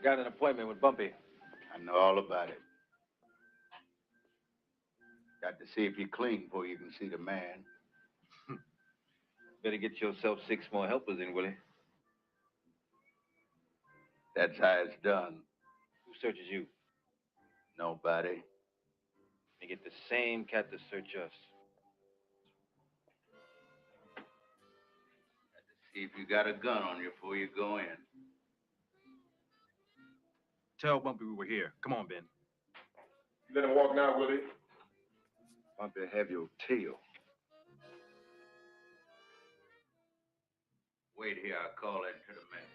Got an appointment with Bumpy. I know all about it. Got to see if you're clean before you can see the man. Better get yourself 6 more helpers in, Willie. That's how it's done. Who searches you? Nobody. They get the same cat to search us. Got to see if you got a gun on you before you go in. Tell Bumpy we were here. Come on, Ben. You let him walk now, Willie. Bumpy, have your tail. Wait here, I'll call in to the man.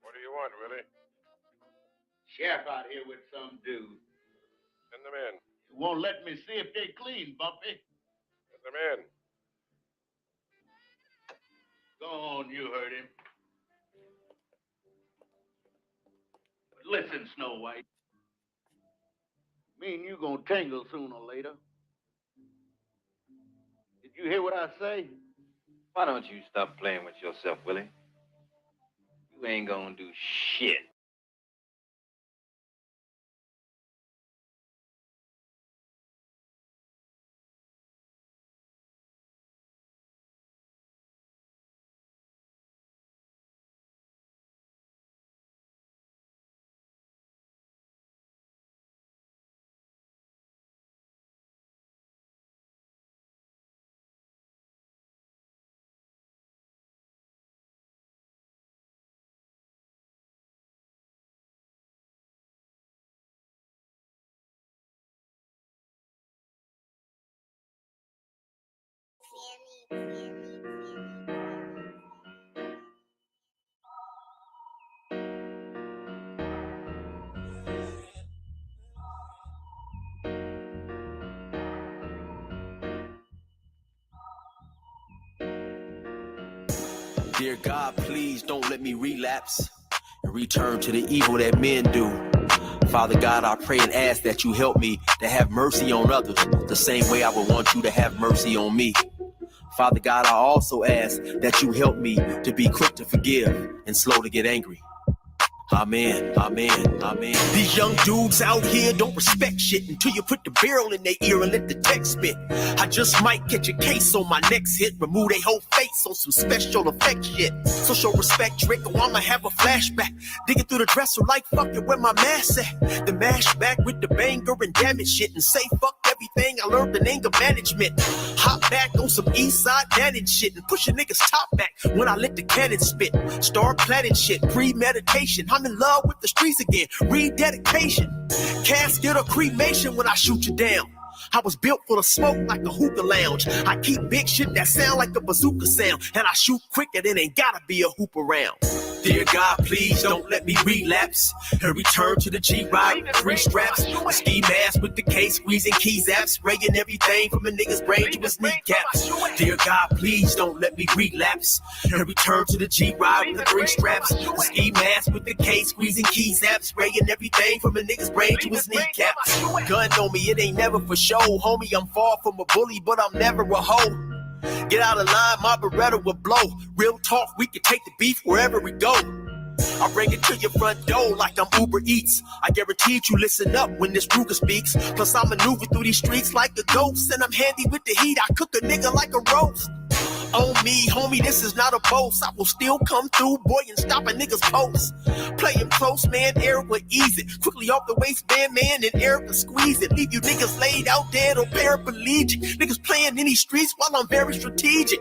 What do you want, Willie? Sheriff out here with some dude. Send them in. He won't let me see if they're clean, Bumpy. Send them in. Go on, you heard him. But listen, Snow White. Me and you gonna tangle sooner or later. Did you hear what I say? Why don't you stop playing with yourself, Willie? You ain't gonna do shit. Dear God, please don't let me relapse and return to the evil that men do. Father God, I pray and ask that you help me to have mercy on others the same way I would want you to have mercy on me. Father God, I also ask that you help me to be quick to forgive and slow to get angry. Amen, amen, amen. These young dudes out here don't respect shit until you put the barrel in their ear and let the text spit. I just might catch a case on my next hit, remove their whole face on some special effect shit. So show respect, Drake, or I'ma have a flashback. Digging through the dresser like fuck it, where my mask at? The mash back with the banger and damage shit and say fuck everything I learned in anger management. Hop back on some east side Dannon shit and push a nigga's top back when I let the cannon spit. Start planning shit, premeditation. I'm in love with the streets again, rededication. Casket or cremation when I shoot you down. I was built for the smoke like a hookah lounge. I keep big shit that sound like a bazooka sound, and I shoot quicker than ain't gotta be a hoop around. Dear God, please don't let me relapse and return to the G-Ride with 3 straps. A ski mask with the case, squeezing keys apps, spraying everything from a nigga's brain to his kneecaps. Dear God, please don't let me relapse and return to the G-Ride with 3 straps. A ski mask with the case, squeezing keys apps, spraying everything from a nigga's brain to his kneecaps. Gun on me, it ain't never for show, homie. I'm far from a bully, but I'm never a hoe. Get out of line, my Beretta will blow. Real talk, we can take the beef wherever we go. I bring it to your front door like I'm Uber Eats. I guarantee you listen up when this Ruger speaks. Plus I maneuver through these streets like a ghost, and I'm handy with the heat. I cook a nigga like a roast. On me, homie, this is not a boast. I will still come through, boy, and stop a nigga's post. Play him close, man, air will ease it. Quickly off the waistband, man, and air will squeeze it. Leave you niggas laid out dead or paraplegic. Niggas playing in these streets while I'm very strategic.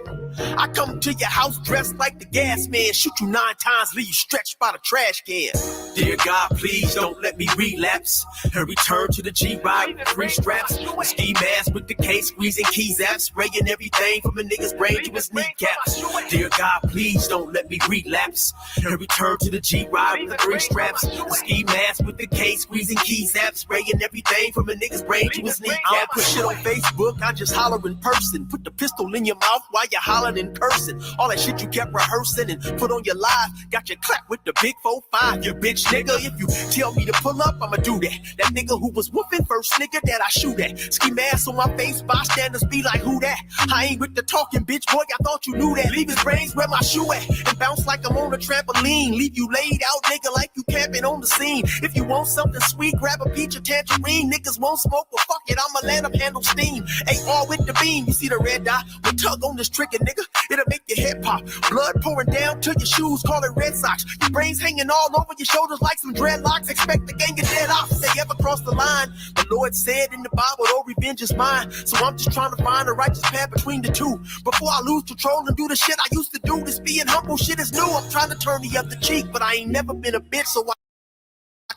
I come to your house dressed like the gas man. Shoot you 9 times, leave you stretched by the trash can. Dear God, please don't let me relapse and return to the G-Ride with 3 straps. A ski mask with the case, squeezing keys apps, spraying everything from a nigga's brain to his kneecaps. Dear God, please don't let me relapse and return to the G-Ride with 3 straps. A ski mask with the case, squeezing keys apps, spraying everything from a nigga's brain to his kneecaps. I don't put shit on Facebook, I just holler in person. Put the pistol in your mouth while you holler blunt in person. All that shit you kept rehearsing and put on your live, got you clapped with the big 4-5. You bitch nigga, if you tell me to pull up, I'ma do that. That nigga who was whooping first nigga that I shoot at. Ski mask on my face, bystanders be like, who that? I ain't with the talking, bitch boy, I thought you knew that. Leave his brains where my shoe at and bounce like I'm on a trampoline. Leave you laid out, nigga, like you camping on the scene. If you want something sweet, grab a peach or tangerine. Niggas won't smoke, well fuck it, I'ma let them handle steam. AR with the beam, you see the red dot? We tug on this trigger, nigga, it'll make your head pop. Blood pouring down to your shoes, call it Red Sox. Your brains hanging all over your shoulders like some dreadlocks. Expect the gang of dead off if they ever cross the line. The Lord said in the Bible, oh, revenge is mine. So I'm just trying to find a righteous path between the two. Before I lose control and do the shit I used to do. This being humble shit is new. I'm trying to turn the other cheek, but I ain't never been a bitch, so I watch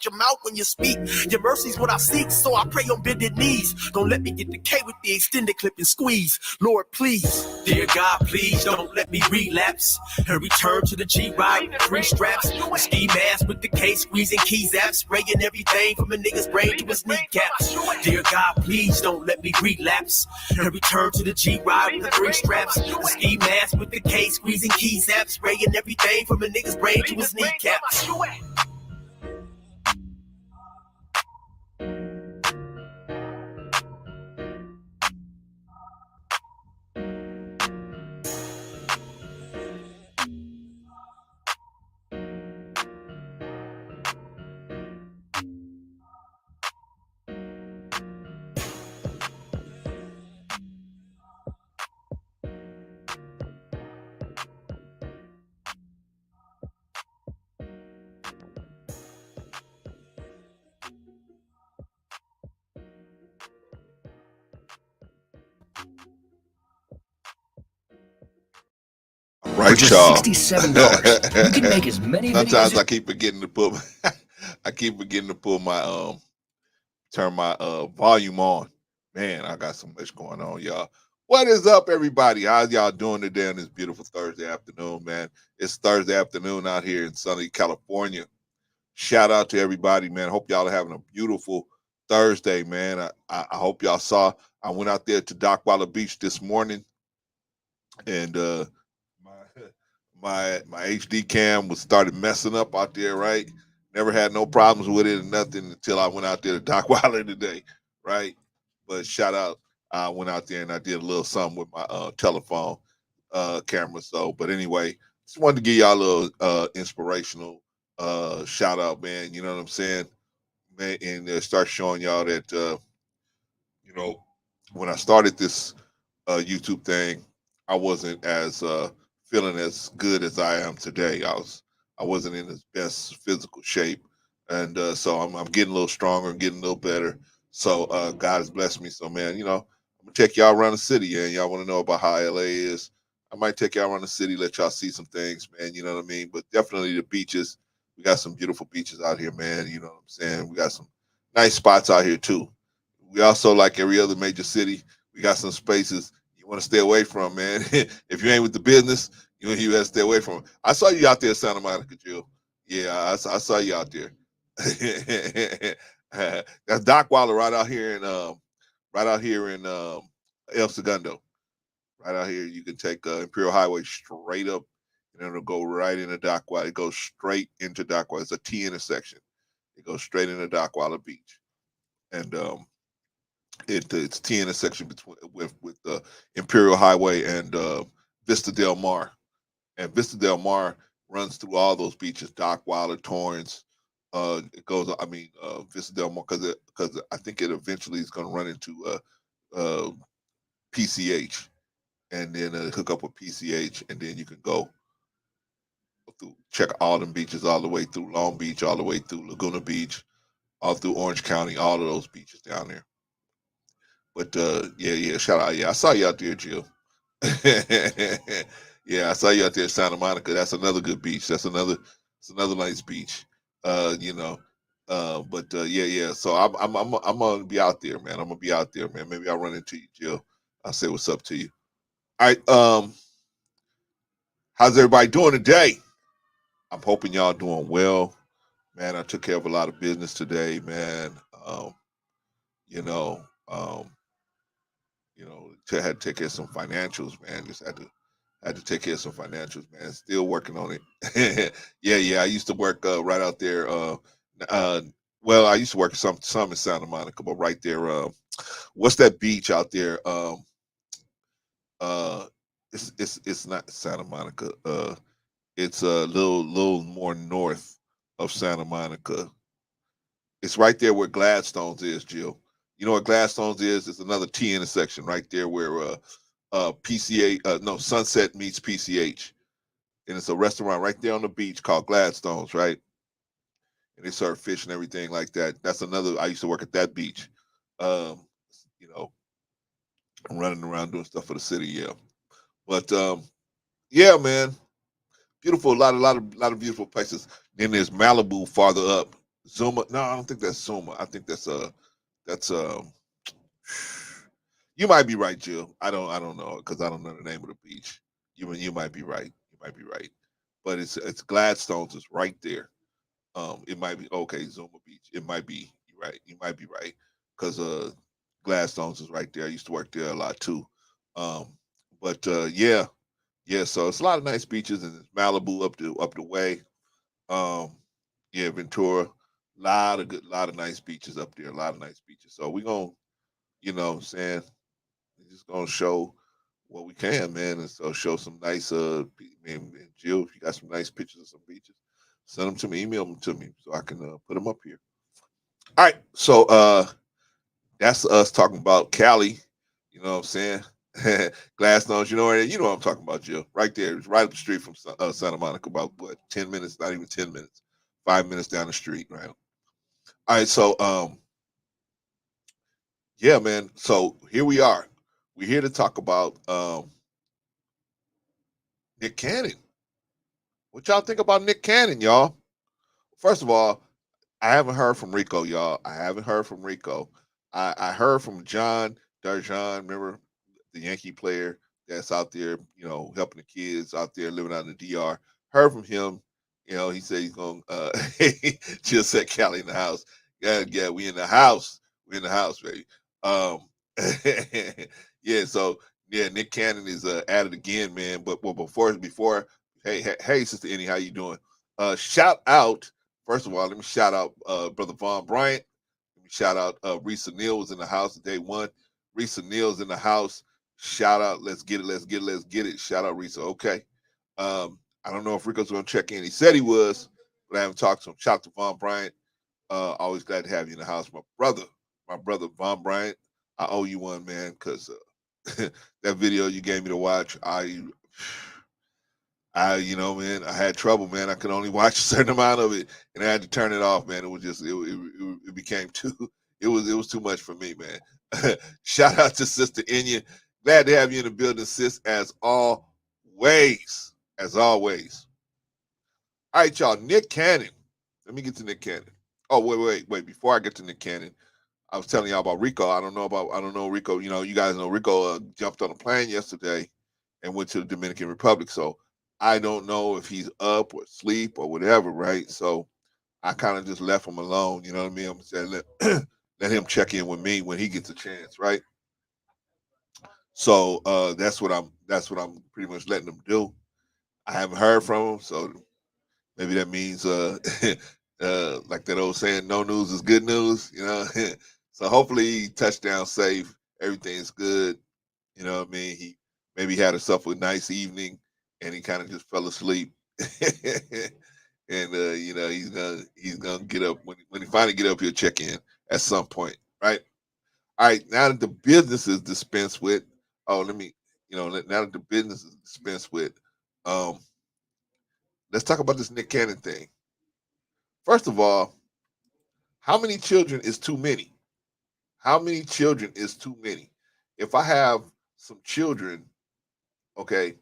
your mouth when you speak. Your mercy's what I seek, so I pray on bended knees. Don't let me get the K with the extended clip and squeeze. Lord, please. Dear God, please don't let me relapse and return to the G-Ride with 3 straps. Ski mask with the K, squeezing keys apps, spraying everything from a nigga's brain to his kneecaps. Dear God, please don't let me relapse and return to the G-Ride with the 3 straps. Ski mask with the K, squeezing keys apps, spraying everything from a nigga's brain to his kneecaps. Right, for just y'all. $67, you can make as many Sometimes videos. I keep forgetting to put my turn my volume on. Man, I got so much going on, y'all. What is up, everybody? How's y'all doing today on this beautiful Thursday afternoon, man? It's Thursday afternoon out here in sunny California. Shout out to everybody, man. Hope y'all are having a beautiful Thursday, man. I hope y'all saw. I went out there to Dockweiler Beach this morning, and my HD cam was started messing up out there, right? Never had no problems with it or nothing until I went out there to Dockweiler today, right? But shout out, I went out there and I did a little something with my telephone camera. So, but anyway, just wanted to give y'all a little inspirational shout out, man. You know what I'm saying, man, and start showing y'all that you know, when I started this YouTube thing, I wasn't as feeling as good as I am today. I wasn't in his best physical shape, and so I'm getting a little stronger, getting a little better. So God has blessed me. So man, you know, I'm gonna take y'all around the city, and y'all want to know about how LA is. I might take y'all around the city, let y'all see some things, man. You know what I mean? But definitely the beaches. We got some beautiful beaches out here, man. You know what I'm saying? We got some nice spots out here too. We also, like every other major city, we got some spaces you want to stay away from, man. If you ain't with the business, you have to stay away from it. I saw you out there, Santa Monica, Jill. Yeah, I saw you out there. That's Dockweiler right out here in El Segundo. Right out here, you can take Imperial Highway straight up, and it'll go right into Dockweiler. It goes straight into Dockweiler. It's a T intersection. It goes straight into Dockweiler Beach, and it's T intersection between with Imperial Highway and Vista Del Mar, and Vista Del Mar runs through all those beaches: Dockweiler, Torrance. It goes. I mean, Vista Del Mar because I think it eventually is going to run into uh, PCH, and then hook up with PCH, and then you can go through check all them beaches all the way through Long Beach, all the way through Laguna Beach, all through Orange County, all of those beaches down there. But yeah, shout out. Yeah, I saw you out there, Jill. Yeah, I saw you out there in Santa Monica. That's another good beach. It's another nice beach. You know. But yeah. So I'm gonna be out there, man. I'm gonna be out there, man. Maybe I'll run into you, Jill. I'll say what's up to you. All right. How's everybody doing today? I'm hoping y'all doing well. Man, I took care of a lot of business today, man. You know, had to take care of some financials, man. Just had to I had to take care of some financials, man. Still working on it. Yeah. I used to work right out there. Uh, well, I used to work some in Santa Monica, but right there. What's that beach out there? Uh, it's not Santa Monica. It's a little more north of Santa Monica. It's right there where Gladstone's is, Jill. You know what Gladstone's is? It's another T intersection right there where PCA no Sunset meets PCH, and it's a restaurant right there on the beach called Gladstone's, right? And they serve fish and everything like that. That's another. I used to work at that beach. Um, you know, running around doing stuff for the city, yeah. But yeah, man, beautiful. A lot of beautiful places. Then there's Malibu farther up. Zuma. No, I don't think that's Zuma. I think that's you might be right, Jill. I don't know because I don't know the name of the beach. You might be right. You might be right. But it's Gladstone's is right there. It might be okay, Zuma Beach. It might be you're right. You might be right. Because Gladstone's is right there. I used to work there a lot too. Um, but yeah, so it's a lot of nice beaches and it's Malibu up the way. Um, yeah, Ventura. Lot of nice beaches up there, a lot of nice beaches. So we're gonna, what I'm saying, we're just gonna show what we can, man, and so show some nice man, Jill, if you got some nice pictures of some beaches, send them to me, email them to me so I can put them up here. All right, so that's us talking about Cali. You know what I'm saying? Glassstones, you know what I'm talking about, Jill. Right there, it's right up the street from Santa Monica, about what 10 minutes, not even 10 minutes, 5 minutes down the street, right? All right, so yeah, man. So here we are. We're here to talk about Nick Cannon. What y'all think about Nick Cannon, y'all? First of all, I haven't heard from Rico, y'all. I haven't heard from Rico. I heard from John Darjan, remember the Yankee player that's out there, helping the kids out there living out in the DR. Heard from him. He said he's going just set Cali in the house. Yeah, we in the house. We in the house, baby. Um yeah, so yeah, Nick Cannon is at it again, man. But well, before hey, Sister Annie, how you doing? Shout out. First of all, let me shout out Brother Von Bryant. Let me shout out Risa Neal was in the house day one. Risa Neal's in the house. Shout out, let's get it, let's get it, let's get it. Shout out Risa. Okay. I don't know if Rico's gonna check in. He said he was, but I haven't talked to him. Shout out to Von Bryant. Always glad to have you in the house. My brother Von Bryant. I owe you one, man, because that video you gave me to watch, man, I had trouble, man. I could only watch a certain amount of it, and I had to turn it off, man. It was just, it became too, it was too much for me, man. Shout out to Sister Enya. Glad to have you in the building, sis, as always. As always. All right, y'all. Nick Cannon. Let me get to Nick Cannon. Oh, wait. Before I get to Nick Cannon, I was telling y'all about Rico. I don't know Rico. You guys know Rico jumped on a plane yesterday and went to the Dominican Republic. So I don't know if he's up or asleep or whatever, right? So I kind of just left him alone. You know what I mean? I'm saying let him check in with me when he gets a chance, right? So that's what I'm pretty much letting him do. I haven't heard from him, so maybe that means like that old saying, no news is good news, So hopefully he touchdown safe, everything's good. You know what I mean? He maybe had himself a nice evening and he kind of just fell asleep. And he's gonna get up when he finally get up, he'll check in at some point, right? All right, now that the business is dispensed with, now that the business is dispensed with, um, let's talk about this Nick Cannon thing. First of all, how many children is too many? How many children is too many? If I have some children, okay,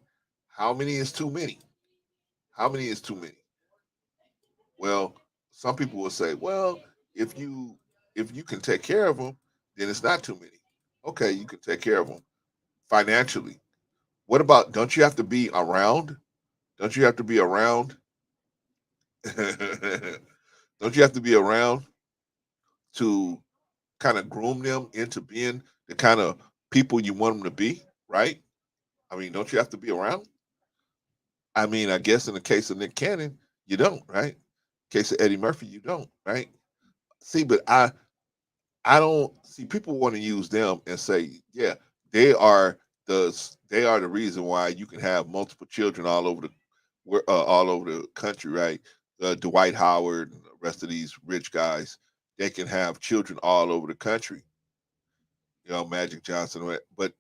how many is too many? How many is too many? Well, some people will say, well, if you if you can take care of them, then it's not too many. Okay, you can take care of them financially. What about don't you have to be around? Don't you have to be around? Don't you have to be around to kind of groom them into being the kind of people you want them to be, right? I mean, don't you have to be around? I mean, I guess in the case of Nick Cannon, you don't, right? Case of Eddie Murphy, you don't, right? See, but I don't see people want to use them and say, yeah, they are they are the reason why you can have multiple children all over the country, right? Dwight Howard and the rest of these rich guys, they can have children all over the country. You know, Magic Johnson, but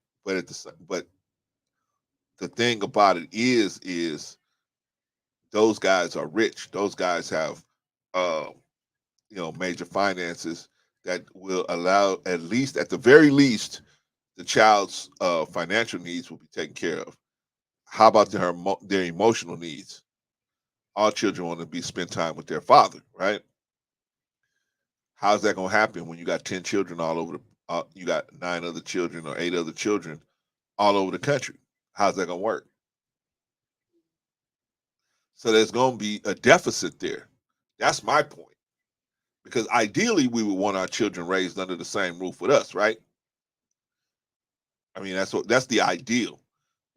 the thing about it is those guys are rich. Those guys have, uh, major finances that will allow, at least at the very least, the child's financial needs will be taken care of. How about their emotional needs? All children want to be spend time with their father, right? How's that going to happen when you got 10 children all over you got 9 other children or 8 other children all over the country? How's that going to work? So there's going to be a deficit there. That's my point. Because ideally, we would want our children raised under the same roof with us, right? I mean, that's the ideal.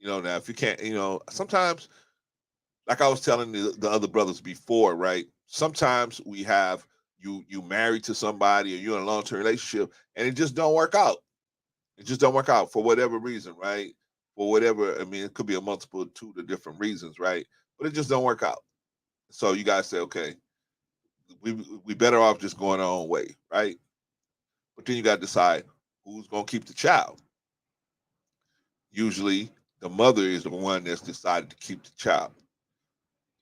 Now if you can't, sometimes, like I was telling the other brothers before, right? Sometimes we have you married to somebody or you're in a long term relationship and it just don't work out. It just don't work out for whatever reason, right? For whatever, I mean, it could be a multitude of different reasons, right? But it just don't work out. So you guys say, okay, we better off just going our own way, right? But then you got to decide who's going to keep the child. Usually, the mother is the one that's decided to keep the child.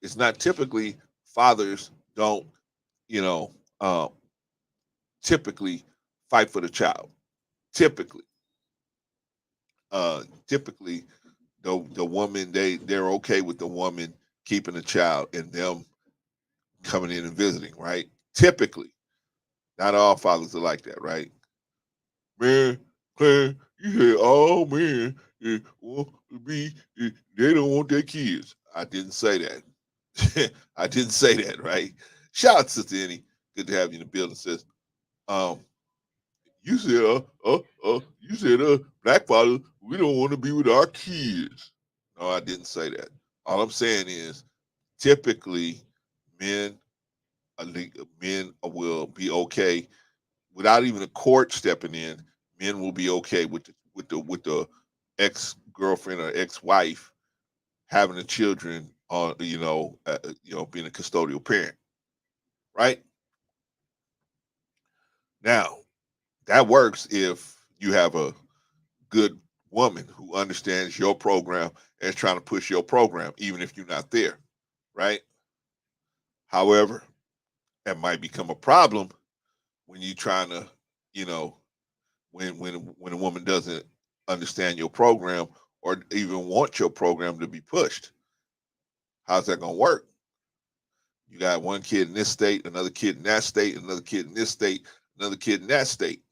It's not typically fathers don't, you know, typically fight for the child. Typically, typically the woman they're okay with the woman keeping the child and them coming in and visiting, right? Typically, not all fathers are like that, right? Man, Claire, you said all men want to be, they don't want their kids. I didn't say that. I didn't say that, right? Shout out to Sister Annie. Good to have you in the building, sis. Um, you said, you said, black fathers, we don't want to be with our kids. No, I didn't say that. All I'm saying is, typically, men, men will be okay without even a court stepping in. Men will be okay with the ex girlfriend or ex wife having the children on, being a custodial parent, right? Now that works if you have a good woman who understands your program and is trying to push your program, even if you're not there, right? However, it might become a problem when you're trying to, you know, when a woman doesn't understand your program or even want your program to be pushed. How's that gonna work? You got one kid in this state, another kid in that state, another kid in this state, another kid in that state.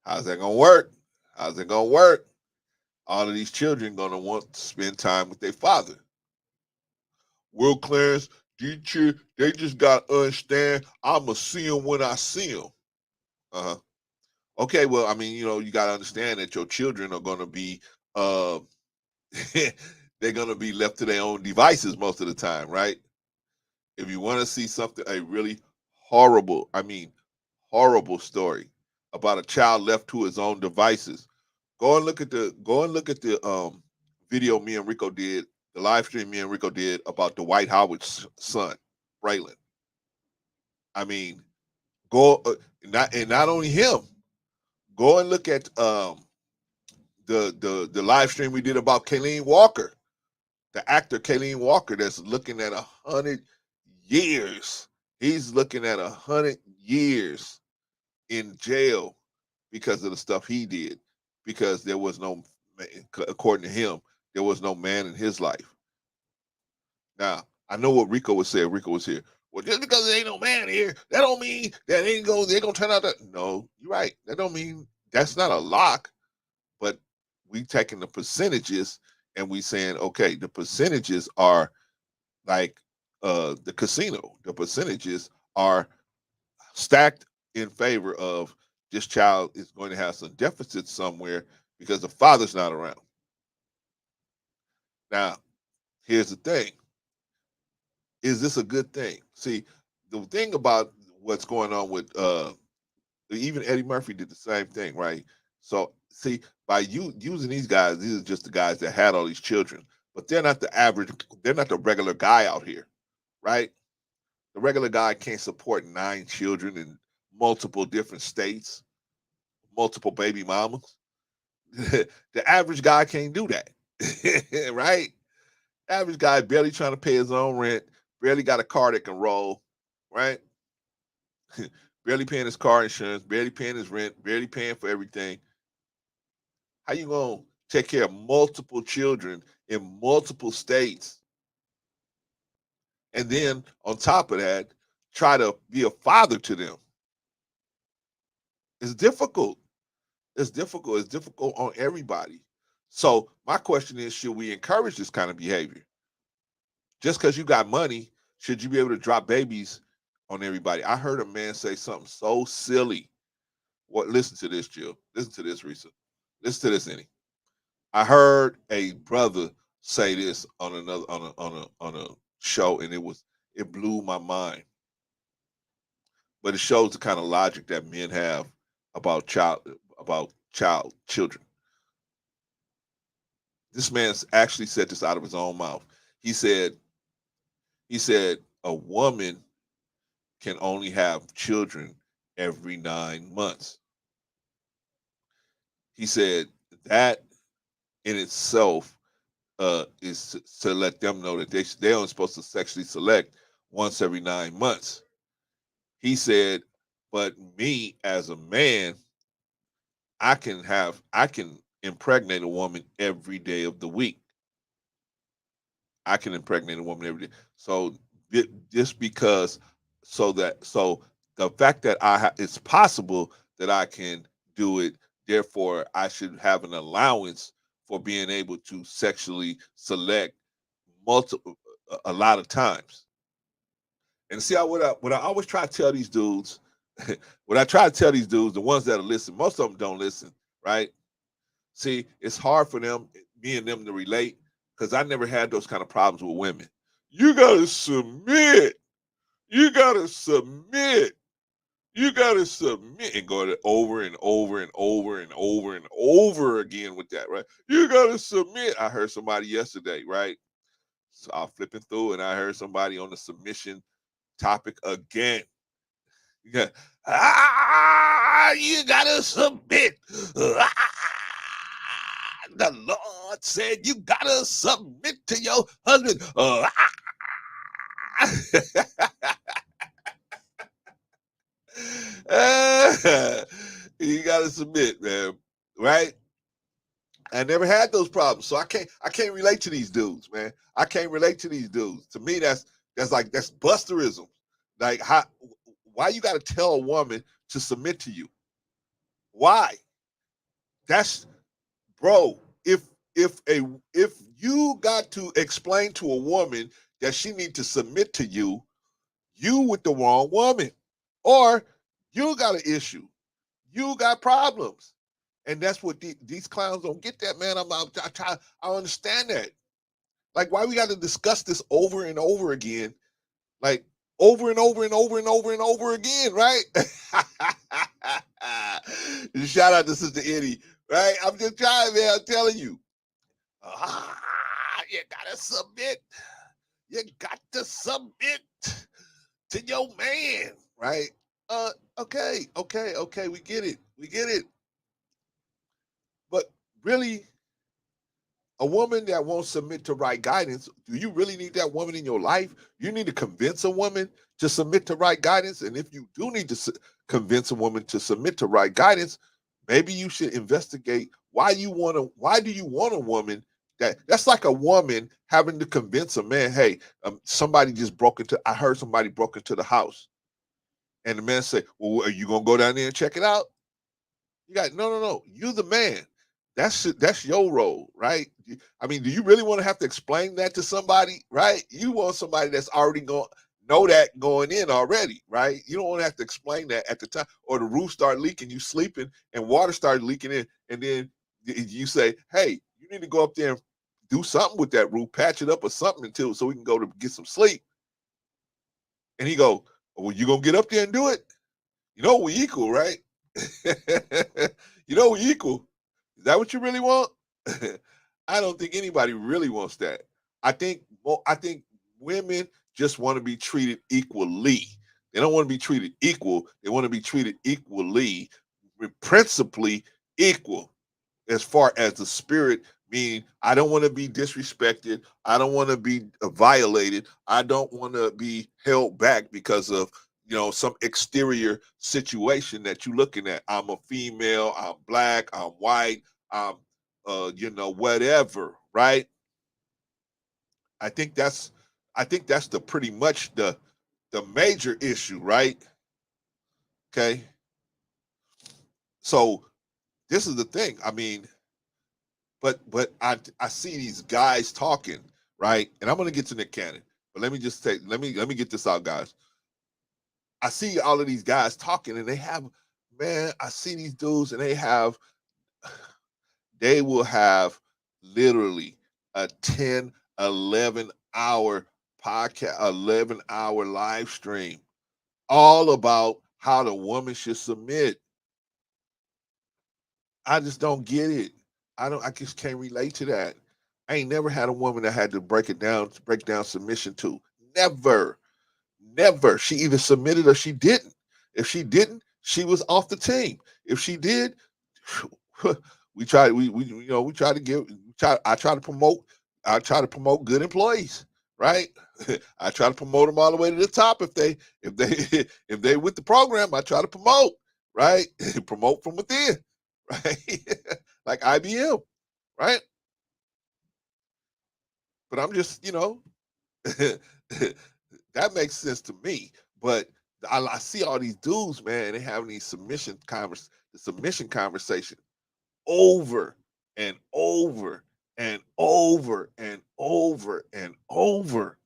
How's that gonna work? How's it gonna work? All of these children gonna want to spend time with their father. Well, Clarence, they just gotta understand I'ma see them when I see them. Uh-huh. Okay, well, I mean, you gotta understand that your children are gonna be uh they're gonna be left to their own devices most of the time, right? If you want to see something, a really horrible, I mean, horrible story about a child left to his own devices, go and look at the video me and Rico did, the live stream me and Rico did about the White Howard's son, Braylon. I mean, go not only him. Go and look at the live stream we did about Kayleen Walker, the actor Kayleen Walker, that's looking at 100 years. He's looking at 100 years in jail because of the stuff he did. Because there was no, according to him, there was no man in his life. Now I know what Rico would say. If Rico was here. Well, just because there ain't no man here, that don't mean that they're gonna turn out that. No, you're right. That don't mean that's not a lock. But we taking the percentages and we saying, okay, the percentages are like the casino. The percentages are stacked in favor of this child is going to have some deficits somewhere because the father's not around. Now, here's the thing. Is this a good thing? See, the thing about what's going on with even Eddie Murphy did the same thing, right? So see, by you using these are just the guys that had all these children, but they're not the average, they're not the regular guy out here, right? The regular guy can't support 9 children in multiple different states, multiple baby mamas. The average guy can't do that, right? Average guy barely trying to pay his own rent, barely got a car that can roll, right? Barely paying his car insurance, barely paying his rent, barely paying for everything. How you gonna take care of multiple children in multiple states, and then on top of that, try to be a father to them? It's difficult. It's difficult. It's difficult on everybody. So my question is, should we encourage this kind of behavior? Just because you got money, should you be able to drop babies on everybody? I heard a man say something so silly. What? Listen to this, Jill. Listen to this, Risa. Listen to this, Annie. I heard a brother say this on another on a show, and it blew my mind. But it shows the kind of logic that men have about children. This man actually said this out of his own mouth. He said a woman can only have children every 9 months. He said that in itself is to let them know that they're only supposed to sexually select once every 9 months. He said, but me as a man, I can impregnate a woman every day of the week. I can impregnate a woman every day. So just because, so the fact that it's possible that I can do it, therefore I should have an allowance for being able to sexually select multiple a lot of times. And see, what I always try to tell these dudes, what I try to tell these dudes, the ones that are listen, most of them don't listen, right? See, it's hard for them, me and them, to relate because I never had those kind of problems with women. You gotta submit. You gotta submit. You gotta submit, and go to over and over and over and over and over again with that, right? You gotta submit. I heard somebody yesterday, right? So I was flipping through, and I heard somebody on the submission topic again. Yeah. You gotta submit. The Lord said you gotta submit to your husband. You gotta submit, man. Right? I never had those problems, so I can't relate to these dudes, man. I can't relate to these dudes. To me, that's busterism. Like, why you got to tell a woman to submit to you? Why? That's, bro. If you got to explain to a woman that she need to submit to you, you with the wrong woman, or you got an issue, you got problems. And that's what these clowns don't get that, man. I understand that. Like, why we got to discuss this over and over again, like over and over and over and over and over again, right? Shout out to Sister Eddie, right? I'm just trying, man. I'm telling you, you gotta submit. You got to submit to your man, right? Okay. We get it. But really, a woman that won't submit to right guidance, do you really need that woman in your life? You need to convince a woman to submit to right guidance. And if you do need to convince a woman to submit to right guidance, maybe you should investigate why do you want a woman that's like a woman having to convince a man, hey, I heard somebody broke into the house. And the man say, well, are you going to go down there and check it out? You got, no. You the man. That's your role, right? I mean, do you really want to have to explain that to somebody, right? You want somebody that's already going to know that going in already, right? You don't want to have to explain that at the time, or the roof start leaking, you sleeping, and water started leaking in, and then you say, hey, you need to go up there and do something with that roof, patch it up or something until so we can go to get some sleep. And he go, well, you gonna get up there and do it? You know we equal, right? You know we equal. Is that what you really want? I don't think anybody really wants that. I think women just want to be treated equally. They don't want to be treated equal. They want to be treated equally, principally equal as far as the spirit, meaning I don't want to be disrespected. I don't want to be violated. I don't want to be held back because of some exterior situation that you're looking at. I'm a female. I'm black. I'm white. I'm whatever. Right. I think that's the pretty much the major issue. Right. Okay. So this is the thing. I mean, but I see these guys talking, right? And I'm gonna get to Nick Cannon, but let me just say, let me get this out, guys. I see all of these guys talking, and they have, man, I see these dudes, and they will have literally a 10, 11 hour podcast, 11 hour live stream, all about how the woman should submit. I just don't get it. I just can't relate to that. I ain't never had a woman that had to break down submission to. Never. Never. She either submitted or she didn't. If she didn't, she was off the team. If she did, we try we try to I try to promote good employees, right? I try to promote them all the way to the top if they if they with the program, I try to promote, right? Promote from within, right? Like IBM, right? But I'm just, that makes sense to me. But I see all these dudes, man, they having these the submission conversation over and over and over and over and over.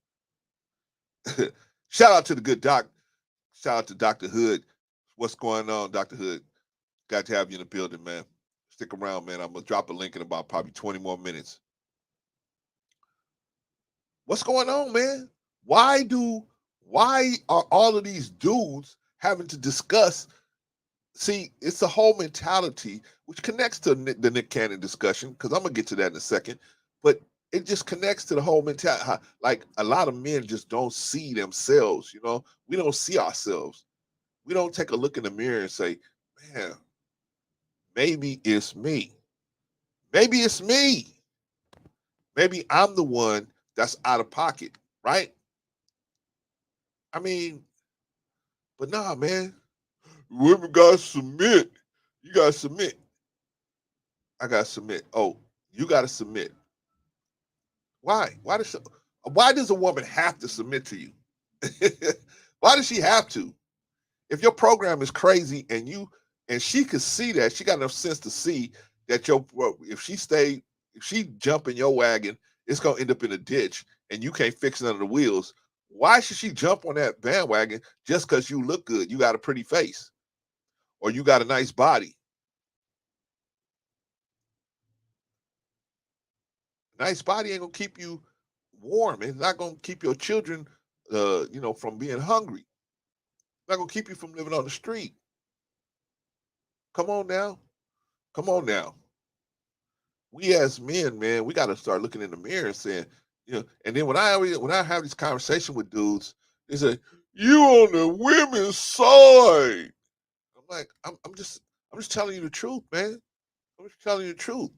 Shout out to the good doc. Shout out to Dr. Hood. What's going on, Dr. Hood? Got to have you in the building, man. Stick around, man. I'm gonna drop a link in about probably 20 more minutes. What's going on, man? Why are all of these dudes having to discuss? See, it's a whole mentality which connects to the Nick Cannon discussion because I'm gonna get to that in a second. But it just connects to the whole mentality. Like a lot of men just don't see themselves. We don't see ourselves. We don't take a look in the mirror and say, "Man, maybe it's me. Maybe it's me. Maybe I'm the one that's out of pocket." Right? I mean, but nah, man. Women gotta submit. You gotta submit. I gotta submit. Oh, you gotta submit. Why? Why does a woman have to submit to you? Why does she have to? If your program is crazy and she could see that, she got enough sense to see that if she jump in your wagon, it's gonna end up in a ditch and you can't fix none of the wheels. Why should she jump on that bandwagon just because you look good? You got a pretty face or you got a nice body. Nice body ain't gonna keep you warm. It's not gonna keep your children, from being hungry. It's not gonna keep you from living on the street. Come on now, come on now. We as men, man, we got to start looking in the mirror and saying, And then when I have this conversation with dudes, they say, "You on the women's side?" I'm like, I'm just telling you the truth, man. I'm just telling you the truth.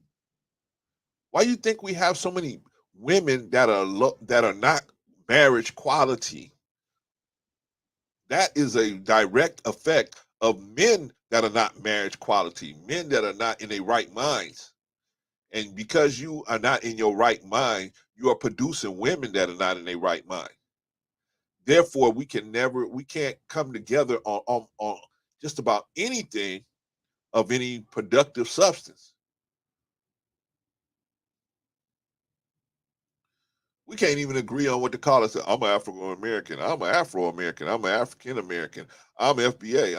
Why you think we have so many women that are not marriage quality? That is a direct effect of men that are not marriage quality, men that are not in their right minds. And because you are not in your right mind, you are producing women that are not in their right mind. Therefore, we can't come together on just about anything of any productive substance. We can't even agree on what to call us. I'm an African American. I'm an Afro American. I'm an African American. I'm FBA.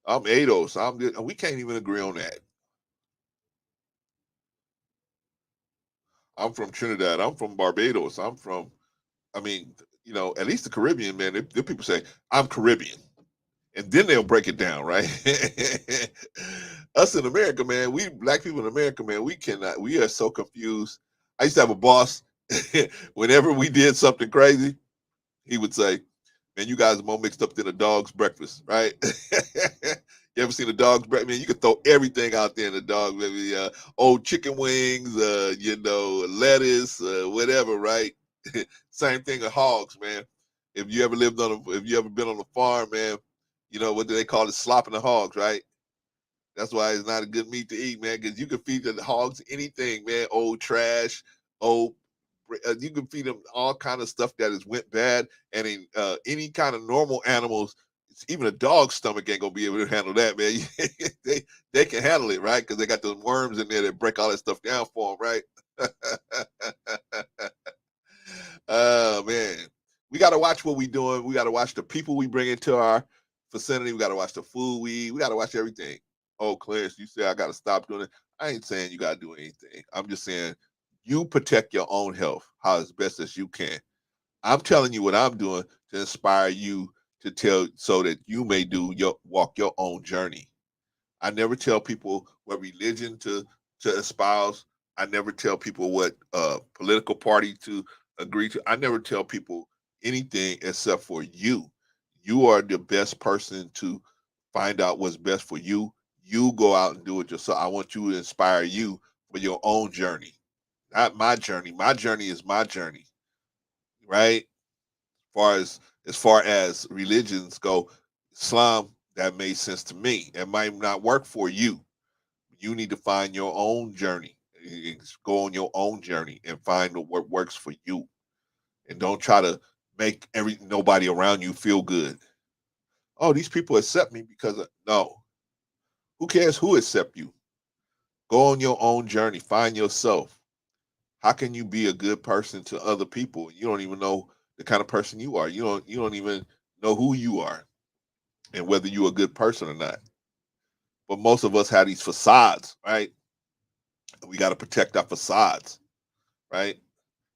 I'm ADOS. We can't even agree on that. I'm from Trinidad. I'm from Barbados. I'm from, I mean, at least the Caribbean, man. If people say I'm Caribbean, and then they'll break it down, right? Us in America, man, we black people in America, man, we cannot. We are so confused. I used to have a boss. Whenever we did something crazy, he would say, "Man, you guys are more mixed up than a dog's breakfast, right?" You ever seen a dog's breakfast? Man, you can throw everything out there in the dog, maybe old chicken wings, lettuce, whatever, right? Same thing with hogs, man. If you ever been on a farm, man, what do they call it? Slopping the hogs, right? That's why it's not a good meat to eat, man, because you can feed the hogs anything, man. Old trash, old. You can feed them all kind of stuff that has went bad, and in any kind of normal animals, even a dog's stomach ain't gonna be able to handle that, man. they can handle it, right? Because they got those worms in there that break all that stuff down for them, right? Oh man, we got to watch what we doing. We got to watch the people we bring into our vicinity. We got to watch the food we eat. We got to watch everything. Oh, Clarence, you say I got to stop doing it. I ain't saying you got to do anything. I'm just saying you protect your own health how as best as you can. I'm telling you what I'm doing to inspire you to tell so that you may walk your own journey. I never tell people what religion to espouse. I never tell people what political party to agree to. I never tell people anything except for you. You are the best person to find out what's best for you. You go out and do it yourself. I want you to inspire you for your own journey, not my journey. My journey is my journey, right? As far as religions go, Islam, that made sense to me. It might not work for you. You need to find your own journey. Go on your own journey and find what works for you. And don't try to make nobody around you feel good. Oh, these people accept me because no. Who cares who accept you? Go on your own journey. Find yourself. How can you be a good person to other people? You don't even know the kind of person you are. You don't even know who you are and whether you're a good person or not. But most of us have these facades, right? We got to protect our facades, right?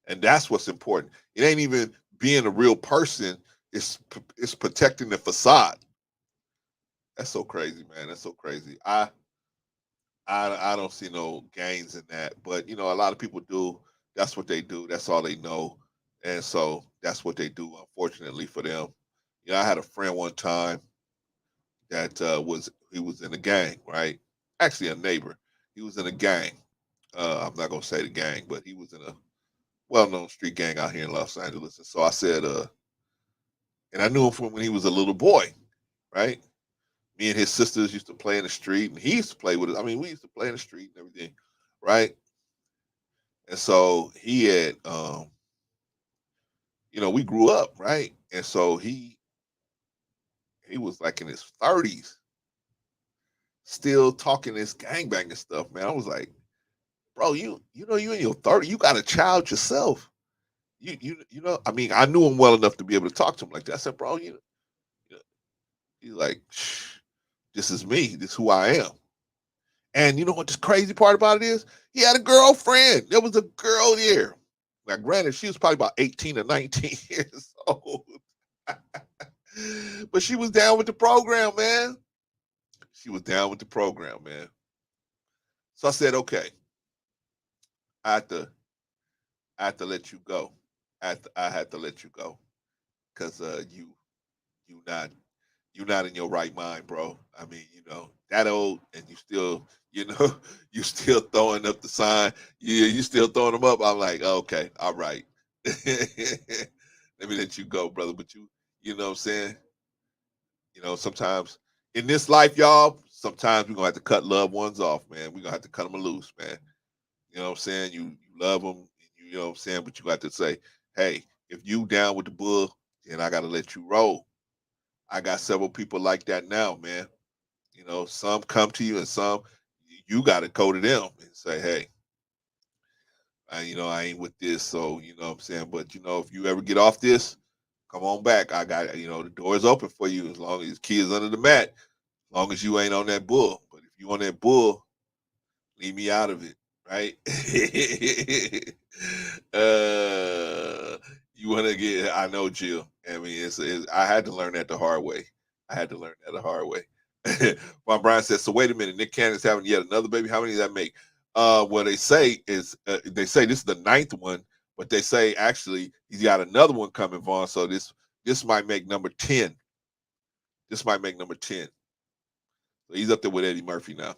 And that's what's important. It ain't even being a real person. It's protecting the facade. That's so crazy, man. That's so crazy. I don't see no gains in that, but a lot of people do. That's what they do. That's all they know, and so that's what they do. Unfortunately for them, I had a friend one time that he was in a gang, right? Actually, a neighbor. He was in a gang. I'm not gonna say the gang, but he was in a well-known street gang out here in Los Angeles. And so I said, and I knew him from when he was a little boy, right? Me and his sisters used to play in the street, and he used to play with us. I mean, we used to play in the street and everything, right? And so he had, we grew up, right? And so he was like in his 30s, still talking this gangbanging stuff, man. I was like, bro, you in your 30s, you got a child yourself. I mean, I knew him well enough to be able to talk to him like that. I said, bro, he's like, shh, this is me. This is who I am. And you know what this crazy part about it is? He had a girlfriend. There was a girl there. Now, granted, she was probably about 18 or 19 years old. But she was down with the program, man. She was down with the program, man. So I said, okay, I had to, I had to let you go. I had to let you go because you not you're not in your right mind, bro. I mean, that old and you still, you still throwing up the sign. Yeah, you still throwing them up. I'm like, okay, all right. Let me let you go, brother. But you know what I'm saying? Sometimes in this life, y'all, sometimes we're gonna have to cut loved ones off, man. We're gonna have to cut them loose, man. You know what I'm saying? You love them, you know what I'm saying, but you got to say, hey, if you down with the bull, then I gotta let you roll. I got several people like that now, man. Some come to you and some you got to go to them and say, hey, I ain't with this. So, you know what I'm saying? But, if you ever get off this, come on back. I got, the door is open for you as long as key is under the mat, as long as you ain't on that bull. But if you on that bull, leave me out of it, right? You want to get? I know, Jill. I mean, I had to learn that the hard way. I had to learn that the hard way. Juan Brian says, "So wait a minute, Nick Cannon's having yet another baby. How many does that make?" What they say is, they say this is the 9th one, but they say actually he's got another one coming, Vaughn. So this might make number 10. This might make number 10. So he's up there with Eddie Murphy now.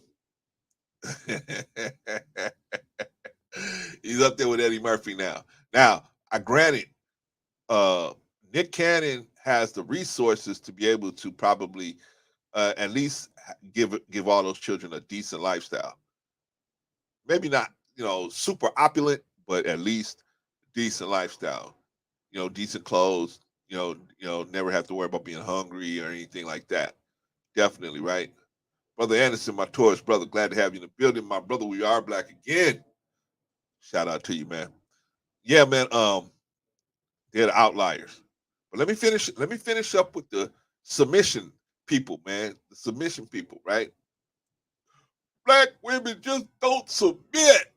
He's up there with Eddie Murphy now. Now, I granted, Nick Cannon has the resources to be able to probably at least give all those children a decent lifestyle. Maybe not, super opulent, but at least decent lifestyle. Decent clothes. Never have to worry about being hungry or anything like that. Definitely, right? Brother Anderson, my Taurus brother, glad to have you in the building. My brother, we are black again. Shout out to you, man. Yeah, man. They're the outliers. But let me finish up with the submission people, man. The submission people, right? Black women just don't submit.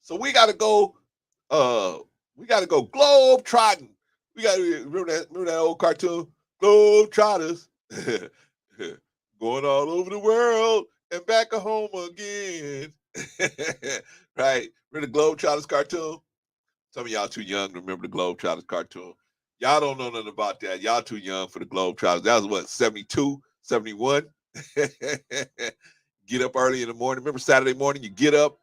So we gotta go globe trotting. We gotta remember that old cartoon, Globe Trotters. Going all over the world and back home again. Right? Remember the Globe Trotters cartoon? Some of y'all too young to remember the Globe Trotters cartoon. Y'all don't know nothing about that. Y'all too young for the Globe Trotters. That was what, 72, 71? Get up early in the morning. Remember Saturday morning, you get up.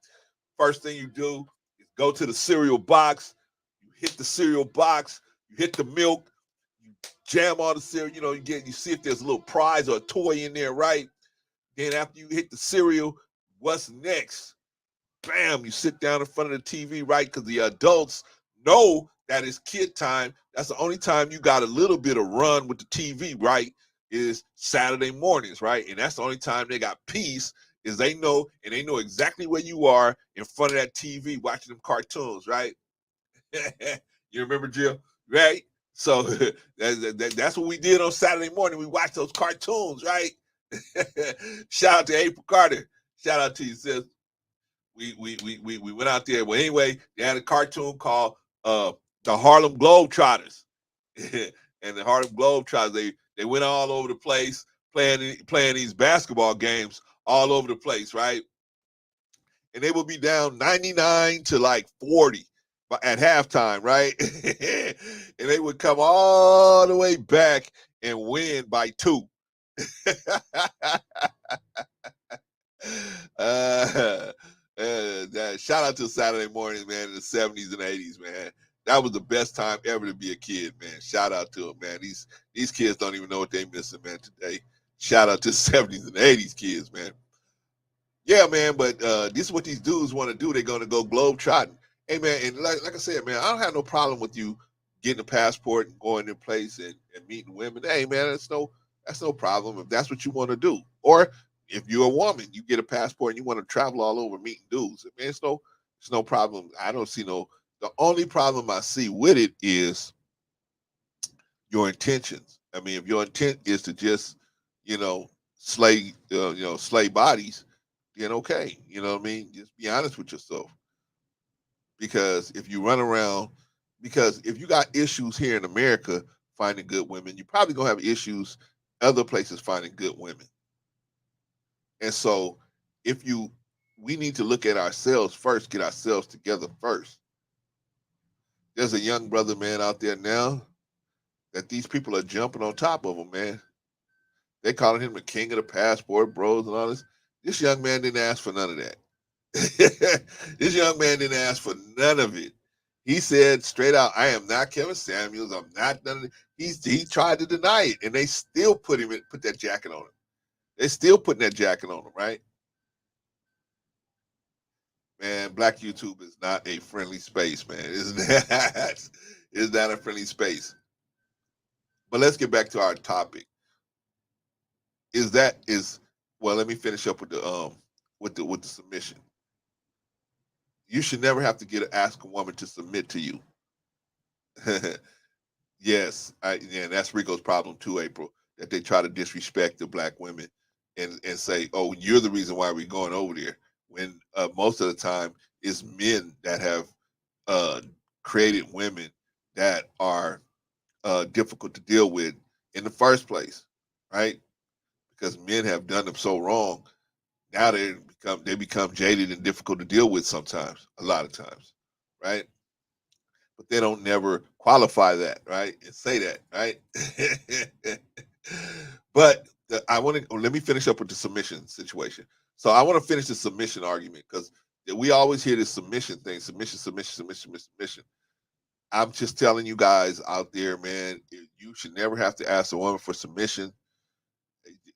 First thing you do is go to the cereal box. You hit the cereal box. You hit the milk. You jam all the cereal. You see if there's a little prize or a toy in there, right? Then after you hit the cereal, what's next? Bam, you sit down in front of the TV, right? Because the adults know that it's kid time. That's the only time you got a little bit of run with the TV, right? Is Saturday mornings, right? And that's the only time they got peace, is they know exactly where you are in front of that TV watching them cartoons, right? You remember, Jill? Right? So that's what we did on Saturday morning. We watched those cartoons, right? Shout out to April Carter. Shout out to you, sis. We went out there. Well, anyway, they had a cartoon called the Harlem Globetrotters. And the Harlem Globetrotters, they went all over the place playing these basketball games all over the place, right? And they would be down 99 to like 40 at halftime, right? And they would come all the way back and win by 2. Shout out to Saturday mornings, man, in the 70s and 80s, man. That was the best time ever to be a kid, man. Shout out to them, man. These kids don't even know what they're missing, man, today. Shout out to the 70s and 80s kids, man. Yeah, man, but this is what these dudes want to do. They're going to go globe trotting. Hey, man, and like I said, man, I don't have no problem with you getting a passport and going in place and meeting women. Hey, man, that's no problem if that's what you want to do. Or if you're a woman, you get a passport and you want to travel all over meeting dudes. I mean, it's no problem. I don't see the only problem I see with it is your intentions. I mean, if your intent is to just, slay bodies, then okay. You know what I mean? Just be honest with yourself. Because if you got issues here in America finding good women, you're probably gonna have issues other places finding good women. And so we need to look at ourselves first, get ourselves together first. There's a young brother, man, out there now that these people are jumping on top of him, man. They calling him the king of the passport bros and all this. This young man didn't ask for none of that. This young man didn't ask for none of it. He said straight out, I am not Kevin Samuels. I'm not none of it. He tried to deny it, and they still put that jacket on him. They still putting that jacket on him, right? Man, Black YouTube is not a friendly space, man. It's not a friendly space. But let's get back to our topic. Well, let me finish up with the submission. You should never have to ask a woman to submit to you. Yes, that's Rico's problem too, April. That they try to disrespect the black women and say, "Oh, you're the reason why we're going over there." When most of the time it's men that have created women that are difficult to deal with in the first place, right? Because men have done them so wrong. Now they become jaded and difficult to deal with sometimes, a lot of times, right? But they don't never qualify that, right? And say that, right? But I want to let me finish up with the submission situation. So I want to finish the submission argument because we always hear this submission thing, submission. I'm just telling you guys out there, man, you should never have to ask a woman for submission.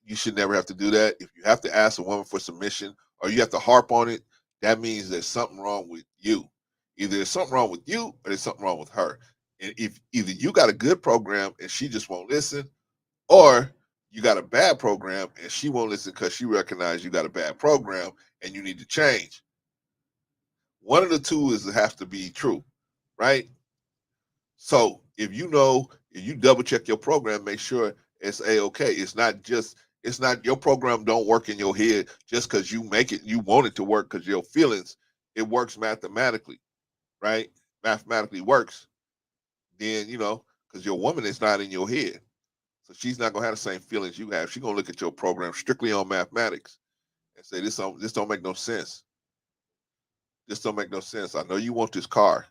You should never have to do that. If you have to ask a woman for submission or you have to harp on it, that means there's something wrong with you. Either there's something wrong with you or there's something wrong with her. And if either you got a good program and she just won't listen, or you got a bad program and she won't listen because she recognizes you got a bad program and you need to change. One of the two is have to be true, right? So if you double check your program, make sure it's a-okay. It's not your program don't work in your head just because you want it to work because your feelings. It works mathematically, right? Mathematically works. Then, because your woman is not in your head. So she's not gonna have the same feelings you have. She's gonna look at your program strictly on mathematics and say, this don't make no sense. This don't make no sense. I know you want this car,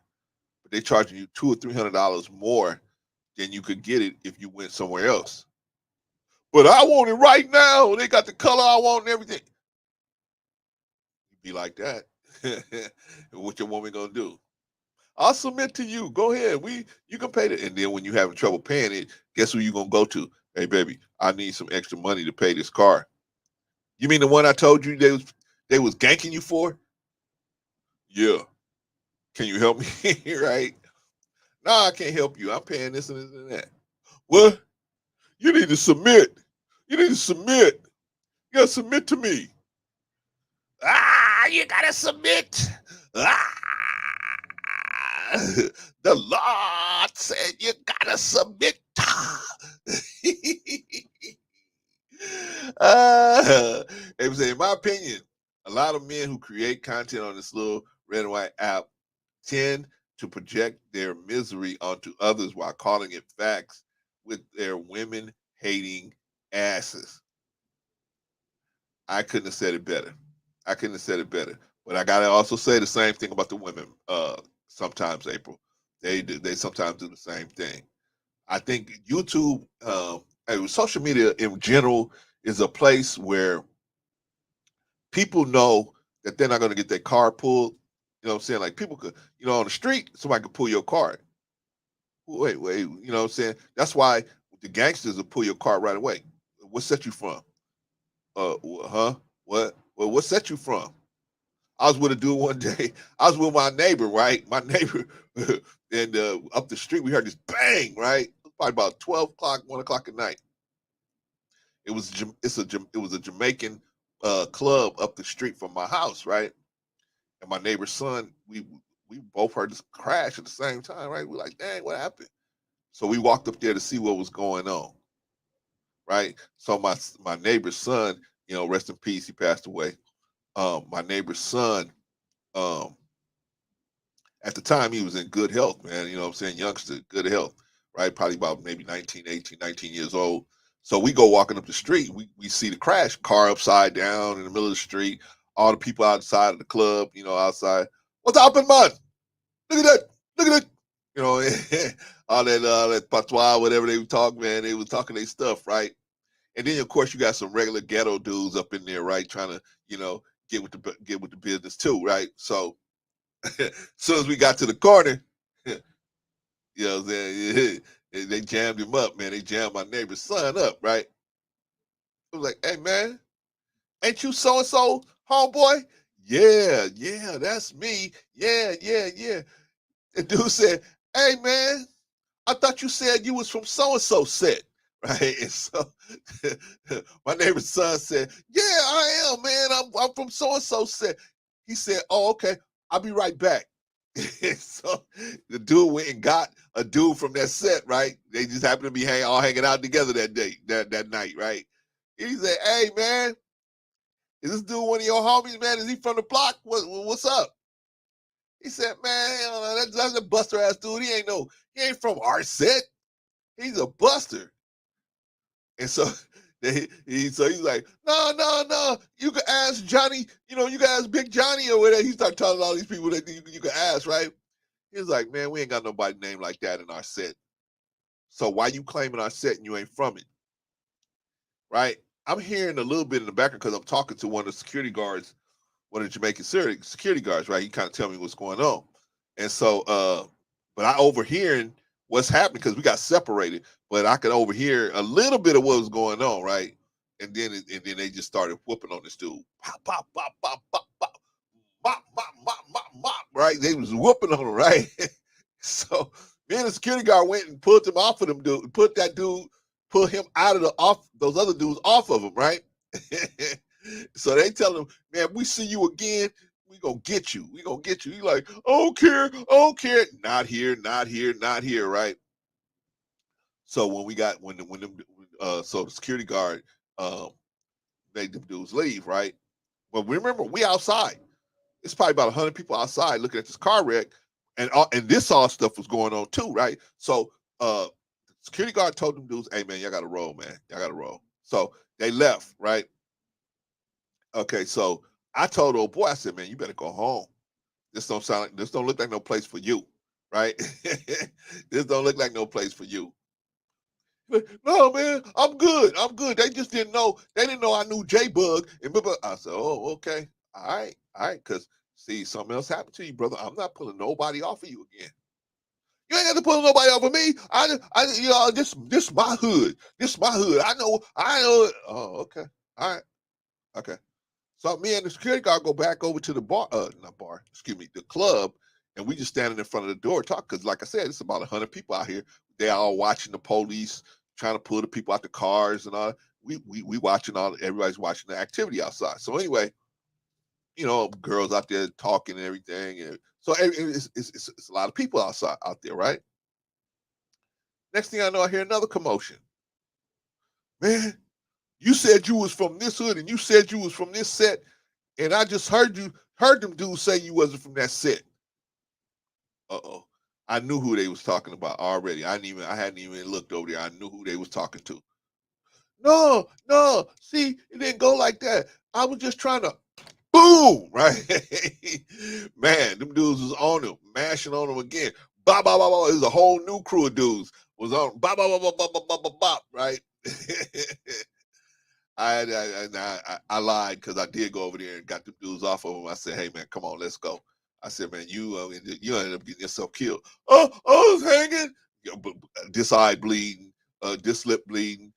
but they're charging you $200 or $300 more than you could get it if you went somewhere else. But I want it right now. They got the color I want and everything. You be like that. What your woman gonna do? I'll submit to you. Go ahead. You can pay it. And then when you having trouble paying it, guess who you gonna go to? Hey baby, I need some extra money to pay this car. You mean the one I told you they was ganking you for? Yeah. Can you help me? Right? No, I can't help you. I'm paying this and this and that. What? You need to submit. You need to submit. You gotta submit to me. You gotta submit. The Lord said you gotta submit. In my opinion, a lot of men who create content on this little red and white app tend to project their misery onto others while calling it facts with their women hating asses. I couldn't have said it better. But I gotta also say the same thing about the women. Sometimes, April, they sometimes do the same thing. I think YouTube, social media in general, is a place where people know that they're not going to get their car pulled. You know what I'm saying? Like people could, on the street, somebody could pull your car. Wait, you know what I'm saying? That's why the gangsters will pull your car right away. What set you from? Huh? What? Well, what set you from? I was with a dude one day. I was with my neighbor, right? My neighbor, and up the street, we heard this bang, right? It was probably about 12 o'clock, 1 o'clock at night. It was a Jamaican club up the street from my house, right? And my neighbor's son, we both heard this crash at the same time, right? We're like, dang, what happened? So we walked up there to see what was going on, right? So my neighbor's son, rest in peace, he passed away. My neighbor's son, at the time he was in good health, man. You know what I'm saying? Youngster, good health, right? Probably about maybe 19, 18, 19 years old. So we go walking up the street. We see the crash, car upside down in the middle of the street. All the people outside of the club, outside. What's happened, man? Look at that. Look at that. All that patois, whatever they were talking, man. They were talking their stuff, right? And then of course you got some regular ghetto dudes up in there, right? Trying to, get with the business too, right? So as soon as we got to the corner, they jammed him up, man. They jammed my neighbor's son up, right? I was like, hey, man, ain't you so-and-so, homeboy? Yeah, that's me. Yeah. The dude said, hey, man, I thought you said you was from so-and-so set, right? And so my neighbor's son said, yeah, I am, man. I'm from so-and-so set. He said, oh, okay, I'll be right back. So the dude went and got a dude from that set, right? They just happened to be all hanging out together that day, that night, right? He said, hey, man, is this dude one of your homies, man? Is he from the block? What's up? He said, man, that's a buster ass dude. He ain't from our set. He's a buster. And so he's like, no, you can ask Johnny, you can ask Big Johnny or whatever. He started telling all these people that you can ask, right? He was like, man, we ain't got nobody named like that in our set. So why you claiming our set and you ain't from it? Right? I'm hearing a little bit in the background because I'm talking to one of the security guards, one of the Jamaican security guards, right? He kind of tell me what's going on. And so, but I overhearing what's happening because we got separated, but I could overhear a little bit of what was going on, right? And then they just started whooping on this dude. Pop, pop, pop, pop, pop, pop, mop, mop, mop, mop, mop, right? They was whooping on him, right? So me and the security guard went and pulled him off of them dude, put him out of those other dudes off of him, right? So they tell him, man, we see you again, we gonna get you. We gonna get you. He like, I don't care. Not here, not here, not here, right? So so the security guard made them dudes leave, right? Well, remember, we outside. It's probably about 100 people outside looking at this car wreck, and this all stuff was going on too, right? So security guard told them dudes, hey man, y'all gotta roll, man. Y'all gotta roll. So they left, right? Okay, so I told old boy, I said, man, you better go home. This don't look like no place for you, right? This don't look like no place for you. No, man, I'm good. I'm good. They just didn't know. They didn't know I knew J-Bug. And I said, oh, okay. All right. Because, see, something else happened to you, brother. I'm not pulling nobody off of you again. You ain't got to pull nobody off of me. This my hood. This my hood. I know. Oh, okay. All right. Okay. So me and the security guard go back over to the the club, and we just standing in front of the door talking. Because, like I said, it's about 100 people out here. They all watching the police trying to pull the people out the cars and all. We watching everybody's watching the activity outside. So anyway, girls out there talking and everything, and so it's a lot of people out there, right? Next thing I know, I hear another commotion. Man, you said you was from this hood, and you said you was from this set. And I just heard them dudes say you wasn't from that set. Uh-oh. I knew who they was talking about already. I hadn't even looked over there. I knew who they was talking to. No. See, it didn't go like that. I was just trying to boom, right? Man, them dudes was on him, mashing on him again. Bop, bop, bop, bop. There's a whole new crew of dudes was on bop, bop, bop, bop, bop, bop, bop, bop, right? I lied because I did go over there and got the dudes off of him. I said, "Hey man, come on, let's go." I said, "Man, you ended up getting yourself killed." Oh, I was hanging. This eye bleeding, this lip bleeding.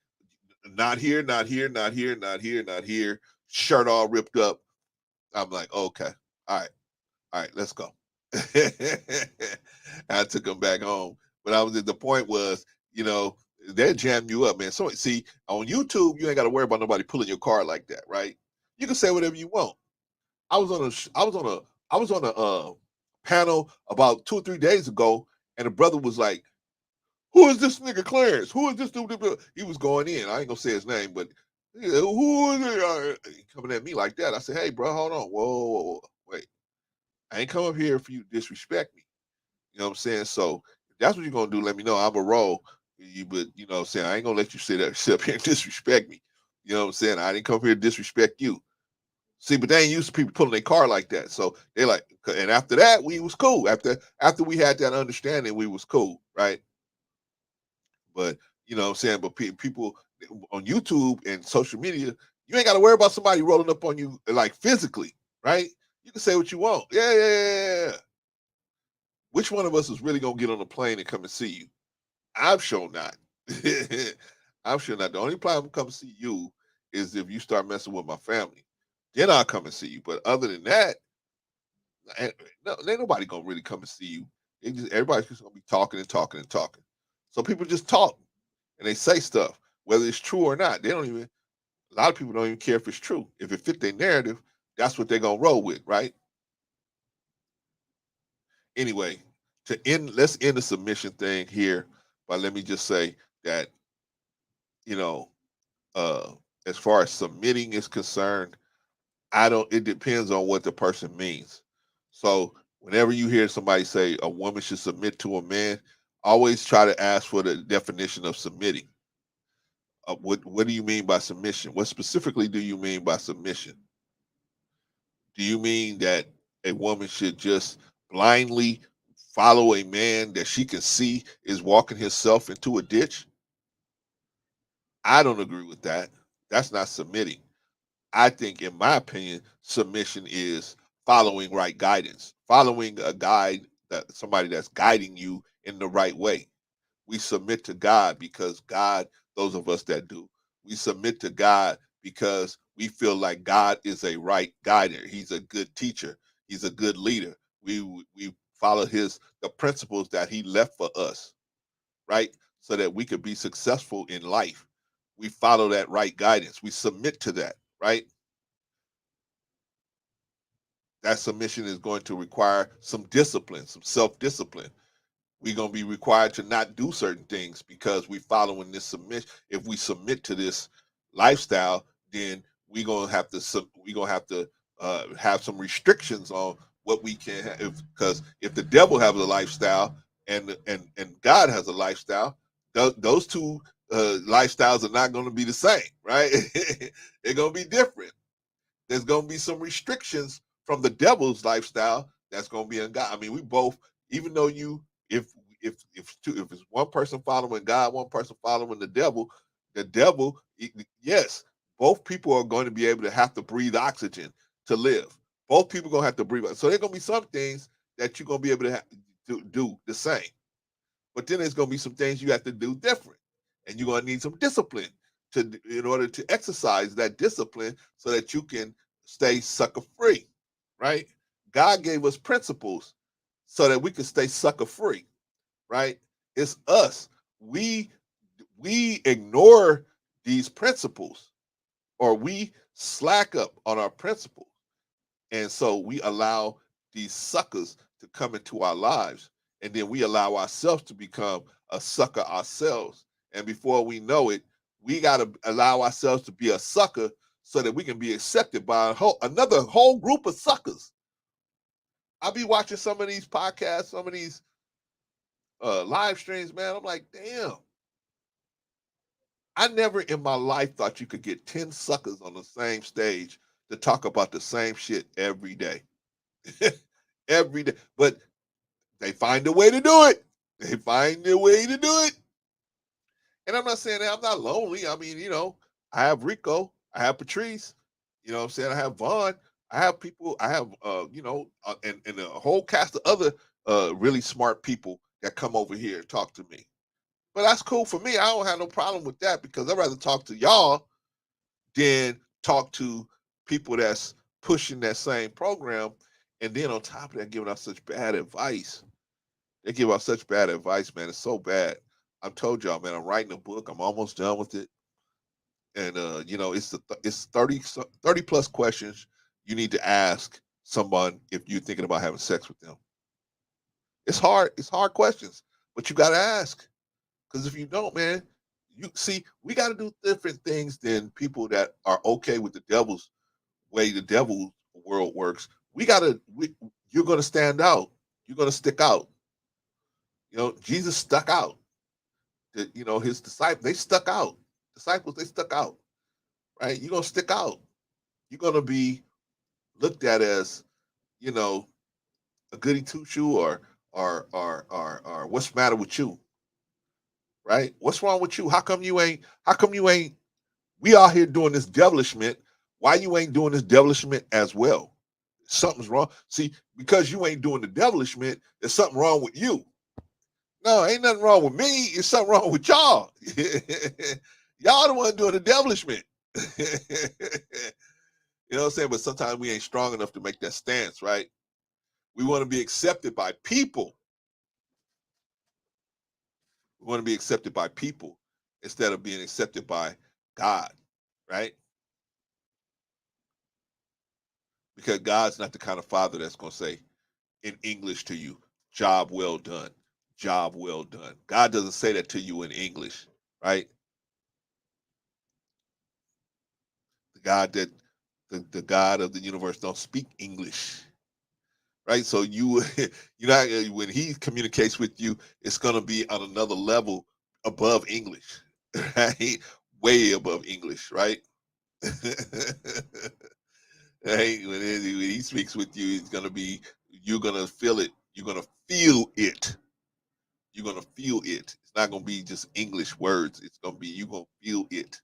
Not here, not here, not here, not here, not here. Shirt all ripped up. I'm like, okay, all right, let's go. I took him back home, but the point was, they jam you up, man. So see, on YouTube, you ain't got to worry about nobody pulling your car like that, right? You can say whatever you want. I was on a panel about 2 or 3 days ago, and a brother was like, "Who is this nigga Clarence? Who is this dude?" He was going in. I ain't gonna say his name, but who is it? Coming at me like that? I said, "Hey, bro, hold on, whoa, wait. I ain't come up here for you to disrespect me. You know what I'm saying? So if that's what you're gonna do, let me know. I'm a roll. But you know what I'm saying? I ain't gonna let you sit up here and disrespect me. You know what I'm saying? I didn't come here to disrespect you. See, but they ain't used to people pulling their car like that. So they like, and after that, we was cool. After we had that understanding, we was cool, right? But you know what I'm saying? But people on YouTube and social media, you ain't got to worry about somebody rolling up on you like physically, right? You can say what you want. Yeah. Which one of us is really gonna get on a plane and come and see you? I'm sure not. I'm sure not. The only time I'm come see you is if you start messing with my family. Then I'll come and see you. But other than that, no, ain't nobody gonna really come and see you. Everybody's just gonna be talking and talking and talking. So people just talk and they say stuff, whether it's true or not. They don't even. A lot of people don't even care if it's true. If it fit their narrative, that's what they're gonna roll with, right? Anyway, let's end the submission thing here. But let me just say that you know, uh, as far as submitting is concerned, I don't. It depends on what the person means. So Whenever you hear somebody say a woman should submit to a man, always try to ask for the definition of submitting. What do you mean by submission? What specifically do you mean by submission? Do you mean that a woman should just blindly follow a man that she can see is walking himself into a ditch? I don't agree with that. That's not submitting. I think, in my opinion, submission is following right guidance, following a guide, that somebody that's guiding you in the right way. We submit to God because God, those of us that do, we submit to God because we feel like God is a right guider. He's a good teacher. He's a good leader. We follow the principles that He left for us, right? So that we could be successful in life. We follow that right guidance. We submit to that, right? That submission is going to require some discipline, some self-discipline. We're going to be required to not do certain things because we following this submission. If we submit to this lifestyle, then we're gonna have to have some restrictions on what we can have. Because if the devil has a lifestyle and God has a lifestyle, those two lifestyles are not going to be the same, right? They're going to be different. There's going to be some restrictions from the devil's lifestyle that's going to be in God. I mean, we both, even though if if it's one person following God, one person following the devil, yes, both people are going to be able to have to breathe oxygen to live. Both people are going to have to breathe. So there's going to be some things that you're going to be able to do the same. But then there's going to be some things you have to do different, and you're going to need some discipline in order to exercise that discipline so that you can stay sucker free, right? God gave us principles so that we can stay sucker free, right? It's us. We we ignore these principles, or we slack up on our principles, and so we allow these suckers to come into our lives. And then we allow ourselves to become a sucker ourselves. And before we know it, we got to allow ourselves to be a sucker so that we can be accepted by another whole group of suckers. I'll be watching some of these podcasts, some of these live streams, man. I'm like, damn. I never in my life thought you could get 10 suckers on the same stage to talk about the same shit every day. Every day. But they find a way to do it. They find a way to do it. And I'm not saying that I'm not lonely. I mean, I have Rico, I have Patrice, you know what I'm saying? I have Vaughn, I have people, I have, and a whole cast of other really smart people that come over here and talk to me. But that's cool for me. I don't have no problem with that because I'd rather talk to y'all than talk to people that's pushing that same program. And then on top of that, giving out such bad advice. They give out such bad advice, man. It's so bad. I've told y'all, man. I'm writing a book. I'm almost done with it, and it's 30 plus questions you need to ask someone if you're thinking about having sex with them. It's hard. It's hard questions, but you got to ask because if you don't, man, you see, we got to do different things than people that are okay with the devil's way. The devil world works. You're going to stand out. You're going to stick out. Jesus stuck out. His disciples, they stuck out. Disciples, they stuck out, right? You're gonna stick out. You're gonna be looked at as, you know, a goody two shoe, or what's the matter with you, right? What's wrong with you? How come you ain't? We out here doing this devilishment. Why you ain't doing this devilishment as well? Something's wrong. See, because you ain't doing the devilishment, there's something wrong with you. No, ain't nothing wrong with me. It's something wrong with y'all. Y'all the one doing the devilishment. You know what I'm saying? But sometimes we ain't strong enough to make that stance, right? We want to be accepted by people. We want to be accepted by people instead of being accepted by God, right? Because God's not the kind of father that's going to say in English to you, job well done, job well done. God doesn't say that to you in English, right? The God that the God of the universe don't speak English. right? So you when he communicates with you, it's gonna be on another level above English, right? Way above English, right? Right? When he speaks with you, it's gonna be you're gonna feel it. You're gonna feel it. You're gonna feel it. It's not gonna be just English words. It's gonna be you're gonna feel it.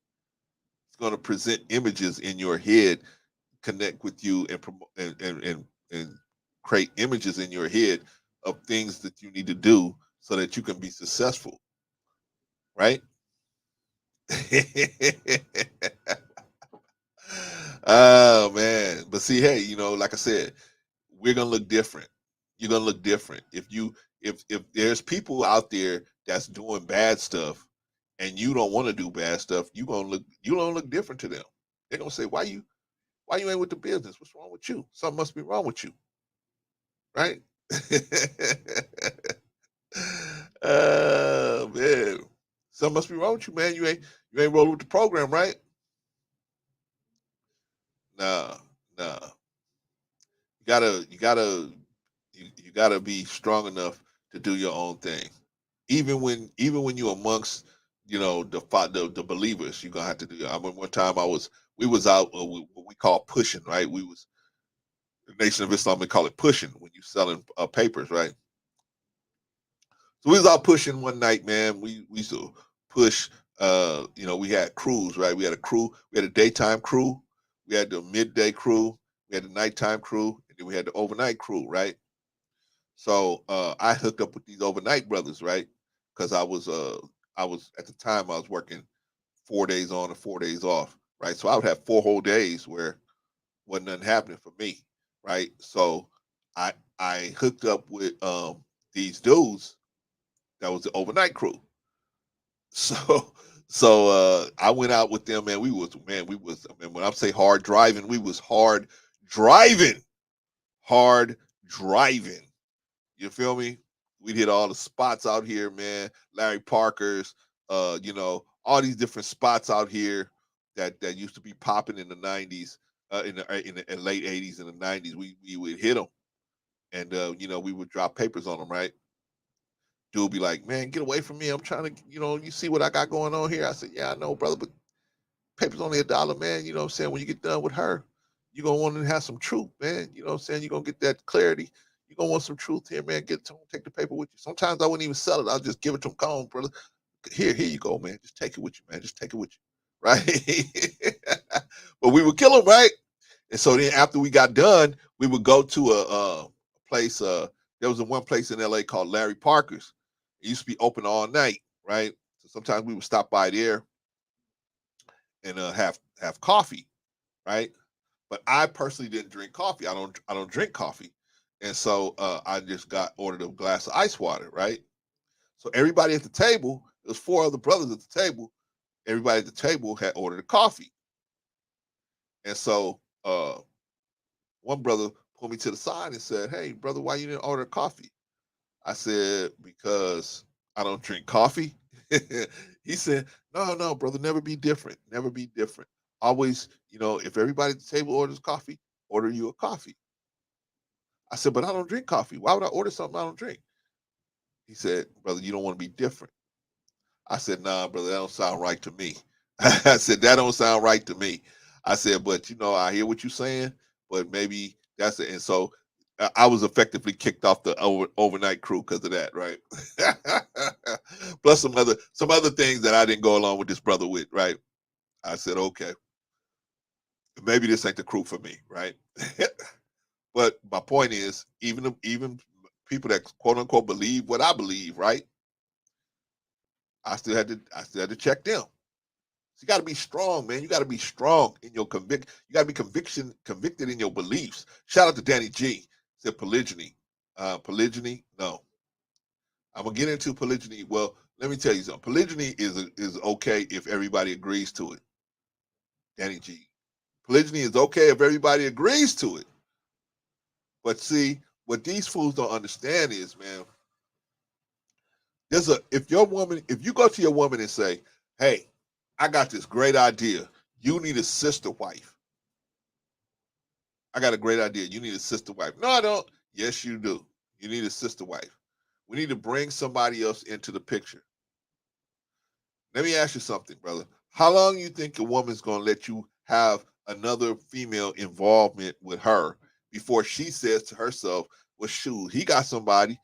It's gonna present images in your head, connect with you, and promote and create images in your head of things that you need to do so that you can be successful, right? Oh man. But see, hey, like I said, we're gonna look different. You're gonna look different. If there's people out there that's doing bad stuff and you don't want to do bad stuff, you don't look different to them. They're gonna say, why you ain't with the business? What's wrong with you? Something must be wrong with you, right? Man. Something must be wrong with you, man. You ain't rolling with the program, right? Nah, nah. You gotta be strong enough to do your own thing. Even when you're amongst the believers, you're gonna have to do. I remember one time we was out what we call pushing, right? We was the Nation of Islam, we call it pushing when you selling papers, right? So we was out pushing one night, man. We used to push. We had crews, right? We had a crew. We had a daytime crew. We had the midday crew. We had the nighttime crew, and then we had the overnight crew, right? So I hooked up with these overnight brothers, right? Because I was at the time I was working 4 days on and 4 days off, right? So I would have 4 whole days where wasn't nothing happening for me, right? So I hooked up with these dudes that was the overnight crew. So I went out with them, man. We was man, when I say hard driving, we was driving, hard driving. You feel me? We'd hit all the spots out here, man. Larry Parker's, all these different spots out here that used to be popping in the '90s, in the late '80s and the '90s. We would hit them, and we would drop papers on them, right? Dude be like, "Man, get away from me! I'm trying to, you see what I got going on here." I said, "Yeah, I know, brother, but paper's only $1, man. You know what I'm saying? When you get done with her, you're gonna want to have some truth, man. You know what I'm saying? You're gonna get that clarity. You're gonna want some truth here, man. Take the paper with you. Sometimes I wouldn't even sell it. I'll just give it to him. Come on, brother. Here you go, man. Just take it with you, man. Just take it with you. Right? But we would kill him, right? And so then after we got done, we would go to a place. There was one place in LA called Larry Parker's. It used to be open all night, right? So sometimes we would stop by there and have coffee, right? But I personally didn't drink coffee. I don't drink coffee, and so I just got ordered a glass of ice water, right? So everybody at the table, there's 4 other brothers at the table. Everybody at the table had ordered a coffee, and so one brother pulled me to the side and said, "Hey, brother, why you didn't order coffee?" I said, "Because I don't drink coffee." He said, "No, no, brother, never be different. Never be different. Always, if everybody at the table orders coffee, order you a coffee." I said, "But I don't drink coffee. Why would I order something I don't drink?" He said, "Brother, you don't want to be different." I said, "Nah, brother, that don't sound right to me." I said, "That don't sound right to me." I said, "But I hear what you're saying, but maybe that's it." And so I was effectively kicked off the overnight crew because of that, right? Plus some other things that I didn't go along with this brother with, right? I said, okay, maybe this ain't the crew for me, right? But my point is, even people that quote unquote believe what I believe, right? I still had to check them. So you got to be strong, man. You got to be strong in your convict. You got to be convicted in your beliefs. Shout out to Danny G. Said polygyny. Polygyny, no. I'm gonna get into polygyny. Well, let me tell you something. Polygyny is okay if everybody agrees to it. Danny G. Polygyny is okay if everybody agrees to it. But see, what these fools don't understand is, man, if you go to your woman and say, "Hey, I got this great idea. You need a sister wife. I got a great idea. You need a sister wife." "No, I don't." Yes, you do. You need a sister wife. We need to bring somebody else into the picture. Let me ask you something, brother. How long you think a woman's gonna let you have another female involvement with her before she says to herself, "Well, shoot, he got somebody.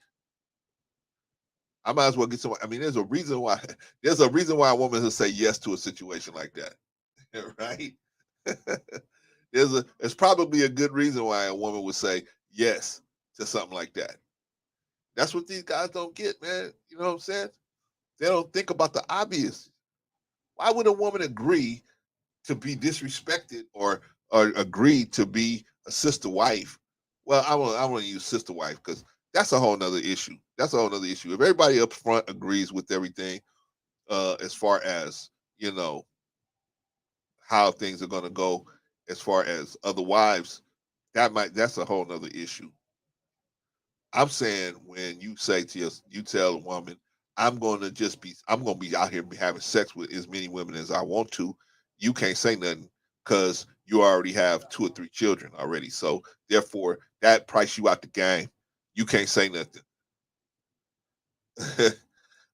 I might as well get somebody." I mean, there's a reason why. There's a reason why a woman will say yes to a situation like that, right? There's probably a good reason why a woman would say yes to something like that. That's what these guys don't get, man. You know what I'm saying? They don't think about the obvious. Why would a woman agree to be disrespected or agree to be a sister wife? Well, I want to use sister wife because that's a whole nother issue. That's a whole nother issue. If everybody up front agrees with everything, as far as you know how things are going to go, as far as other wives, that's a whole nother issue. I'm saying when you say to you tell a woman, I'm going to be out here having sex with as many women as I want to. You can't say nothing because you already have 2 or 3 children already. So therefore, that price you out the game. You can't say nothing,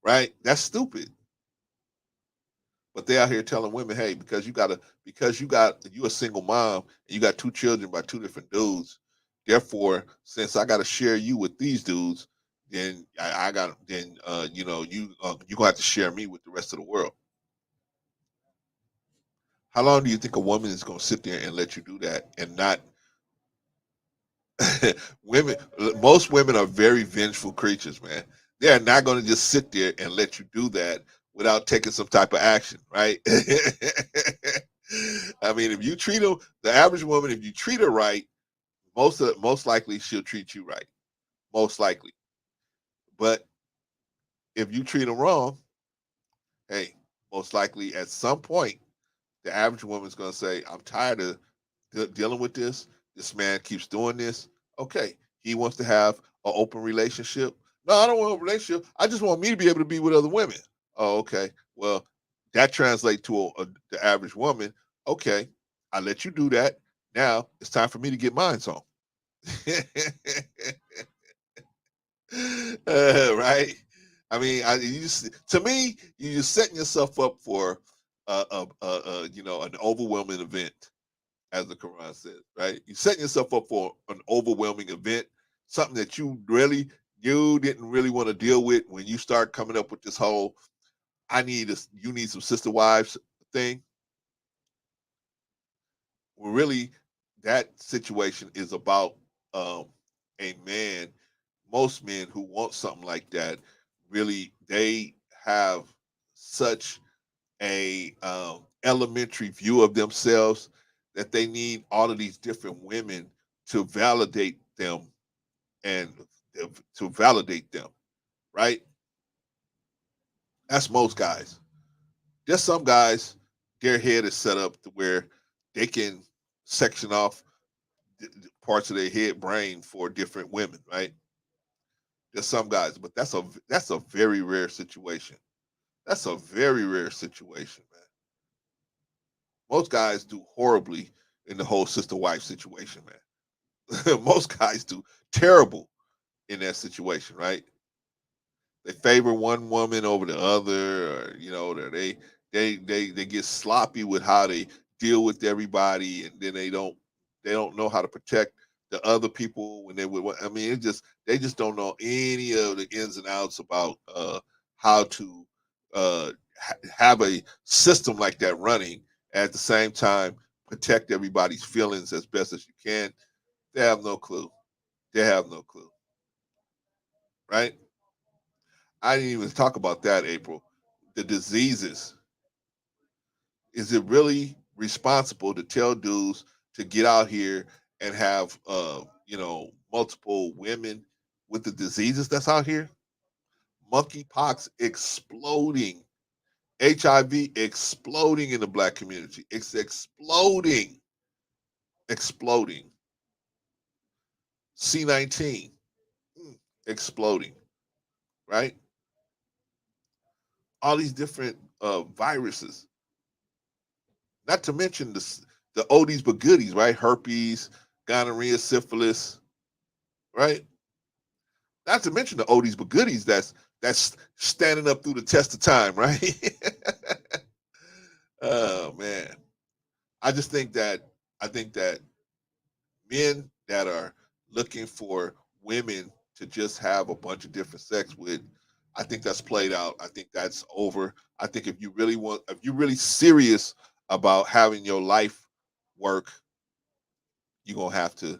right? That's stupid. But they out here telling women, hey, you a single mom and you got 2 children by 2 different dudes. Therefore, since I got to share you with these dudes, then I got then you gonna have to share me with the rest of the world. How long do you think a woman is gonna sit there and let you do that and not women? Most women are very vengeful creatures, man. They are not gonna just sit there and let you do that without taking some type of action, right? I mean, if you treat them, the average woman, if you treat her right, most likely she'll treat you right. Most likely. But if you treat them wrong, hey, most likely at some point, the average woman's gonna say, "I'm tired of dealing with this. This man keeps doing this." Okay, he wants to have an open relationship. No, I don't want a relationship. I just want me to be able to be with other women. Oh, okay. Well, that translates to the average woman. Okay, I let you do that. Now it's time for me to get mine on. Right? I mean, to me, you're setting yourself up for an overwhelming event, as the Quran says. Right? You're setting yourself up for an overwhelming event, something that you didn't really want to deal with when you start coming up with this whole you need some sister wives thing. Well, really, that situation is about a man. Most men who want something like that, really, they have such a elementary view of themselves that they need all of these different women to validate them and to validate them, right? That's most guys. There's some guys, their head is set up to where they can section off parts of their head brain for different women, right? There's some guys, but that's a very rare situation. That's a very rare situation, man. Most guys do horribly in the whole sister wife situation, man. Most guys do terrible in that situation, right? They favor one woman over the other, or they get sloppy with how they deal with everybody, and then they don't know how to protect the other people when they would. I mean, they just don't know any of the ins and outs about how to have a system like that running. At the same time, protect everybody's feelings as best as you can. They have no clue. They have no clue, right? I didn't even talk about that, April. The diseases. Is it really responsible to tell dudes to get out here and have multiple women with the diseases that's out here? Monkeypox exploding, HIV exploding in the black community. It's exploding, exploding. C19 exploding, right? All these different viruses. Not to mention the oldies but goodies, right? Herpes, gonorrhea, syphilis, right? Not to mention the oldies but goodies that's standing up through the test of time, right? Oh man, I just think that I think that men that are looking for women to just have a bunch of different sex with, I think that's played out. I think that's over. I think if you're really serious about having your life work, you're gonna have to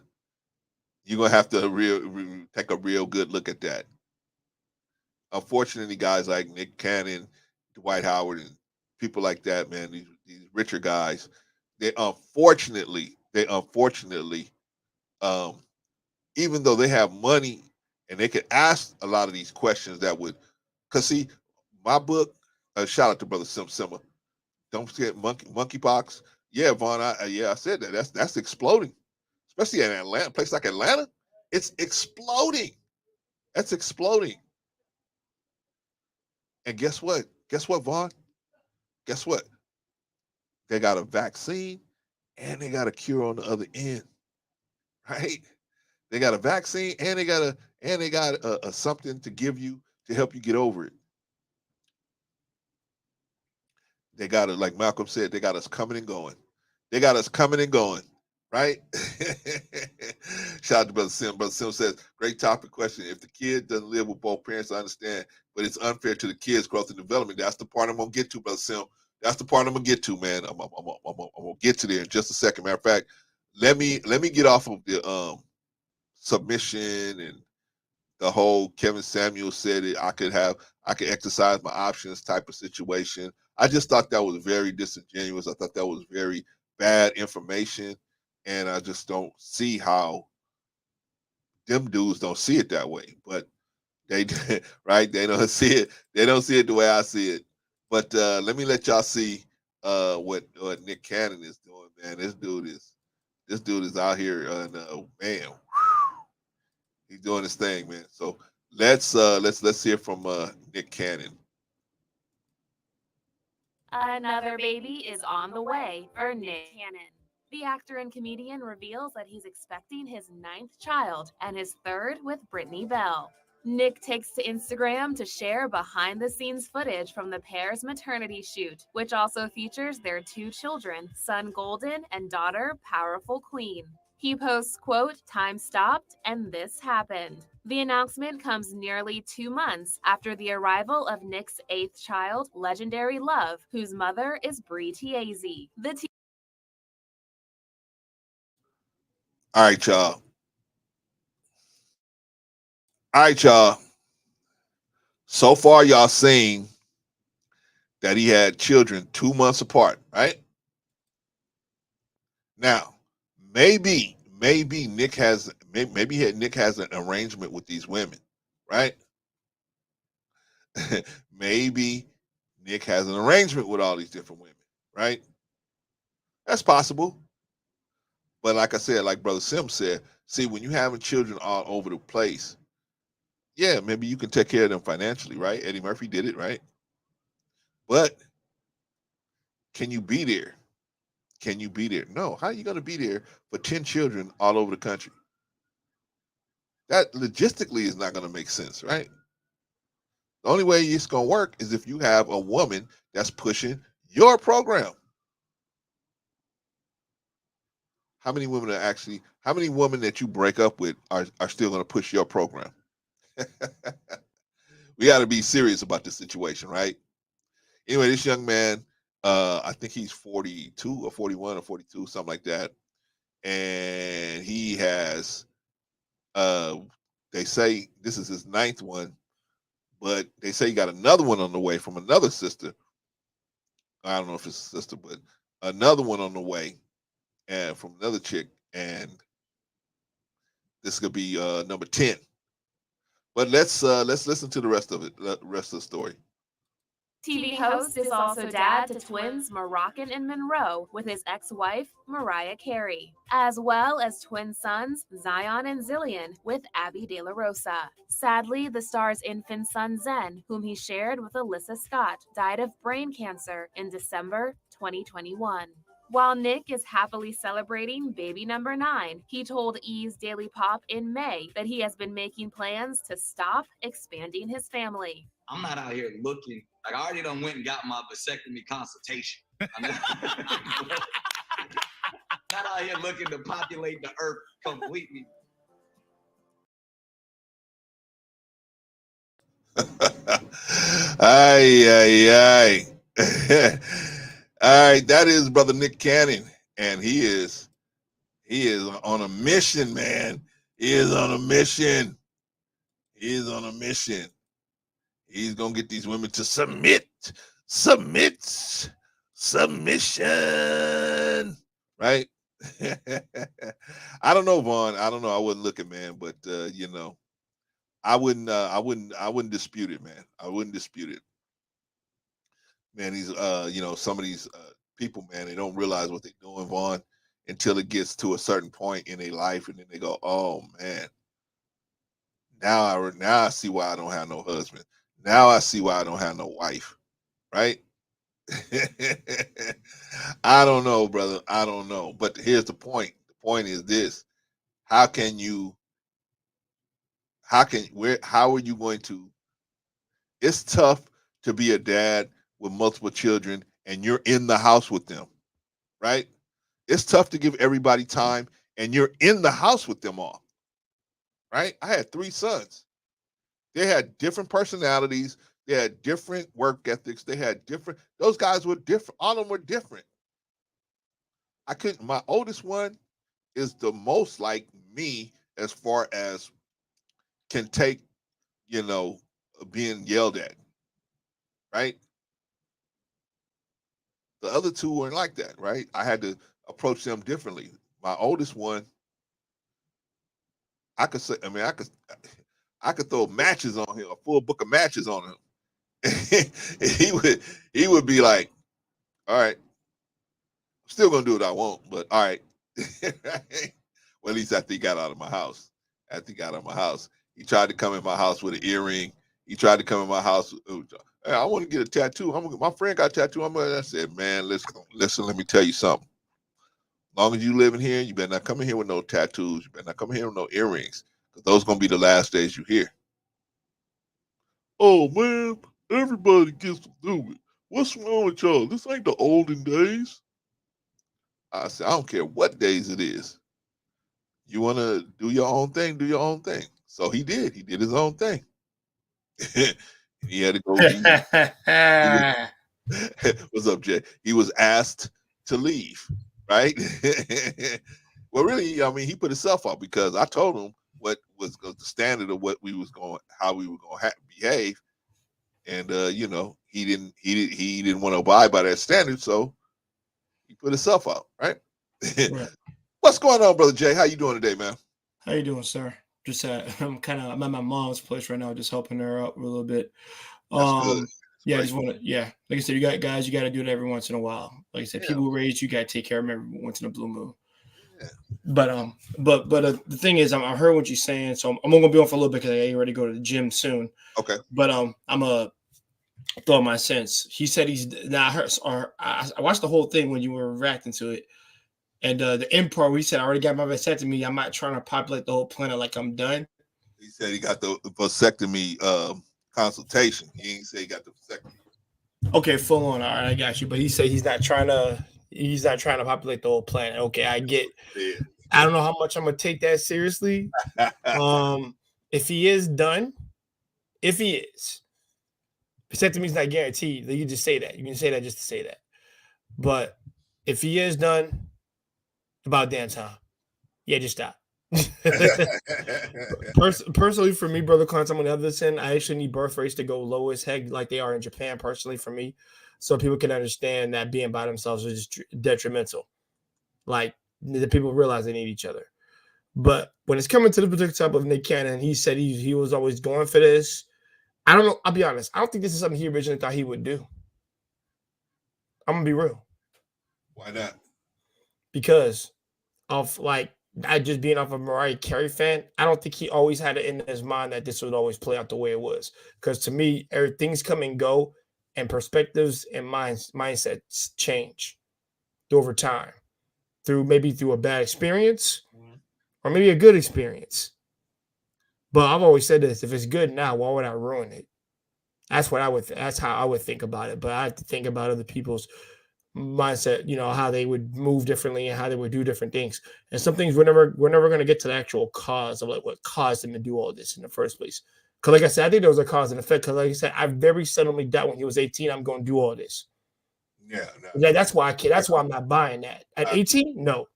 take a real good look at that. Unfortunately, guys like Nick Cannon, Dwight Howard, and people like that, man, these richer guys, they unfortunately, um, even though they have money and they could ask a lot of these questions that would, cause see, my book, shout out to Brother Simma. Don't forget monkeypox. Yeah, Vaughn. I said that. That's exploding, especially in Atlanta, place like Atlanta. It's exploding. That's exploding. And guess what? Guess what, Vaughn? Guess what? They got a vaccine and they got a cure on the other end, right? They got a vaccine and they got a something to give you to help you get over it. They got it, like Malcolm said, they got us coming and going. They got us coming and going, right? Shout out to Brother Sim. Brother Sim says, great topic question. If the kid doesn't live with both parents, I understand, but it's unfair to the kid's growth and development. That's the part I'm going to get to, Brother Sim. That's the part I'm going to get to, man. I'm going to get to there in just a second. Matter of fact, let me get off of the submission and the whole Kevin Samuel said it. I could exercise my options type of situation. I just thought that was very disingenuous. I thought that was very bad information, and I just don't see how them dudes don't see it that way. But they right, they don't see it. They don't see it the way I see it. But let me let y'all see what Nick Cannon is doing, man. This dude is out here, and man, he's doing his thing, man. So let's hear from Nick Cannon. Another baby is on the way for Nick Cannon. The actor and comedian reveals that he's expecting his ninth child and his third with Brittany Bell. Nick takes to Instagram to share behind the scenes footage from the pair's maternity shoot, which also features their two children, son Golden and daughter Powerful Queen. He posts, quote, time stopped and this happened. The announcement comes nearly 2 months after the arrival of Nick's eighth child, Legendary Love, whose mother is Bree Tiazi. All right, y'all. All right, y'all. So far, y'all seen that he had children 2 months apart, right? Now, maybe Nick has an arrangement with these women, right? Maybe Nick has an arrangement with all these different women, right? That's possible. But like I said, like Brother Sim said, see, when you having children all over the place, yeah, maybe you can take care of them financially, right? Eddie Murphy did it, right? But can you be there? Can you be there? No. How are you going to be there for 10 children all over the country? That logistically is not going to make sense, right? The only way it's going to work is if you have a woman that's pushing your program. How many women that you break up with are still going to push your program? We got to be serious about this situation, right? Anyway, this young man, I think he's 42 or 41 or 42, something like that. And he has, uh, they say this is his ninth one, but they say he got another one on the way from another sister. I don't know if it's a sister, but another one on the way, and from another chick, and this could be number 10. But let's listen to the rest of it, the rest of the story. TV host is also dad to twins Moroccan and Monroe with his ex-wife Mariah Carey, as well as twin sons Zion and Zillion with Abby De La Rosa. Sadly, the star's infant son Zen, whom he shared with Alyssa Scott, died of brain cancer in December 2021. While Nick is happily celebrating baby number 9, he told E's Daily Pop in May that he has been making plans to stop expanding his family. I'm not out here looking, like I already done went and got my vasectomy consultation. I'm not out here looking to populate the earth completely. Ay. All right, that is Brother Nick Cannon, and he is on a mission, man. He is on a mission. He's gonna get these women to submission, right? I don't know, Vaughn. I don't know. I wouldn't look at, man, but I wouldn't dispute it, man. I wouldn't dispute it. Man, these some of these people, man, they don't realize what they're doing, Vaughn, until it gets to a certain point in their life, and then they go, "Oh man, now I see why I don't have no husband. Now I see why I don't have no wife." Right? I don't know, brother. I don't know. But here's the point. The point is this: how are you going to? It's tough to be a dad with multiple children and you're in the house with them, right? It's tough to give everybody time and you're in the house with them all, right? I had 3 sons. They had different personalities. They had different work ethics. Those guys were different. All of them were different. My oldest one is the most like me as far as can take, being yelled at, right? The other 2 weren't like that, right? I had to approach them differently. My oldest one, I could throw matches on him, a full book of matches on him. he would be like, "All right, I'm still gonna do what I want, but all right." Well, at least after he got out of my house. He tried to come in my house with an earring. He tried to come in my house. Hey, I want to get a tattoo. My friend got a tattoo. I said, "Man, listen. Let me tell you something. As long as you living here, you better not come in here with no tattoos. You better not come in here with no earrings, because those gonna be the last days you here." "Oh man, everybody gets to do it. What's wrong with y'all? This ain't the olden days." I said, "I don't care what days it is. You want to do your own thing, do your own thing." So he did. He did his own thing. He had to go. He was, what's up, Jay? He was asked to leave, right? Well, really, I mean, he put himself out, because I told him what was the standard of how we were going to behave, and he didn't want to abide by that standard, so he put himself out, right? Right. What's going on, Brother Jay? How you doing today, man? How you doing, sir? Just I'm at my mom's place right now, just helping her out a little bit. That's good. Yeah, I just want to, like I said, you got to do it every once in a while. Like I said, people raised you, got to take care of them every once in a blue moon. Yeah. But the thing is, I heard what you're saying, so I'm gonna be on for a little bit because I ain't ready to go to the gym soon. Okay. But I'm a throw my sense. He said I watched the whole thing when you were reacting to it, and the end part where he said, "I already got my vasectomy. I'm not trying to populate the whole planet like I'm done." He said he got the vasectomy consultation. He didn't say he got the vasectomy. Okay, full on. All right, I got you. But he said he's not trying to populate the whole planet. Okay, I get. Yeah. I don't know how much I'm gonna take that seriously. If he is done, vasectomy is not guaranteed. You can just say that. You can say that just to say that. But if he is done, about damn time. Yeah, just stop. Personally, for me, Brother Clint, I'm on the other end. I actually need birth rates to go low as heck, like they are in Japan. Personally, for me, so people can understand that being by themselves is just detrimental. Like the people realize they need each other. But when it's coming to the particular type of Nick Cannon, he said he was always going for this. I don't know. I'll be honest. I don't think this is something he originally thought he would do. I'm gonna be real. Why not? Because of I just being off a Mariah Carey fan, I don't think he always had it in his mind that this would always play out the way it was. Because to me, things come and go, and perspectives and mindsets change. over time, through a bad experience or maybe a good experience. But I've always said this: if it's good now, why would I ruin it? That's what I would. That's how I would think about it. But I have to think about other people's mindset. How they would move differently and how they would do different things. And some things we're never going to get to the actual cause of like what caused them to do all this in the first place. Because like I said, I think there was a cause and effect. Because like I said, I very suddenly doubt when he was 18, I'm going to do all this. Yeah, that's why I can't. That's why I'm not buying that. At 18, no.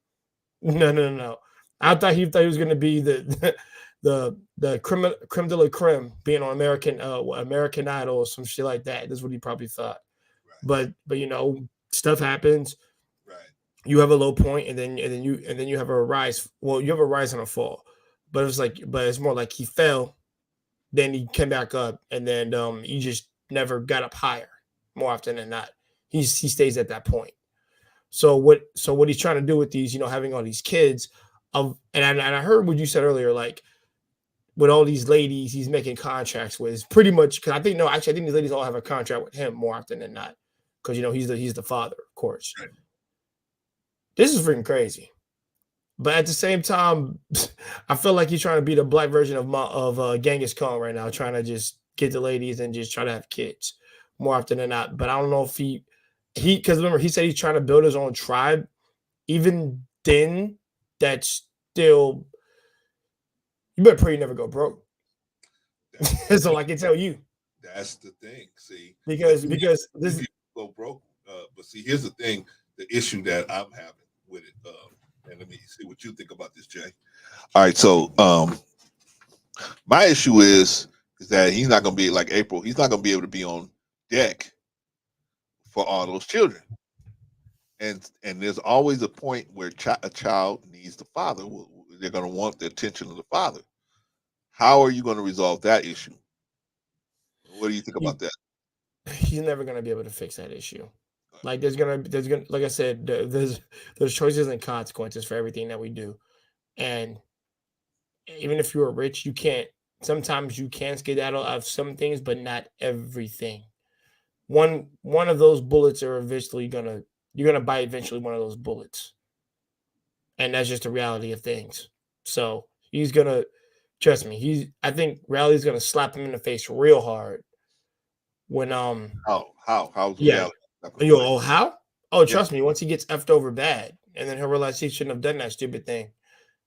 I thought he was going to be the creme de la creme, being on American Idol or some shit like that. That's what he probably thought. Right. But stuff happens. Right. You have a low point, and then you have a rise. Well, you have a rise and a fall. But it's more like he fell, then he came back up, and then he just never got up higher. More often than not, he stays at that point. So what he's trying to do with these, having all these kids, and I heard what you said earlier, like with all these ladies he's making contracts with, is pretty much, because I think these ladies all have a contract with him more often than not, because he's the father, of course. Right. This is freaking crazy, but at the same time, I feel like he's trying to be the black version of Genghis Khan right now, trying to just get the ladies and just try to have kids more often than not. But I don't know if he because remember he said he's trying to build his own tribe. Even then, that's still, you better pray you never go broke. So I can tell you, that's the thing. See, because this go broke. But see, here's the thing: the issue that I'm having with it. And let me see what you think about this, Jay. All right, so my issue is that he's not going to be like April. He's not going to be able to be on deck for all those children. And there's always a point where a child needs the father. They're going to want the attention of the father. How are you going to resolve that issue? What do you think about that? He's never going to be able to fix that issue. Like there's gonna like I said, there's choices and consequences for everything that we do, and even if you're rich, sometimes you can skedaddle out of some things, but not everything. One of those bullets are eventually you're gonna bite eventually one of those bullets, and that's just the reality of things. So he's gonna, trust me. I think reality's gonna slap him in the face real hard when how's yeah. reality? How? Oh, trust me. Once he gets effed over bad, and then he'll realize he shouldn't have done that stupid thing.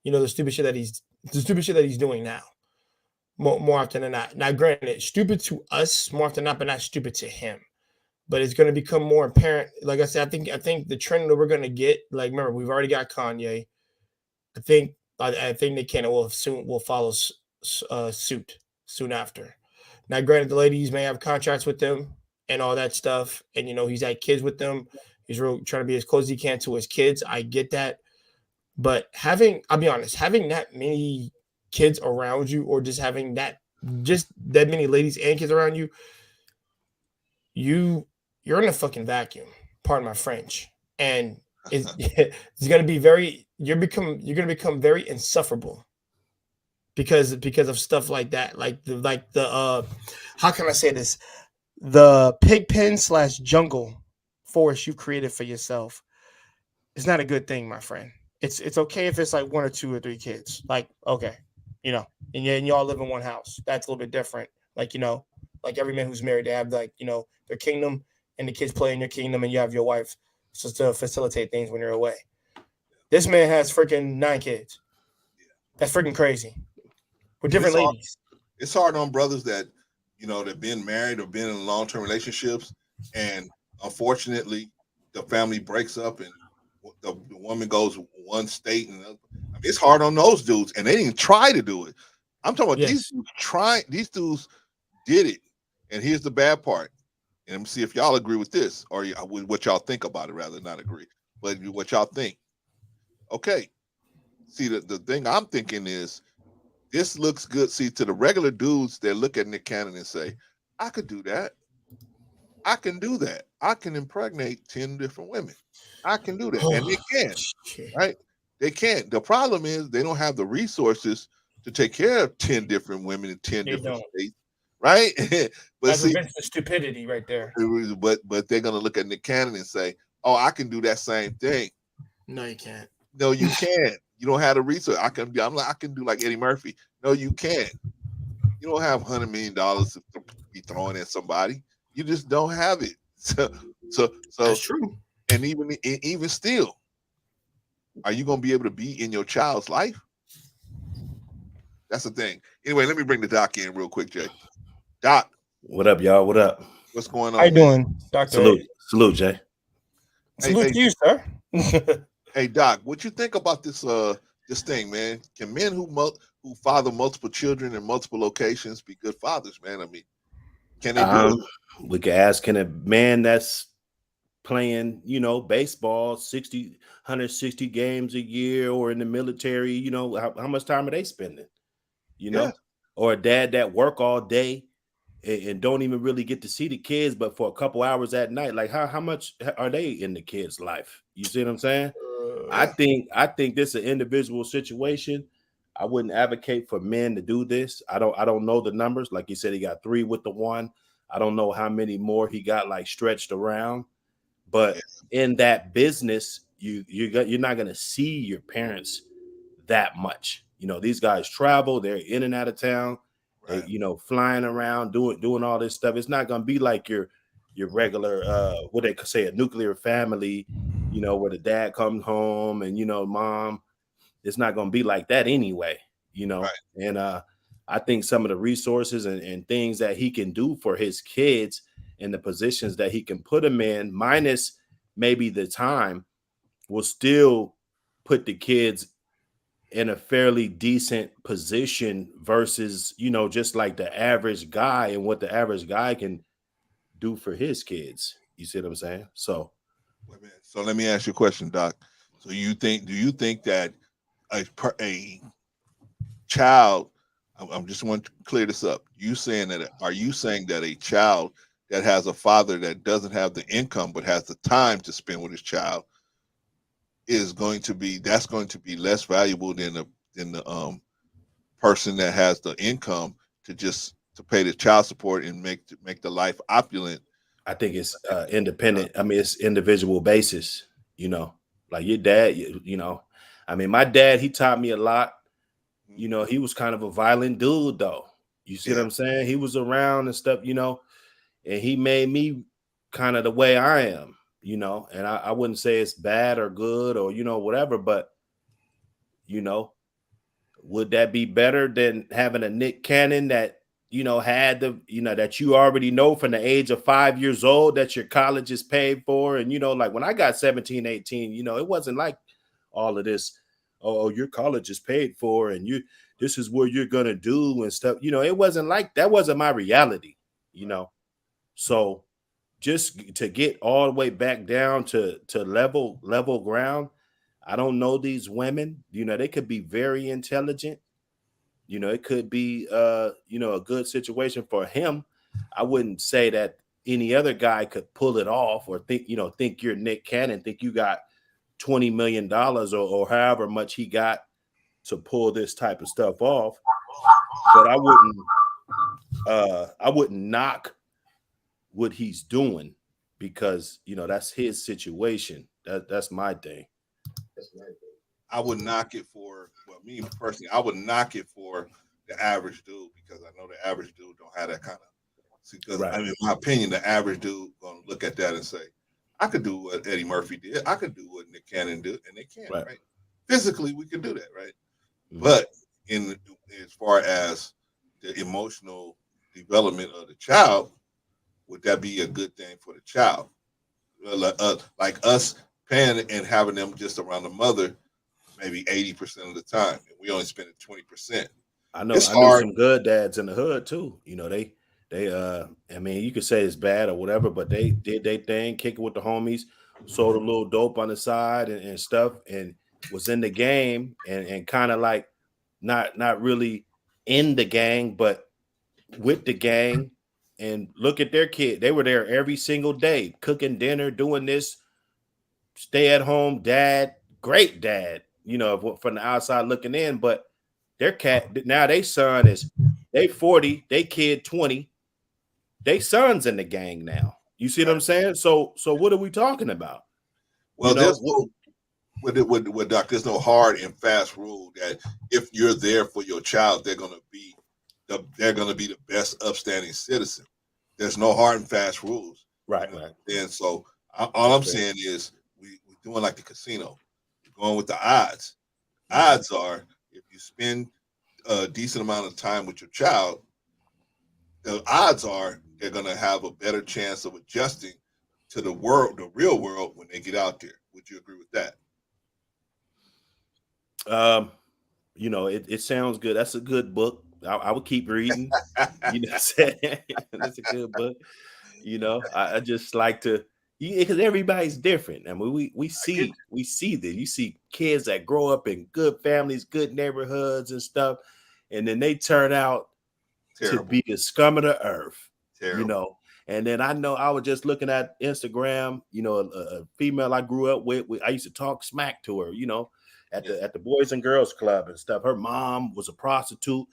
The stupid shit that he's doing now. More often than not. Now, granted, stupid to us more often than not, but not stupid to him. But it's going to become more apparent. Like I said, I think the trend that we're going to get. Like, remember, we've already got Kanye. I think Nick Cannon will follow suit soon after. Now, granted, the ladies may have contracts with them and all that stuff, and he's had kids with them. He's really trying to be as close as he can to his kids. I get that, but I'll be honest, having that many kids around you, or just having that many ladies and kids around you, you're in a fucking vacuum. Pardon my French, and it's gonna be you're gonna become very insufferable because of stuff like that, like the how can I say this? The pig pen / jungle forest you've created for yourself is not a good thing, my friend. It's okay if it's like 1 or 2 or 3 kids. Like, okay, and y'all live in one house. That's a little bit different. Like, like every man who's married, they have like, their kingdom, and the kids play in your kingdom, and you have your wife just to facilitate things when you're away. This man has freaking 9 kids. That's freaking crazy. With different ladies. It's hard on brothers that they've been married or been in long-term relationships, and unfortunately, the family breaks up and the woman goes one state, and it's hard on those dudes, and they didn't try to do it. I'm talking about these dudes these dudes did it, and here's the bad part. And let me see if y'all agree with this, or what y'all think about it, rather than not agree, but what y'all think. Okay, see, the thing I'm thinking is, this looks good. See, to the regular dudes, they look at Nick Cannon and say, I could do that. I can do that. I can impregnate 10 different women. I can do that. And they can, right? They can. The problem is they don't have the resources to take care of 10 different women in 10 different states, right? But that's the stupidity right there. But they're going to look at Nick Cannon and say, oh, I can do that same thing. No, you can't. No, you can't. You don't have the research. I can do like Eddie Murphy. No, you can't. You don't have $100 million to be throwing at somebody. You just don't have it. That's true. And even still, are you going to be able to be in your child's life? That's the thing. Anyway, let me bring the doc in real quick, Jay. Doc, what up, y'all? What up? What's going on? How you doing, Doctor? Salute, Jay. Salute to you, sir. Hey, Doc, what you think about this thing, man? Can men who father multiple children in multiple locations be good fathers, man? I mean, can they do it? We could ask, can a man that's playing, baseball 160 games a year, or in the military, how much time are they spending? Or a dad that work all day and don't even really get to see the kids, but for a couple hours at night, like how much are they in the kid's life? You see what I'm saying? I think this is an individual situation. I wouldn't advocate for men to do this. I don't know the numbers. Like you said, he got 3 with the one. I don't know how many more he got like stretched around. But in that business, you're not gonna see your parents that much. These guys travel, they're in and out of town, right. Flying around, doing all this stuff. It's not gonna be like your regular what they could say, a nuclear family, where the dad comes home and mom. It's not gonna be like that anyway, right. And I think some of the resources and things that he can do for his kids and the positions that he can put them in, minus maybe the time, will still put the kids in a fairly decent position versus, just like the average guy and what the average guy can do for his kids. You see what I'm saying? So let me ask you a question, Doc. So do you think that a child, I just want to clear this up. Are you saying that a child that has a father that doesn't have the income but has the time to spend with his child is going to be less valuable than the person that has the income to pay the child support and make the life opulent? I think it's independent. I mean, it's individual basis, like your dad, I mean, my dad, he taught me a lot. He was kind of a violent dude though. You see what I'm saying? He was around and stuff, and he made me kind of the way I am, and I wouldn't say it's bad or good or, whatever, but, would that be better than having a Nick Cannon that, had the, that you already know from the age of 5 years old that your college is paid for? And, like when I got 17, 18, it wasn't like all of this, oh, your college is paid for and this is what you're going to do and stuff. It wasn't like that. Wasn't my reality, So just to get all the way back down to level ground, I don't know these women. They could be very intelligent. It could be a good situation for him. I wouldn't say that any other guy could pull it off or think you're Nick Cannon, think you got $20 million or however much he got to pull this type of stuff off. But I wouldn't knock what he's doing because that's his situation. That's my thing. I would knock it for me personally. I would knock it for the average dude because I know the average dude don't have that kind of. Because right. I mean, in my opinion, the average dude gonna look at that and say, "I could do what Eddie Murphy did. I could do what Nick Cannon did, and they can't. Right? Physically, we can do that, right? Mm-hmm. But as far as the emotional development of the child, would that be a good thing for the child? Like us paying and having them just around the mother, maybe 80% of the time, and we only spend 20%. I know some good dads in the hood too. They I mean, you could say it's bad or whatever, but they did their thing, kick it with the homies, sold a little dope on the side and stuff, and was in the game and kind of like not really in the gang, but with the gang. And look at their kid. They were there every single day, cooking dinner, doing this, stay at home dad, great dad, from the outside looking in. But their cat, now they son is, they 40, they kid 20, they son's in the gang now. You see what I'm saying? So what are we talking about? Well, there's no with doc. There's no hard and fast rule that if you're there for your child, they're gonna be the best upstanding citizen. There's no hard and fast rules. Right, You know? right. And so all I'm saying is we're doing like the casino. We're going with the odds. Odds are if you spend a decent amount of time with your child, the odds are they're going to have a better chance of adjusting to the real world when they get out there. Would you agree with that? You know, it sounds good. That's a good book. I would keep reading. You know, what I'm saying? That's a good book. You know, I just like to, because everybody's different. I mean, we see that you see kids that grow up in good families, good neighborhoods and stuff, and then they turn out to be the scum of the earth. You know, and then I know I was just looking at Instagram. You know, a female I grew up with. I used to talk smack to her. You know, at the Boys and Girls Club and stuff. Her mom was a prostitute.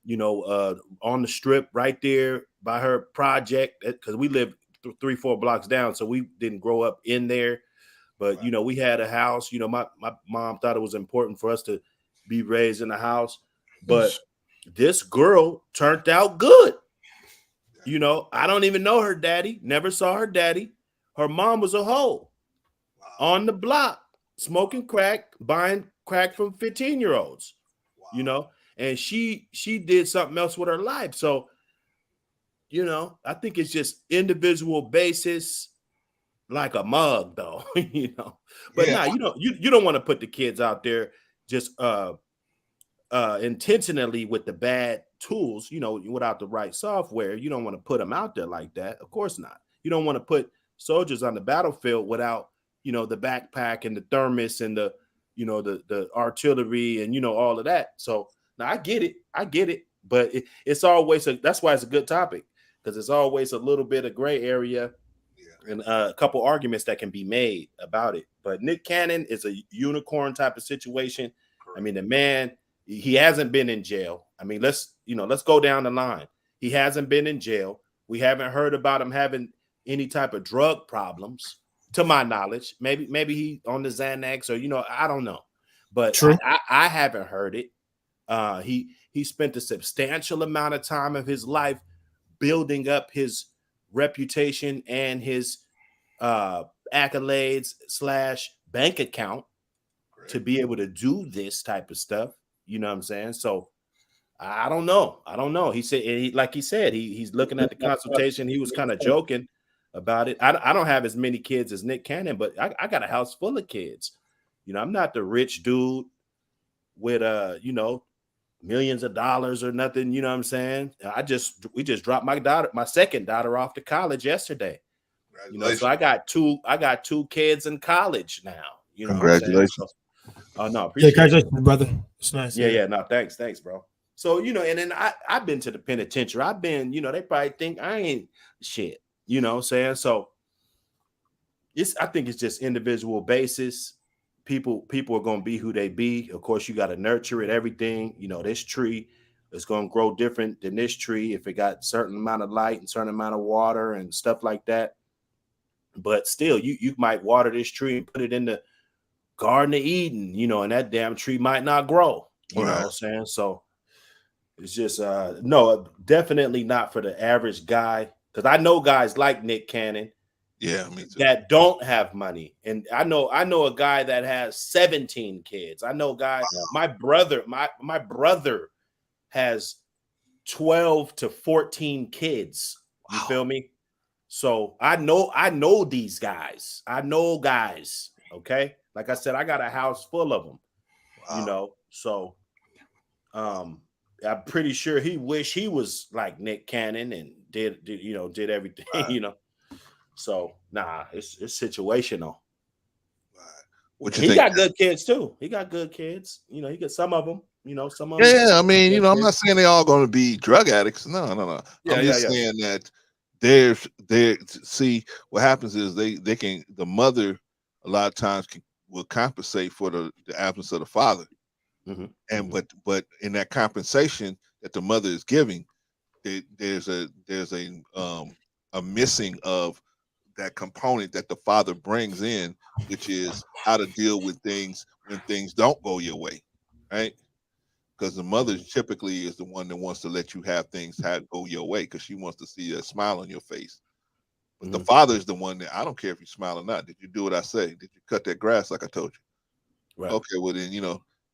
You know, on the strip right there by her project, because we lived 3-4 blocks down, so we didn't grow up in there. But you know, we had a house. You know, my mom thought it was important for us to be raised in a house. But this girl turned out good. You know, I don't even know her daddy. Never saw her daddy. Her mom was a hoe on the block, smoking crack, buying crack from 15-year-olds. You know, and she did something else with her life. So, you know, I think it's just individual basis, like a mug, though. You know, but you don't want to put the kids out there just intentionally with the bad tools, you know, without the right software. You don't want to put them out there like that. Of course not. You don't want to put soldiers on the battlefield without, you know, the backpack and the thermos and the, you know, the artillery and, you know, all of that. So now I get it, but it's always that's why it's a good topic, because it's always a little bit of gray area and a couple arguments that can be made about it. But Nick Cannon is a unicorn type of situation. I mean, the man, he hasn't been in jail. I mean, let's go down the line. He hasn't been in jail. We haven't heard about him having any type of drug problems, to my knowledge. Maybe he on the Xanax, or, you know, I don't know. But I haven't heard it. He spent a substantial amount of time of his life building up his reputation and his accolades / bank account to be able to do this type of stuff. You know what I'm saying? So I don't know. He said, he's looking at the consultation. He was kind of joking about it. I don't have as many kids as Nick Cannon, but I got a house full of kids. You know, I'm not the rich dude with you know, millions of dollars or nothing. You know what I'm saying? We just dropped my second daughter off to college yesterday. You know, so I got two kids in college now. You know, congratulations. What I'm saying? So, no, appreciate congratulations, brother. It's nice. Yeah. No, thanks, bro. So, you know, and then I've been to the penitentiary. I've been, you know, they probably think I ain't shit. You know what I'm saying? So I think it's just individual basis. People are going to be who they be. Of course, you got to nurture it, everything. You know, this tree is going to grow different than this tree if it got certain amount of light and certain amount of water and stuff like that. But still, you might water this tree and put it in the Garden of Eden, you know, and that damn tree might not grow. You know what I'm saying? So it's just no, definitely not for the average guy. Because I know guys like Nick Cannon, me too, that don't have money. And I know a guy that has 17 kids. I know a guy, my brother has 12 to 14 kids. You feel me? So I know these guys. I know guys. Okay. Like I said, I got a house full of them. You know, so I'm pretty sure he wish he was like Nick Cannon and did everything, you know. So nah, it's situational. What you think? Got good kids too. He got good kids. You know, he got some of them. You know, some of them. Yeah, I mean, you know, I'm not saying they're all going to be drug addicts. No. I'm just saying that see what happens is the mother a lot of times will compensate for the absence of the father. And but in that compensation that the mother is giving, there's a missing of that component that the father brings in, which is how to deal with things when things don't go your way, right? Because the mother typically is the one that wants to let you have things go your way because she wants to see a smile on your face. But the father is the one that I don't care if you smile or not. Did you do what I say? Did you cut that grass like I told you? Right. Okay, well then,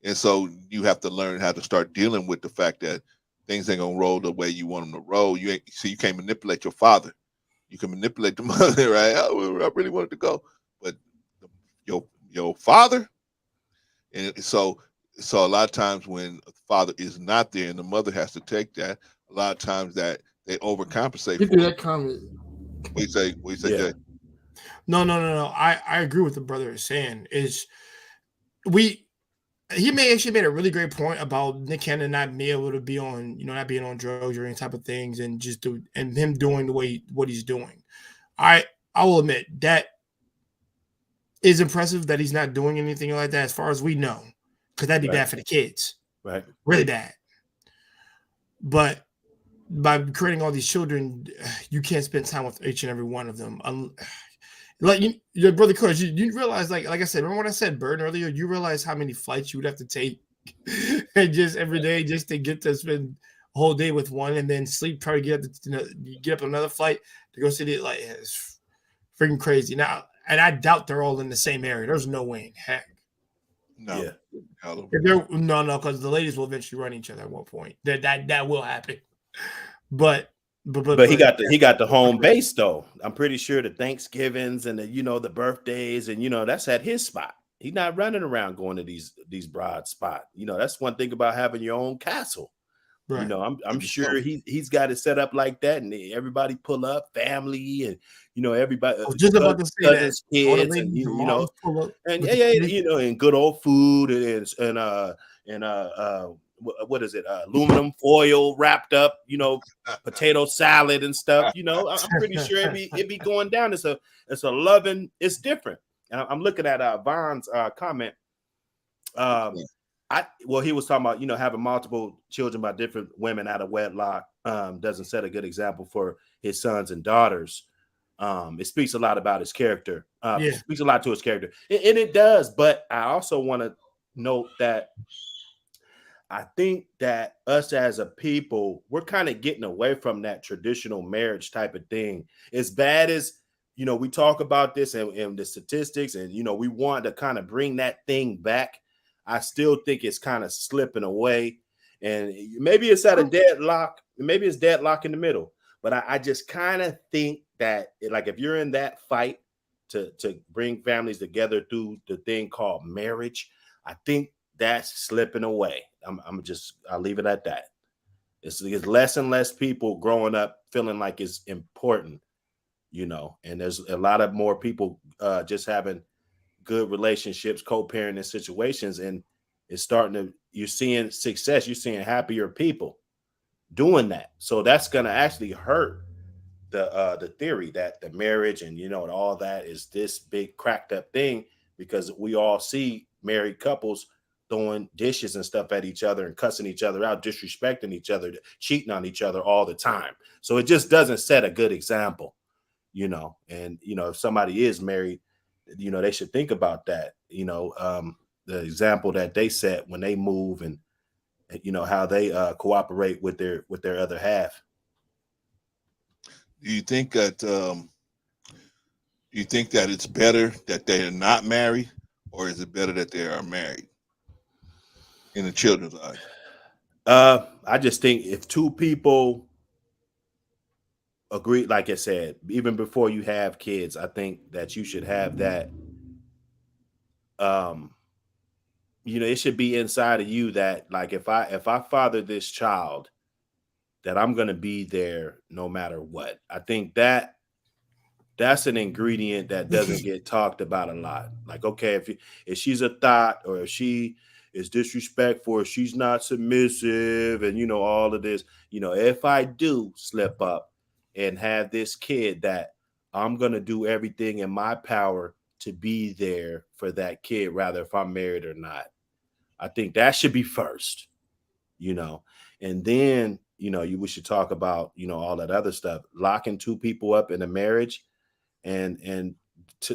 and so you have to learn how to start dealing with the fact that things ain't gonna roll the way you want them to roll. You can't manipulate your father. You can manipulate the mother, right? Oh, I really wanted to go, but your father, and so a lot of times when the father is not there and the mother has to take that, a lot of times that they overcompensate Get for through it. that comment. What you say? What you say, Yeah. Jay? No. I agree with the brother is saying. He may actually made a really great point about Nick Cannon not being able to be on, not being on drugs or any type of things, and and him doing the way what he's doing. I will admit that is impressive that he's not doing anything like that as far as we know, because that'd be Right. bad for the kids, Right. really bad. But by creating all these children, you can't spend time with each and every one of them. Like your brother Coach, you realize, like I said, remember when I said burn earlier? You realize how many flights you would have to take, and just every day just to get to spend a whole day with one, and then sleep, try to get up another flight to go see it. Like, it's freaking crazy now. And I doubt they're all in the same area. There's no way in heck. No. Yeah. No, because the ladies will eventually run each other at one point. That will happen. But he got the home base though. I'm pretty sure the Thanksgivings and the birthdays and that's at his spot. He's not running around going to these broad spot. That's one thing about having your own castle. Right. I'm sure he's got it set up like that, and everybody pull up, family, and everybody. I was just about to say cousins, that. All the kids, and ladies, the moms pull up and with the kids. and good old food and what is it? Aluminum foil wrapped up, potato salad and stuff. I'm pretty sure it be going down. It's a loving. It's different. And I'm looking at Von's comment. He was talking about having multiple children by different women out of wedlock doesn't set a good example for his sons and daughters. It speaks a lot about his character. It speaks a lot to his character, and it does. But I also want to note that I think that us as a people, we're kind of getting away from that traditional marriage type of thing. As bad as we talk about this and the statistics, and we want to kind of bring that thing back. I still think it's kind of slipping away, and maybe it's at a deadlock. Maybe it's deadlock in the middle. But I just kind of think that, like, if you're in that fight to bring families together through the thing called marriage, I think that's slipping away. I'll leave it at that. It's less and less people growing up feeling like it's important, and there's a lot of more people just having good relationships, co-parenting situations, and it's you're seeing success, you're seeing happier people doing that. So that's going to actually hurt the theory that the marriage and and all that is this big cracked up thing, because we all see married couples throwing dishes and stuff at each other and cussing each other out, disrespecting each other, cheating on each other all the time. So it just doesn't set a good example, and if somebody is married, they should think about that, the example that they set when they move, and how they cooperate with their other half. Do you think that it's better that they are not married, or is it better that they are married in the children's eyes? I just think if two people agree, like I said, even before you have kids, I think that you should have that. It should be inside of you that, like, if I father this child, that I'm going to be there no matter what. I think that's an ingredient that doesn't get talked about a lot. Like, okay, if she's a thought, or if she is disrespectful, or she's not submissive, and all of this, if I do slip up and have this kid, that I'm going to do everything in my power to be there for that kid, rather if I'm married or not. I think that should be first, and then, we should talk about, all that other stuff. Locking two people up in a marriage and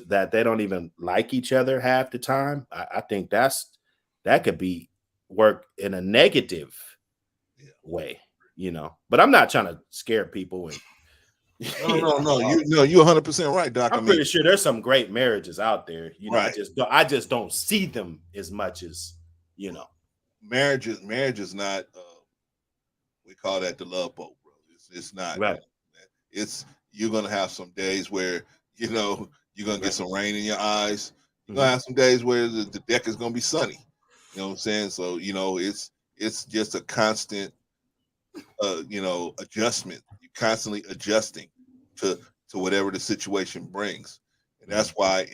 that they don't even like each other half the time, I think that could be work in a negative way, But I'm not trying to scare people. And No. You're 100% right, Doc. I'm pretty sure there's some great marriages out there. Right. I just don't see them as much as Marriage is not. We call that the love boat, bro. It's not. Right. It's you're gonna have some days where you're gonna get some rain in your eyes. You're gonna have some days where the deck is gonna be sunny. You know what I'm saying? So it's just a constant adjustment. You're constantly adjusting to whatever the situation brings, and that's why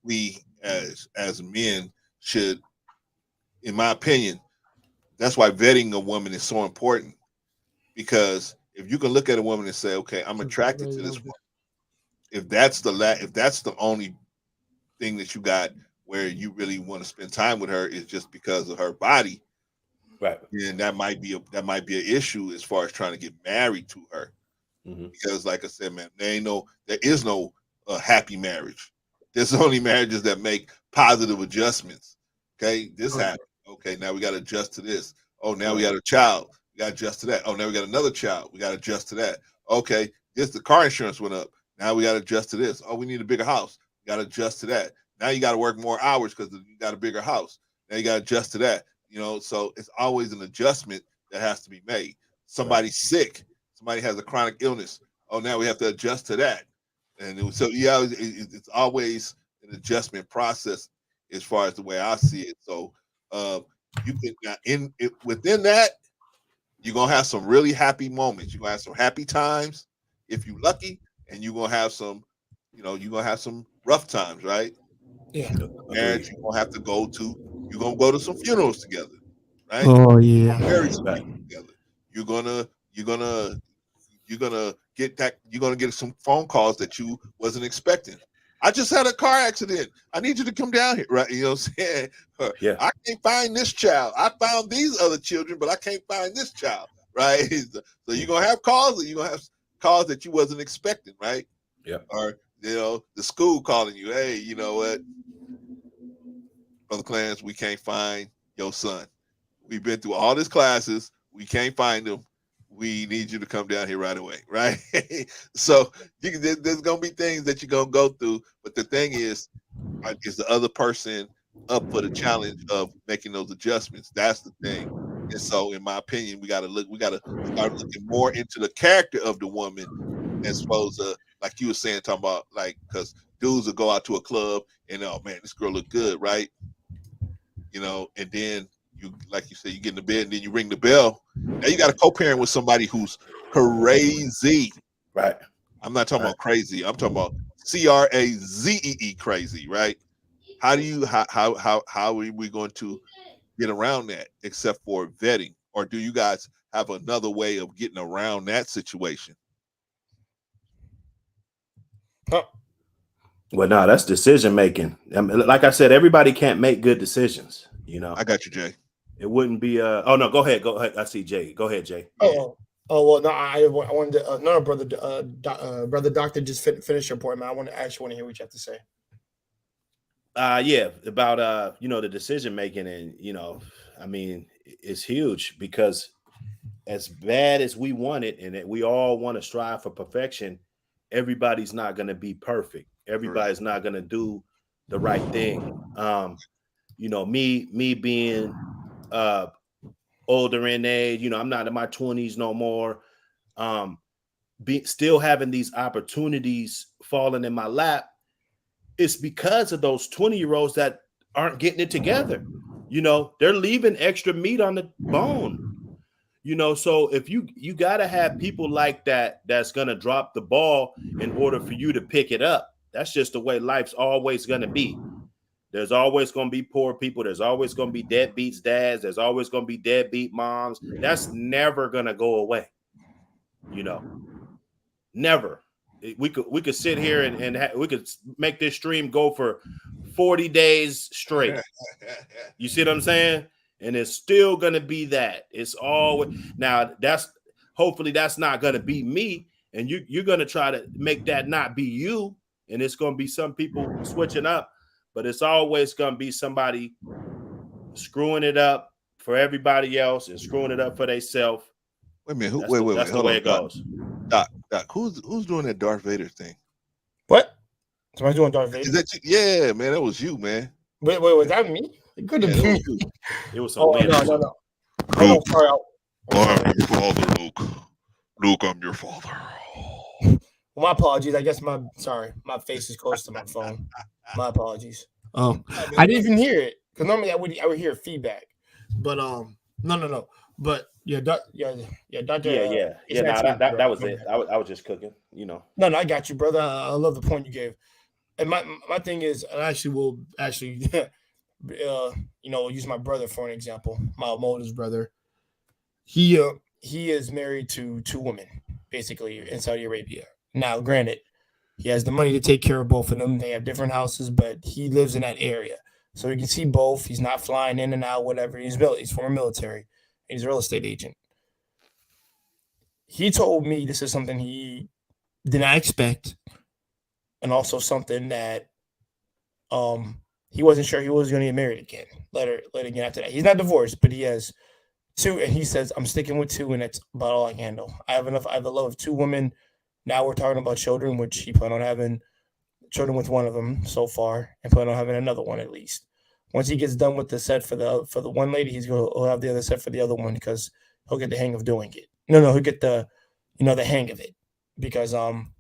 we as men should, in my opinion, that's why vetting a woman is so important, because if you can look at a woman and say, okay, I'm attracted to this woman, if that's the only thing that you got where you really want to spend time with her is just because of her body, right? Then that might be an issue as far as trying to get married to her, because like I said, man, there is no happy marriage. There's only marriages that make positive adjustments. Okay, this happened. Okay, now we got to adjust to this. Oh, now we got a child. We got to adjust to that. Oh, now we got another child. We got to adjust to that. Okay, the car insurance went up. Now we got to adjust to this. Oh, we need a bigger house. We got to adjust to that. Now you got to work more hours because you got a bigger house. Now you got to adjust to that. So it's always an adjustment that has to be made. Somebody's sick. Somebody has a chronic illness. Oh, now we have to adjust to that. And it's always an adjustment process as far as the way I see it. So you can within that, you're gonna have some really happy moments. You're gonna have some happy times if you're lucky, and you're gonna have some, you're gonna have some rough times, right? Yeah. Marriage, you're gonna go to some funerals together, right? Oh yeah. Marry somebody together. You're gonna get some phone calls that you wasn't expecting. I just had a car accident. I need you to come down here, right? You know what I'm saying? Yeah. I can't find this child. I found these other children, but I can't find this child, right? So you're gonna have calls, or you're gonna have calls that you wasn't expecting, right? Yeah. Or the school calling you, hey, you know what, Brother Clarence, we can't find your son. We've been through all these classes. We can't find him. We need you to come down here right away, right? So there's going to be things that you're going to go through. But the thing is the other person up for the challenge of making those adjustments? That's the thing. And so, in my opinion, we got to start looking more into the character of the woman, as opposed to, like you were saying, talking about, like, because dudes will go out to a club and, oh, man, this girl look good, right? And then like you said, you get in the bed and then you ring the bell. Now you got to co-parent with somebody who's crazy. Right. I'm not talking about crazy. I'm talking about CRAZEE crazy, right? How are we going to get around that except for vetting? Or do you guys have another way of getting around that situation? Well, no, that's decision making. Like I said, everybody can't make good decisions. I got you, Jay. It wouldn't be. Oh no, go ahead. I see Jay. Go ahead, Jay. Oh well, no, I wanted to. No, brother, brother doctor, just finish your point, man. I actually want to hear what you have to say. Yeah, about the decision making, and I mean, it's huge, because as bad as we want it, and that we all want to strive for perfection, everybody's not going to be perfect. Everybody's not going to do the right thing. Me being older in age, I'm not in my 20s no more. Still having these opportunities falling in my lap, it's because of those 20-year-olds that aren't getting it together. They're leaving extra meat on the bone. So if you got to have people like that's going to drop the ball in order for you to pick it up. That's just the way life's always going to be. There's always going to be poor people. There's always going to be deadbeats dads. There's always going to be deadbeat moms. That's never going to go away. Never. We could sit here and we could make this stream go for 40 days straight. You see what I'm saying? And it's still going to be that. It's always now. Hopefully that's not going to be me. and you're gonna try to make that not be you, and it's gonna be some people switching up, but it's always gonna be somebody screwing it up for everybody else and screwing it up for themselves. Wait a minute. That's the Hold way on, it goes. Doc, who's doing that Darth Vader thing? What? Somebody's doing Darth Vader? Is that you? Yeah, man, that was you, man. Wait, was that me? It could have been me. It was some Lance. No. Luke, I'm your father, Luke. Luke, I'm your father. Well, my apologies. I guess my face is close to my phone. My apologies. I didn't even hear it because normally I would hear feedback, but no. But Doctor. That was it. I was just cooking, you know. No, I got you, brother. I love the point you gave. And my thing is, I actually will use my brother for an example. My oldest brother. He is married to 2 women, basically, in Saudi Arabia. Now, granted, he has the money to take care of both of them. They have different houses, but he lives in that area. So you can see both. He's not flying in and out, whatever. He's former military. He's a real estate agent. He told me this is something he did not expect, and also something that he wasn't sure he was going to get married again. Later again after that. He's not divorced, but he has 2, and he says, I'm sticking with 2, and that's about all I can handle. I have the love of 2 women. Now we're talking about children, which he planned on having children with one of them so far, and plan on having another one at least. Once he gets done with the set for the one lady, he'll have the other set for the other one because he'll get the hang of doing it. No, he'll get the hang of it because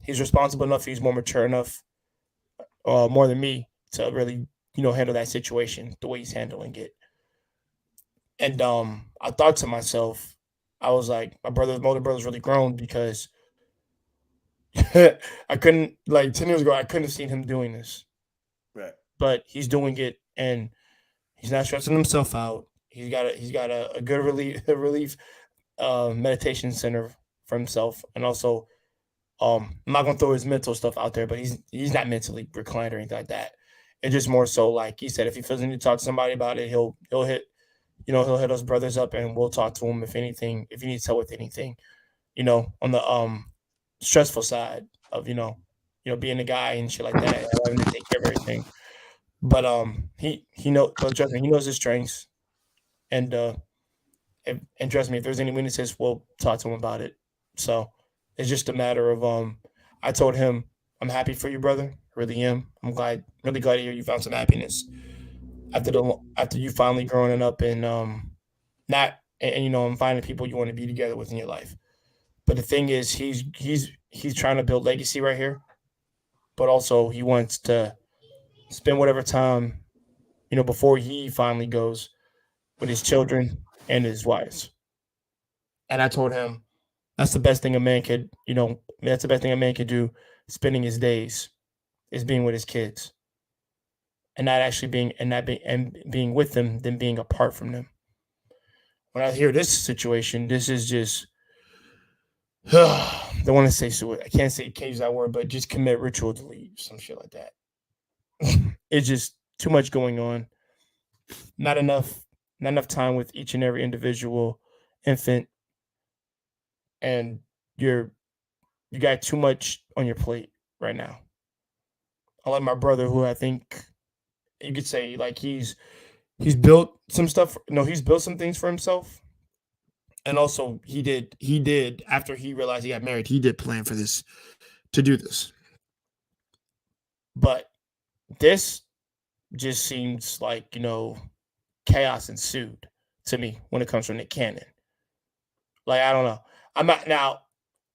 he's responsible enough, he's more mature enough, more than me to really handle that situation the way he's handling it. And I thought to myself, I was like, my older brother's really grown because I couldn't 10 years ago I couldn't have seen him doing this, right? But he's doing it and he's not stressing himself out. He's got a good relief meditation center for himself, and also I'm not gonna throw his mental stuff out there, but he's not mentally reclined or anything like that. It's just more so like he said, if he feels the need to talk to somebody about it, he'll hit us brothers up and we'll talk to him if he needs help with anything, on the stressful side of being a guy and shit like that, having to take care of everything. But trust me, he knows his strengths, and trust me, if there's any weaknesses, we'll talk to him about it. So it's just a matter of I told him, I'm happy for you, brother. Really am. I'm really glad to hear you found some happiness after you finally growing up and and finding people you want to be together with in your life. But the thing is, he's trying to build legacy right here, but also he wants to spend whatever time, before he finally goes, with his children and his wives. And I told him that's the best thing a man could, that's the best thing a man could do, spending his days, is being with his kids. And not actually being with them than being apart from them. When I hear this situation, this is just don't want to say suicide. I can't use that word, but just commit ritual to leave, some shit like that. It's just too much going on. Not enough time with each and every individual infant, and you got too much on your plate right now. I like my brother, who I think you could say like he's built some stuff. No, he's built some things for himself. And also he did after he realized he got married, he did plan for this, to do this. But this just seems like, chaos ensued to me when it comes from Nick Cannon. Like, I don't know. I'm not now.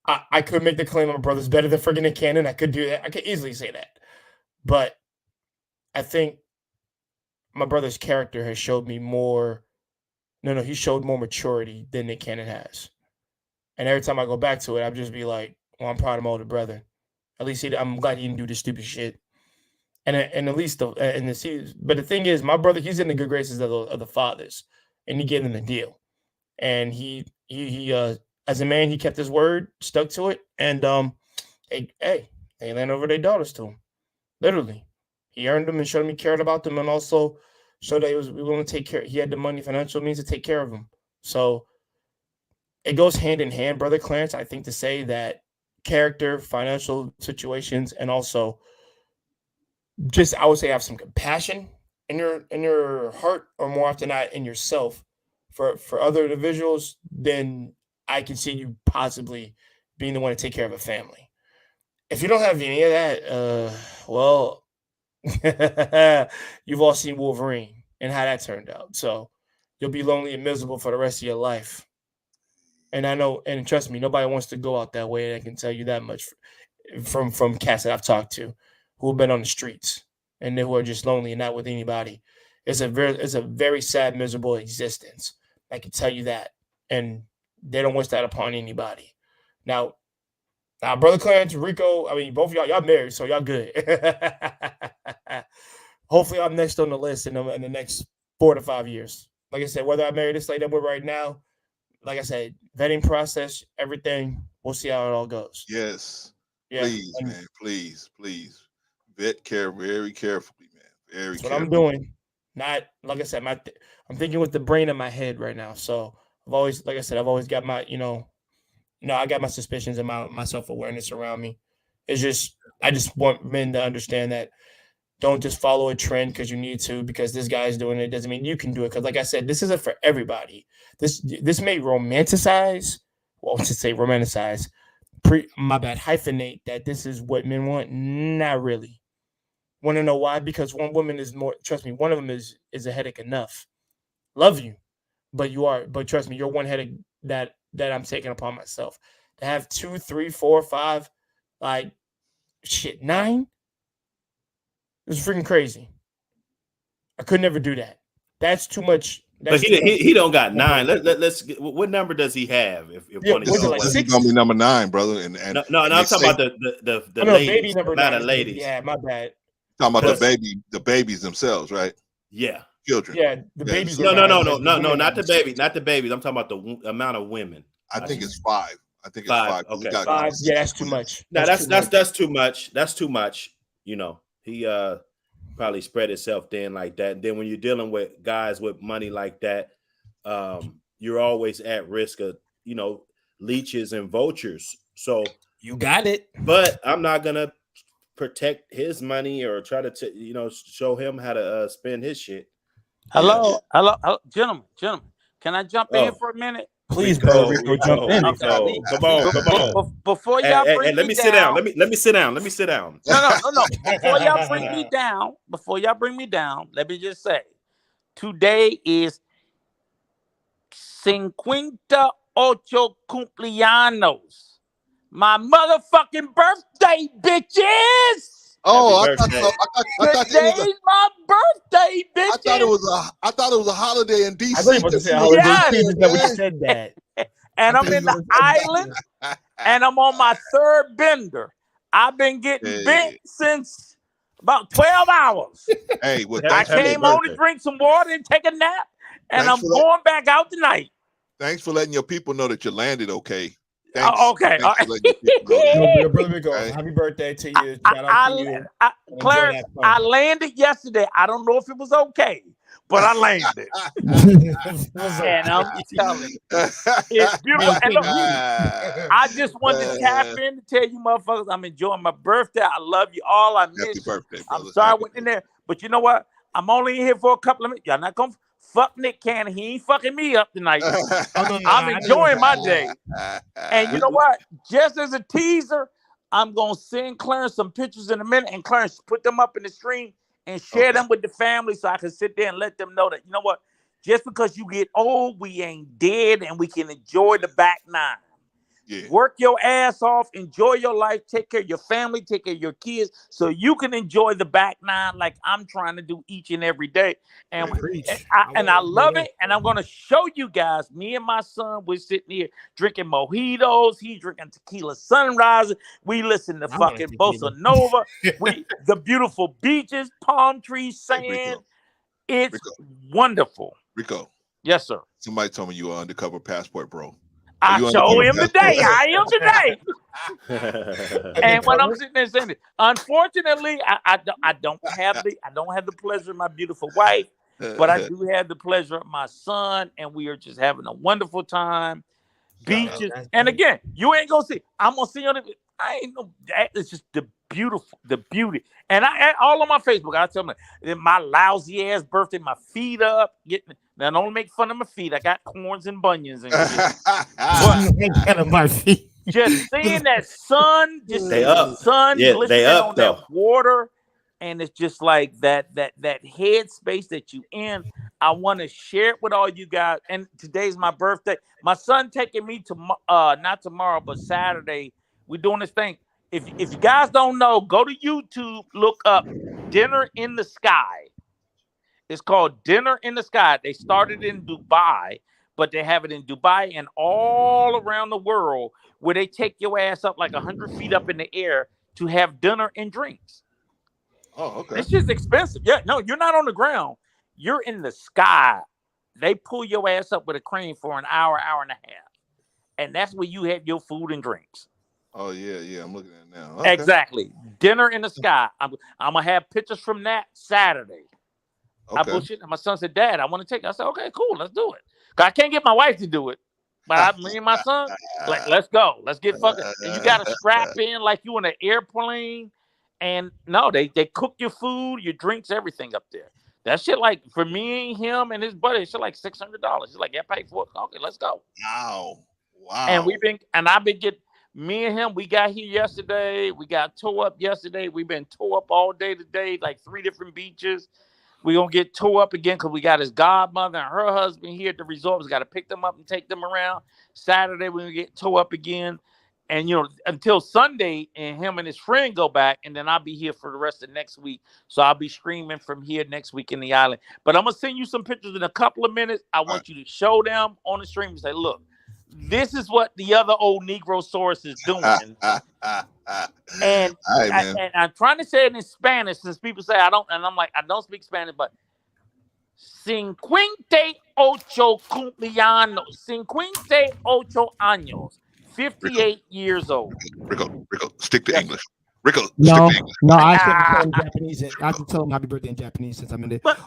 I could make the claim my brother's better than friggin' Nick Cannon. I could do that. I could easily say that. But I think my brother's character has showed me more. No, he showed more maturity than Nick Cannon has. And every time I go back to it, I'll just be like, well, I'm proud of my older brother. At least I'm glad he didn't do this stupid shit. And at least but the thing is, my brother, he's in the good graces of the fathers, and he gave them the deal. And he as a man, he kept his word, stuck to it, and they land over their daughters to him. Literally, he earned them and showed them he cared about them, and also showed that he was willing to take care. He had the money, financial means to take care of them. So it goes hand in hand, brother Clarence. I think to say that character, financial situations, and also just I would say have some compassion in your heart, or more often not in yourself for other individuals, then I can see you possibly being the one to take care of a family. If you don't have any of that, well, you've all seen Wolverine and how that turned out. So you'll be lonely and miserable for the rest of your life. And I know, and trust me, nobody wants to go out that way. I can tell you that much from cats that I've talked to who have been on the streets and who are just lonely and not with anybody. It's a very sad, miserable existence. I can tell you that, and they don't wish that upon anybody. Now, brother Clarence, Rico, I mean, both of y'all married, so y'all good. Hopefully, I'm next on the list in the next 4 to 5 years. Like I said, whether I marry this lady that we're right now, like I said, vetting process, everything. We'll see how it all goes. Yes. Yeah. Please, man. Please. Vet very carefully, man. Very That's carefully. what I'm doing. Not, like I said, I'm thinking with the brain in my head right now. So I've always got my, I got my suspicions and my self-awareness around me. It's just, I just want men to understand that don't just follow a trend because you need to, because this guy's doing it doesn't mean you can do it. Because like I said, this isn't for everybody. This may romanticize, hyphenate that this is what men want. Not really. Want to know why? Because one woman is more, trust me, one of them is a headache enough. Love you, but trust me, you're one headache that I'm taking upon myself. To have 2, 3, 4, 5, like shit, 9. It's freaking crazy. I could never do that. That's too much. But he don't got 9. Let's what number does he have? If one of y'all, this is gonna be number 9, brother. And no, I'm talking about the ladies, baby number 9 ladies. Yeah, my bad. Talking about the babies themselves, right? Yeah, children. Yeah, the babies. No, not the baby, not the babies. I'm talking about the amount of women. I think it's 5. I think it's 5. Okay, 5. Yeah, that's too much. No, that's too much. That's too much. He probably spread itself thin like that. And then when you're dealing with guys with money like that, you're always at risk of leeches and vultures. So you got it. But I'm not gonna protect his money or try to show him how to spend his shit. Hello, gentlemen. Can I jump in for a minute? Please, Rico, jump in. Come on. Before y'all bring me let me sit down. Let me sit down. Let me sit down. No. Before y'all bring me down, let me just say, today is 58 cumpleaños. My motherfucking birthday, bitches. Oh, today's my birthday, bitches. I thought it was a holiday in DC. I thought you were supposed to say holiday. Yes. That we said that. And I'm in the island, and I'm on my 3rd bender. I've been getting bent since about 12 hours. Hey, I came on to drink some water and take a nap, and I'm going back out tonight. Thanks for letting your people know that you landed okay. Okay. Brother Rico, happy birthday to you. Shout out to you. Clarence, I landed yesterday. I don't know if it was okay, but I landed. And I'm telling you, it's beautiful. And look, I just wanted to tap in to tell you motherfuckers I'm enjoying my birthday. I love you all. I miss you. Birthday, I'm sorry I went in there, but you know what? I'm only in here for a couple of minutes. Y'all not going to fuck Nick Cannon. He ain't fucking me up tonight. I'm enjoying my day. And you know what? Just as a teaser, I'm going to send Clarence some pictures in a minute, and Clarence put them up in the stream and share them with the family so I can sit there and let them know that, you know what? Just because you get old, we ain't dead, and we can enjoy the back 9. Yeah. Work your ass off, enjoy your life, take care of your family, take care of your kids, so you can enjoy the back 9 like I'm trying to do each and every day. And I love it. And I'm going to show you guys, me and my son, we're sitting here drinking mojitos. He's drinking tequila sunrise. We listen to fucking Bossa Nova. The beautiful beaches, palm trees, sand. It's wonderful. Rico. Yes, sir. Somebody told me you were undercover passport, bro. I show him today. I am today. And when I'm sitting there saying it, unfortunately, I don't have the pleasure of my beautiful wife, but I do have the pleasure of my son, and we are just having a wonderful time. beaches. And again, you ain't gonna see. I'm gonna see on it. I ain't no. It's just the beauty. And I all on my Facebook. I tell them my lousy ass birthday, my feet up, getting. Now don't make fun of my feet. I got corns and bunions and shit. But my feet. Just seeing that sun, just They seeing up. the sun Yeah, glistening they up, on though. that water, and it's just like that head space that you in. I want to share it with all you guys. And today's my birthday. My son taking me to not tomorrow, but Saturday. We're doing this thing. If you guys don't know, go to YouTube, look up Dinner in the Sky. It's called Dinner in the Sky. They started in Dubai, but they have it in Dubai and all around the world where they take your ass up like 100 feet up in the air to have dinner and drinks. Oh, okay. It's just expensive. Yeah, no, you're not on the ground. You're in the sky. They pull your ass up with a crane for an hour, hour and a half. And that's where you have your food and drinks. Oh, yeah. I'm looking at it now. Okay. Exactly. Dinner in the Sky. I'm going to have pictures from that Saturday. Okay. I bullshit. And my son said, Dad, I want to take it. I said, okay, cool. Let's do it. I can't get my wife to do it. But me and my son, like, let's go. Let's get fucking. And you got to strap in like you in an airplane. And no, they cook your food, your drinks, everything up there. That shit, like, for me, him, and his buddy, it's shit like $600. He's like, yeah, pay for it. Okay, let's go. Wow. And I've been getting, me and him, we got here yesterday. We got towed up yesterday. We've been towed up all day today, like 3 different beaches. We're going to get towed up again because we got his godmother and her husband here at the resort. We got to pick them up and take them around. Saturday, we're going to get towed up again. And, until Sunday, and him and his friend go back, and then I'll be here for the rest of next week. So I'll be streaming from here next week in the island. But I'm going to send you some pictures in a couple of minutes. I want you to show them on the stream and say, look, this is what the other old Negrosaurus is doing. And I'm trying to say it in Spanish since people say I don't, and I'm like, I don't speak Spanish, but 58 años, 58 years old. Rico, stick to English. Rico, no, stick to English. No, I have to tell him Japanese. I have to tell him happy birthday in Japanese since I'm in there. But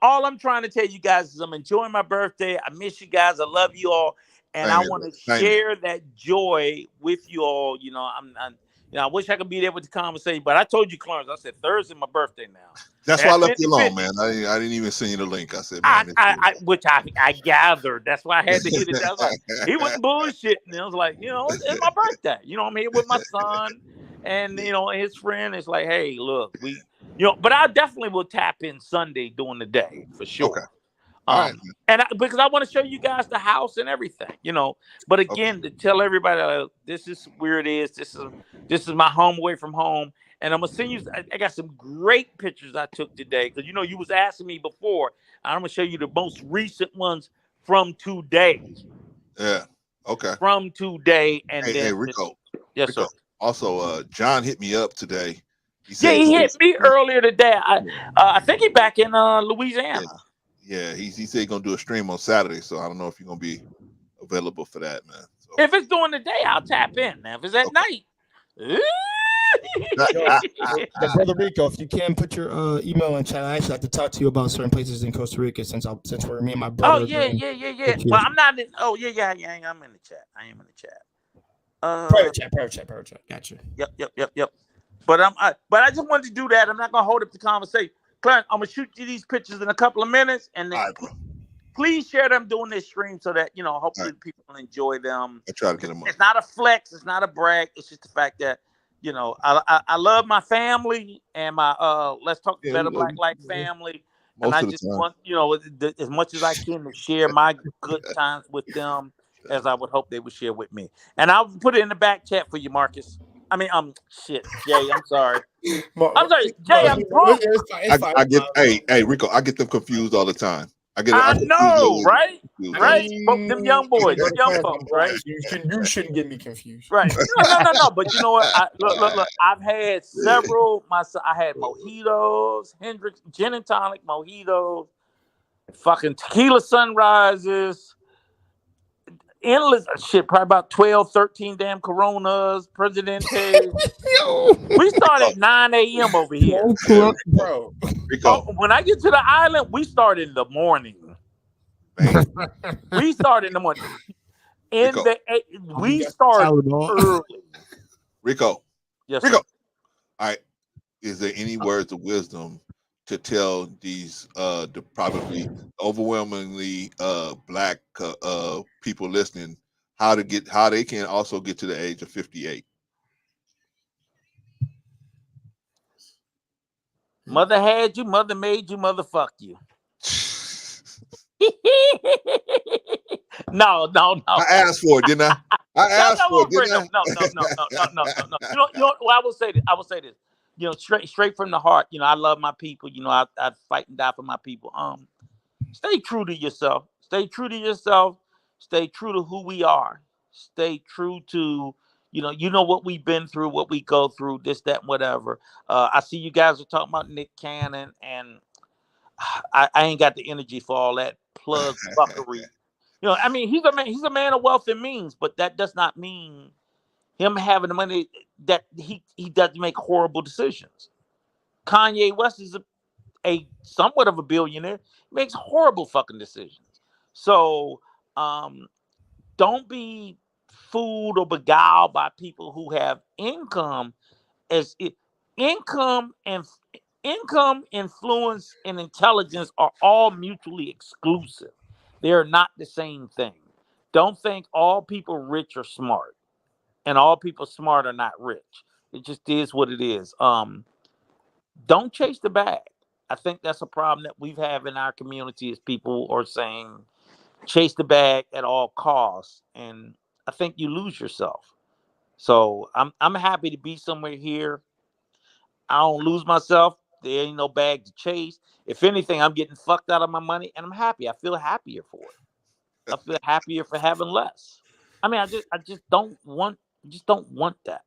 all I'm trying to tell you guys is I'm enjoying my birthday. I miss you guys. I love you all. And I want to share that joy with you all. I wish I could be there with the conversation, but I told you, Clarence, I said Thursday my birthday now. That's why I left you alone, man. I didn't even send you the link. I said, man, which I gathered. That's why I had to hit it. I was like, he wasn't bullshitting. I was like, it's my birthday. I'm here with my son and his friend. It's like, hey, look, but I definitely will tap in Sunday during the day for sure. Okay. Right. And because I want to show you guys the house and everything, But again, to tell everybody, this is where it is. This is my home away from home, and I'm gonna send you. I got some great pictures I took today because you was asking me before. I'm gonna show you the most recent ones from today. Yeah. Okay. From today, and hey Rico. Yes, Rico. Sir. Also, John hit me up today. He hit me earlier today. I think he's back in Louisiana. Yeah, he said he's gonna do a stream on Saturday, so I don't know if you're gonna be available for that, man. So. If it's during the day, I'll tap in. Now, if it's at night, Brother Rico, if you can put your email in chat, I actually have to talk to you about certain places in Costa Rica since we're me and my brother. Oh yeah. Well, I'm not in. Oh yeah. I'm in the chat. I am in the chat. Private chat. Gotcha. Yep. But I just wanted to do that. I'm not gonna hold up the conversation. Clarence, I'm gonna shoot you these pictures in a couple of minutes, and then please share them during this stream so that hopefully people enjoy them. I try to get them up. It's not a flex, it's not a brag. It's just the fact that I love my family and my Let's Talk Better Black Life family, and I just want as much as I can to share my good times with them as I would hope they would share with me. And I'll put it in the back chat for you, Marcus. Jay, I'm sorry. I'm sorry, Jay, I'm drunk. I get, hey, Rico, I get them confused all the time. I know, right? Right? Them young boys, them young folks, right? You shouldn't get me confused. Right. No. But you know what? Look. I've had several. I had mojitos, Hendrix, gin and tonic mojitos, fucking tequila sunrises, endless shit, probably about 12, 13 damn Coronas, Presidente. We start at 9 a.m. over here. Bro. When I get to the island, we start in the morning. Man. We started in the morning. Rico. We start early. Rico. Yes, Rico. sir. All right. Is there any words of wisdom to tell these the probably overwhelmingly black people listening how they can also get to the age of 58? Mother had you, mother made you, mother fucked you. No. I asked for it, didn't I? I asked for it, didn't I? No. You know. Well, I will say this. You know, straight from the heart. You know, I love my people. You know, I fight and die for my people. Stay true to yourself. Stay true to yourself. Stay true to who we are. Stay true to you know what we've been through, what we go through, this, that, whatever. I see you guys are talking about Nick Cannon, and I ain't got the energy for all that plug fuckery. You know, I mean, he's a man of wealth and means, but that does not mean him having the money that he doesn't make horrible decisions. Kanye West is a somewhat of a billionaire, makes horrible fucking decisions. So don't be fooled or beguiled by people who have income income, influence, and intelligence are all mutually exclusive. They are not the same thing. Don't think all people rich are smart, and all people smart are not rich. It just is what it is. Don't chase the bag. I think that's a problem that we've had in our community is people are saying chase the bag at all costs, and I think you lose yourself. So I'm happy to be somewhere here. I don't lose myself. There ain't no bag to chase. If anything, I'm getting fucked out of my money, and I'm happy. I feel happier for it. I feel happier for having less. I mean, I just don't want that.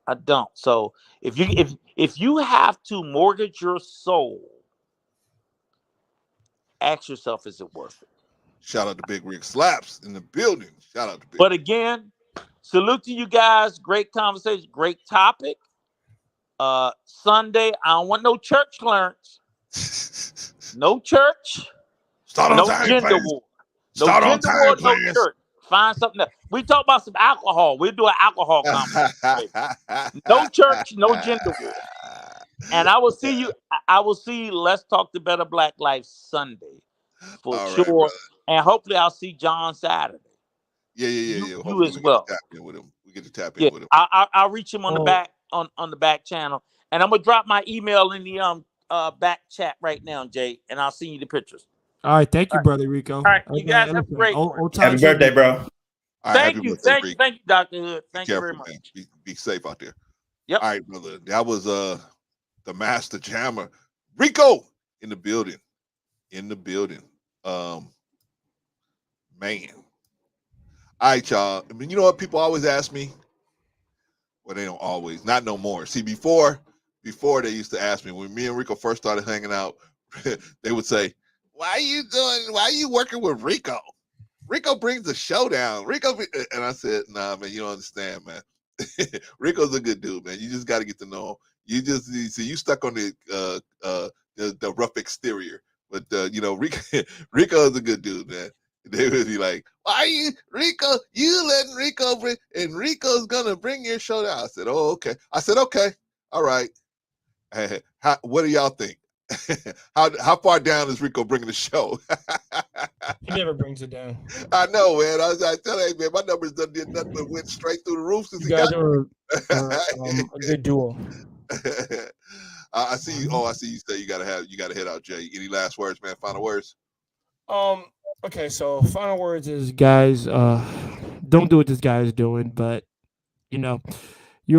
I don't. So if you have to mortgage your soul, ask yourself, is it worth it? Shout out to Big Rick Slaps in the building. Shout out to Big. But again, salute to you guys. Great conversation. Great topic. Sunday, I don't want no church clearance. No church. Start on no time, gender please. war. No Start on gender time, war, please. no church. Find something else. We talk about some alcohol. We'll do an alcohol conversation. No church, no gender war. And I will see you. I will see you. Let's talk to Better Black Life Sunday for All sure. right, and hopefully I'll see John Saturday. Yeah. You Hopefully as well. We get to tap in with him. I'll reach him on the back on the back channel, and I'm gonna drop my email in the back chat right now, Jay, and I'll send you the pictures. All right, thank you, brother Rico. All right, you guys have a great one. Happy birthday, bro. All right, Thank you, Dr. Hood. Thank you very much. Man. Be safe out there. Yep. All right, brother. That was the master jammer, Rico, in the building. Man. All right, y'all. I mean, you know what people always ask me? Well, they don't always, not no more. See, before they used to ask me when me and Rico first started hanging out, they would say, why are you working with Rico? Rico brings the show down. And I said, nah, man, you don't understand, man. Rico's a good dude, man. You just got to get to know him. You stuck on the rough exterior, but Rico is a good dude, man. They would be like, why are you Rico? You letting Rico bring, and Rico's gonna bring your show down. I said, oh, okay. I said, okay, all right. What do y'all think? How far down is Rico bringing the show? He never brings it down. I know, man. I tell you, man, my numbers done did nothing but went straight through the roof since You he guys got are a good duo. I see you. Oh, I see you say you gotta head out, Jay. Any last words, man? Final words? Okay, so final words is, guys, don't do what this guy is doing, but you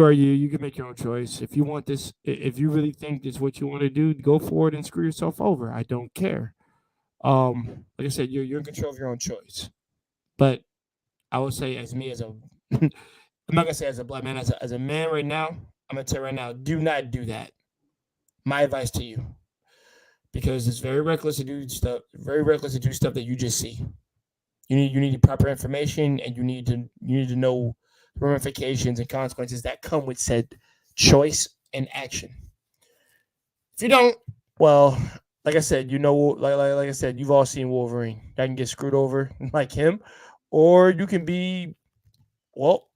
are you. You can make your own choice. If you want this, if you really think this is what you want to do, go for it and screw yourself over. I don't care. Like I said, you're in control of your own choice. But I would say, as a I'm not gonna say as a black man, as a man right now, I'm gonna tell you right now, do not do that. My advice to you. Because it's very reckless to do stuff that you just see. You need proper information, and you need to know ramifications and consequences that come with said choice and action. If you don't, well, like I said, like I said, you've all seen Wolverine. That can get screwed over like him, or you can be well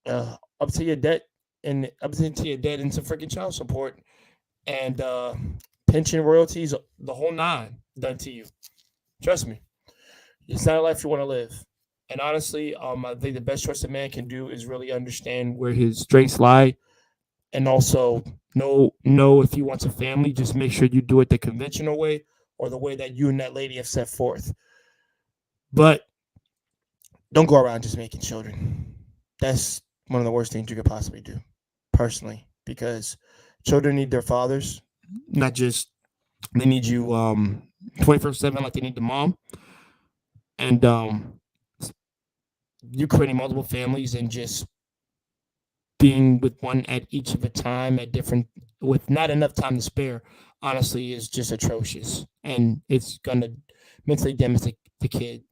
up to your debt and up to your debt into freaking child support and pension royalties, the whole nine done to you. Trust me, it's not a life you want to live. And honestly, I think the best choice a man can do is really understand where his strengths lie, and also know if he wants a family, just make sure you do it the conventional way or the way that you and that lady have set forth. But don't go around just making children. That's one of the worst things you could possibly do, personally, because children need their fathers, not just they need you 24/7 like they need the mom. And you creating multiple families and just being with one at each of a time at different with not enough time to spare, honestly, is just atrocious. And it's gonna mentally damage the kid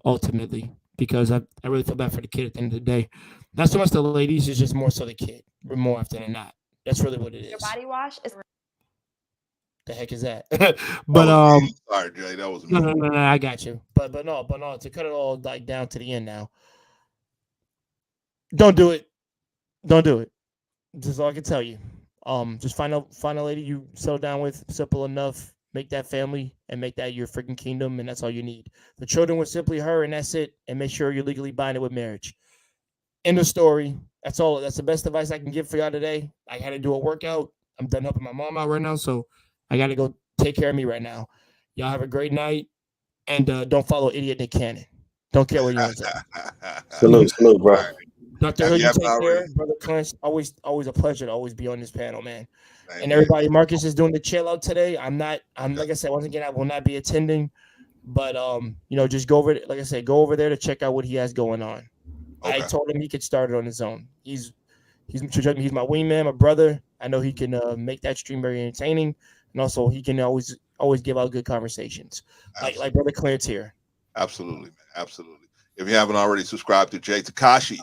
ultimately, because I really feel bad for the kid at the end of the day. Not so much the ladies, it's just more so the kid, more often than not. That's really what it is. Your body wash is The heck is that? That But was me. Sorry, Jay. That was me. no, I got you. But no, to cut it all like down to the end now. Don't do it. Don't do it. That's all I can tell you. Just find a lady you settle down with, simple enough. Make that family and make that your freaking kingdom, and that's all you need. The children were simply her, and that's it. And make sure you're legally binded with marriage. End of story. That's all. That's the best advice I can give for y'all today. I had to do a workout. I'm done helping my mom out right now, so I got to go take care of me right now. Y'all have a great night, and don't follow idiot Nick Cannon. Don't care what you want to say. Salute, bro. Dr. Hood, you take care. Brother Clinch, always a pleasure to always be on this panel, man. And everybody, Marcus is doing the chill out today. I'm like I said, once again, I will not be attending. But just go over, like I said, go over there to check out what he has going on. Okay. I told him he could start it on his own. He's my wingman, my brother. I know he can make that stream very entertaining, and also he can always give out good conversations, like Brother Clarence here. Absolutely, man. Absolutely. If you haven't already subscribed to Jay Takashi,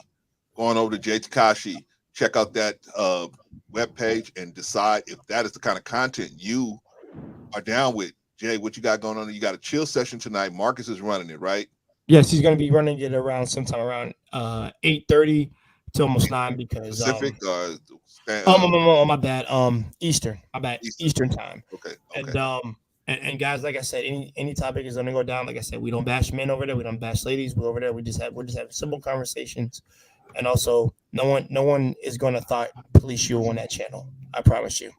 going over to Jay Takashi, check out that webpage and decide if that is the kind of content you are down with. Jay, what you got going on? You got a chill session tonight. Marcus is running it, right? Yes, he's going to be running it around sometime around 8:30 to almost 9 because Pacific my bad. Eastern. My bad. Eastern time. Okay. And guys, like I said, any topic is going to go down. Like I said, we don't bash men over there. We don't bash ladies. We're over there. We're just having simple conversations. And also, no one is going to thought police you on that channel. I promise you.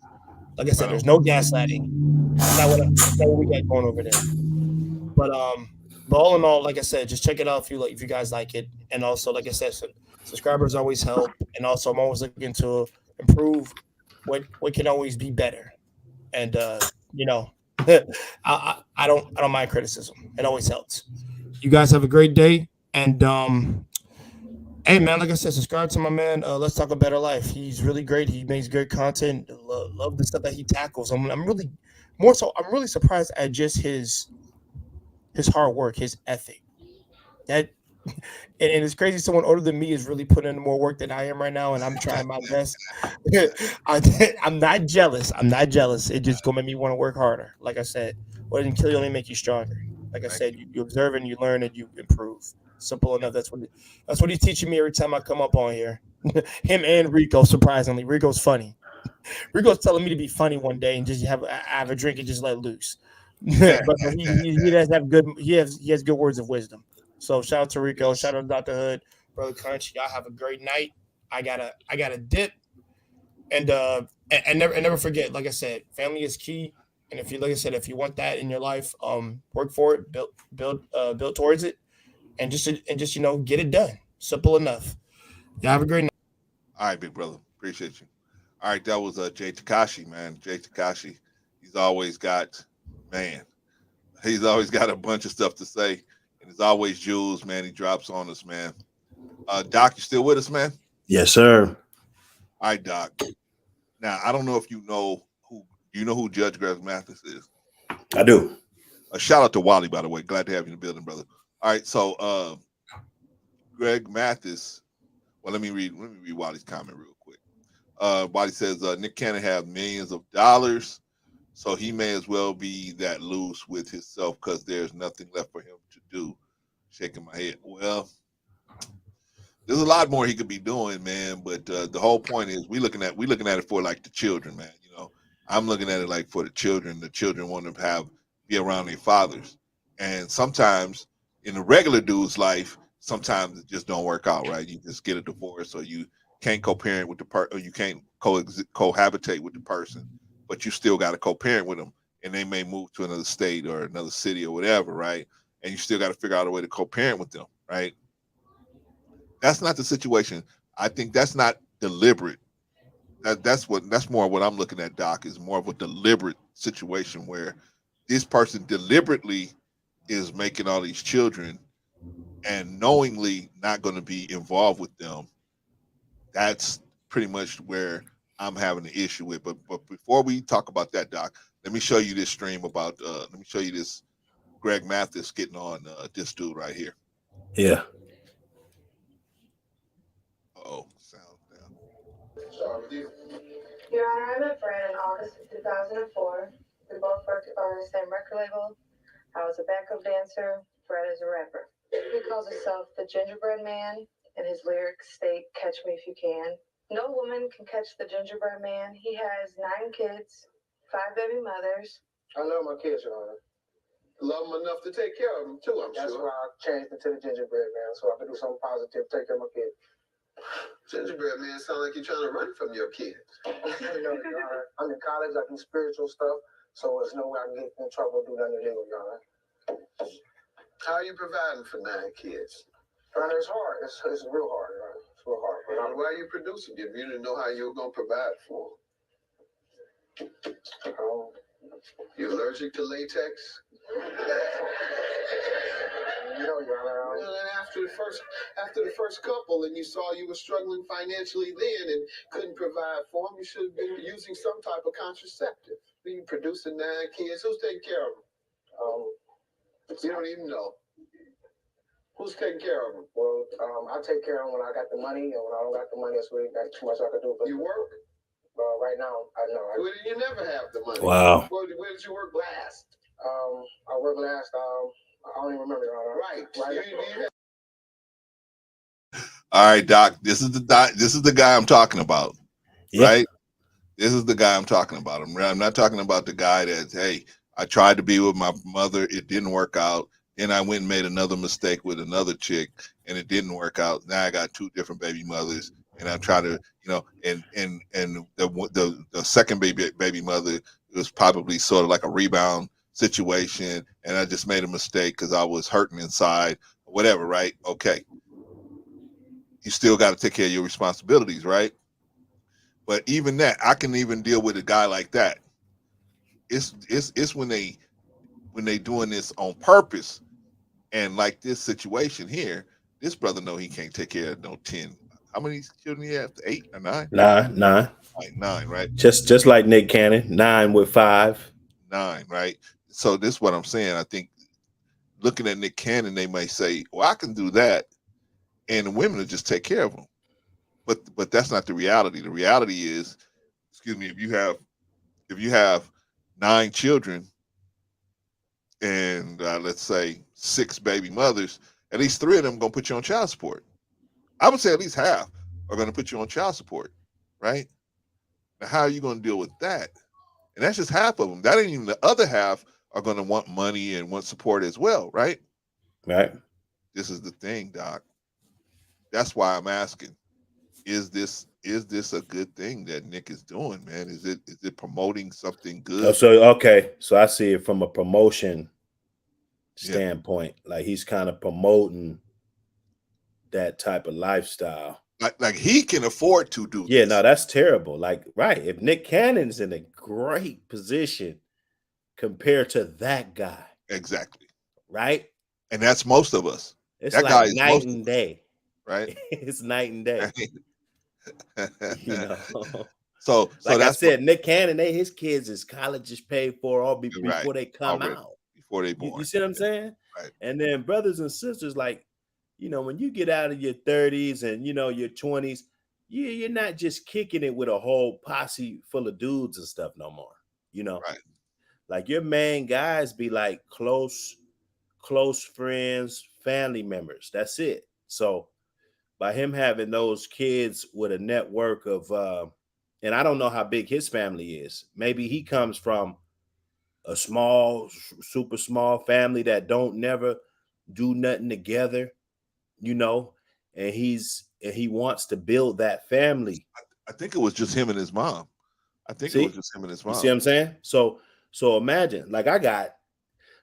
Like I said, there's no gaslighting. That's not what we got going over there. But all in all, like I said, just check it out if you guys like it. And also, like I said, subscribers always help. And also, I'm always looking to improve what can always be better. And I don't mind criticism. It always helps. You guys have a great day. And hey man, like I said, subscribe to my man. Let's Talk a Better Life. He's really great. He makes great content. Love the stuff that he tackles. I'm really surprised at just his hard work, his ethic. That and it's crazy. Someone older than me is really putting in more work than I am right now, and I'm trying my best. I'm not jealous. It just gonna make me want to work harder. Like I said, what doesn't kill you only make you stronger. Like I said, you observe and you learn and you improve. Simple enough. That's what he's teaching me every time I come up on here. Him and Rico, surprisingly. Rico's funny. Rico's telling me to be funny one day and just have a drink and just let loose. But he does have good. He has good words of wisdom. So shout out to Rico. Shout out to Dr. Hood, Brother Crunch. Y'all have a great night. I gotta dip. And never forget. Like I said, family is key. And if you want that in your life, work for it. Build towards it. And just get it done. Simple enough. Y'all have a great night. All right, big brother. Appreciate you. All right, that was Jay Takashi, man. Jay Takashi. He's always got a bunch of stuff to say. And it's always jewels, man. He drops on us, man. Doc, you still with us, man? Yes, sir. All right, Doc. Now, I don't know if you know who Judge Greg Mathis is. I do. A shout out to Wally, by the way. Glad to have you in the building, brother. All right, so Greg Mathis. Well, let me read Wally's comment real quick. Wally says Nick Cannon have millions of dollars. So he may as well be that loose with himself because there's nothing left for him to do. Shaking my head. Well, there's a lot more he could be doing, man. But the whole point is we looking at it for like the children, man. You know, I'm looking at it like for the children. The children want to be around their fathers, and sometimes in a regular dude's life, sometimes it just don't work out, right? You just get a divorce, or you can't co-parent with the or you can't cohabitate with the person, but you still got to co-parent with them, and they may move to another state or another city or whatever, right? And you still got to figure out a way to co-parent with them, right? That's not the situation. I think that's not deliberate. That's more what I'm looking at, Doc, is more of a deliberate situation where this person deliberately is making all these children and knowingly not going to be involved with them. That's pretty much where I'm having an issue with. But before we talk about that, Doc, let me show you this stream about let me show you this Greg Mathis getting on this dude right here. Yeah. Oh, sound down. Your Honor, I met Brad in August of 2004. We both worked on the same record label. I was a backup dancer. Brad is a rapper. He calls himself the Gingerbread Man, and his lyrics state, "Catch me if you can." No woman can catch the Gingerbread Man. He has 9 kids, 5 baby mothers. I love my kids, Your Honor. Love them enough to take care of them, too, I'm sure. That's why I changed it to the Gingerbread Man, so I can do something positive, take care of my kids. Gingerbread Man sound like you're trying to run from your kids. No, Your Honor. I'm in college, I do spiritual stuff, so there's no way I can get in trouble or do nothing illegal, Your Honor. How are you providing for 9 kids? Your Honor, it's hard. It's real hard, Your Honor. It's real hard. Why are you producing them? You didn't know how you were going to provide for them. You allergic to latex? No, Your Honor. Well, then after the first couple, and you saw you were struggling financially then and couldn't provide for them, you should have been using some type of contraceptive. You producing 9 kids. Who's taking care of them? You don't even know. Who's taking care of them? Well, I take care of them when I got the money, and when I don't got the money, that's really not too much I can do. But you work? Right now, I know. Well, you never have the money. Wow. Where did you work last? I worked last. I don't even remember. Right. All right, Doc. This is the guy I'm talking about. Yeah. Right? This is the guy I'm talking about. I'm not talking about the guy that, hey, I tried to be with my mother, it didn't work out. Then I went and made another mistake with another chick, and it didn't work out. Now I got 2 different baby mothers, and I try to, and the second baby mother was probably sort of like a rebound situation, and I just made a mistake because I was hurting inside, whatever, right? Okay. You still got to take care of your responsibilities, right? But even that, I can even deal with a guy like that. It's when they doing this on purpose, and like this situation here, this brother know he can't take care of no 10. How many children he have? 8 or 9? 9. 9, right? Just like Nick Cannon, 9 with 5. 9, right? So this is what I'm saying. I think looking at Nick Cannon, they may say, "Well, I can do that," and the women will just take care of them. But that's not the reality. The reality is, excuse me, if you have 9 children and let's say 6 baby mothers, at least 3 of them gonna put you on child support. I would say at least half are gonna put you on child support, right? Now, how are you gonna deal with that? And that's just half of them. That ain't even the other half are gonna want money and want support as well, right? Right. This is the thing, Doc. That's why I'm asking: Is this a good thing that Nick is doing, man? Is it promoting something good? So I see it from a promotion standpoint. Like he's kind of promoting that type of lifestyle. Like he can afford to do. Yeah, no, that's terrible. Like, right. If Nick Cannon's in a great position compared to that guy. Exactly. Right? And that's most of us. It's that like guy is night and day. Right? It's night and day. So like that's I said, Nick Cannon, his kids, his college is paid for all before they come out. Before they born. You see what I'm saying? Right. And then brothers and sisters, like, when you get out of your 30s and your 20s, you're not just kicking it with a whole posse full of dudes and stuff no more. Right. Like your main guys be like close friends, family members. That's it. So by him having those kids with a network of and I don't know how big his family is. Maybe he comes from a small, super small family that don't never do nothing together, you know, and he wants to build that family. I think it was just him and his mom. I think it was See, just him and his you see mom. what I'm saying? So imagine, like I got,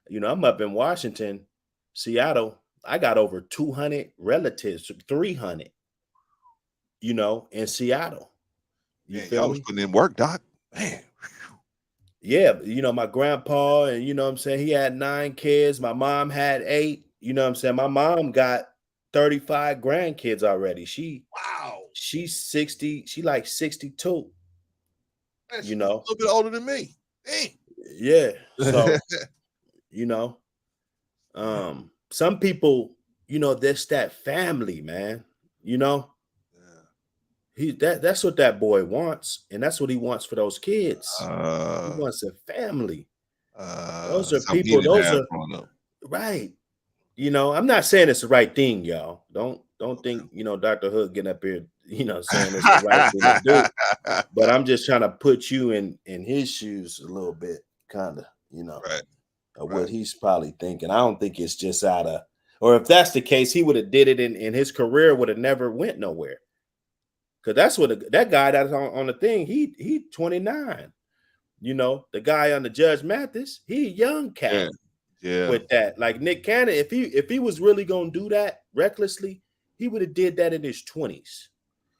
I'm up in Washington, Seattle. I got over 200 relatives, 300, in Seattle. You Man, feel y'all was me? putting in work, Doc. Man. Yeah, my grandpa, and what I'm saying, he had 9 kids. My mom had 8. What I'm saying? My mom got 35 grandkids already. Wow. She's 60, she like 62. Man, You she's a know? little bit older than me. Dang. Yeah. So, some people, that's that family, man. You know, that's what that boy wants, and that's what he wants for those kids. He wants a family. Those are Something he people, didn't those have are growing up. right. I'm not saying it's the right thing, y'all. Don't think, Dr. Hood getting up here, saying it's the right thing to do. But I'm just trying to put you in his shoes a little bit, kind of, Right. of what he's probably thinking. I don't think it's just out of, or if that's the case, he would have did it and his career would have never went nowhere. Cause that's what that guy that's on the thing, he 29. The guy on the Judge Mathis, he a young cat. Yeah. With that, like Nick Cannon, if he was really gonna do that recklessly, he would have did that in his 20s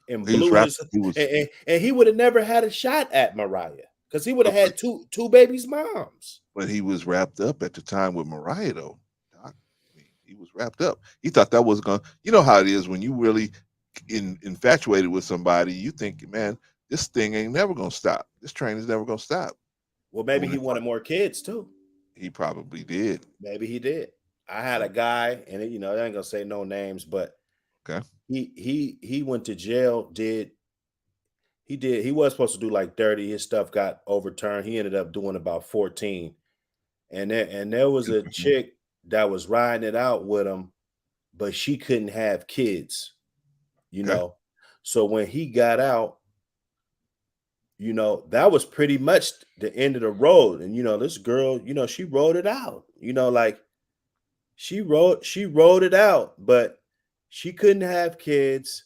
and He was blew his and he would have never had a shot at Mariah because he would have had two babies' moms. But he was wrapped up at the time with Mariah, though. Doc. I mean, he was wrapped up. He thought that was going. You know how it is when you really infatuated with somebody. You think, man, this thing ain't never gonna stop. This train is never gonna stop. Well, maybe he wanted more kids too. He probably did. Maybe he did. I had a guy, and I ain't gonna say no names, but okay, he went to jail. He was supposed to do like 30. His stuff got overturned. He ended up doing about 14. And there was a chick that was riding it out with him, but she couldn't have kids. So when he got out, that was pretty much the end of the road. And this girl, she rode it out. Like she rode it out, but she couldn't have kids.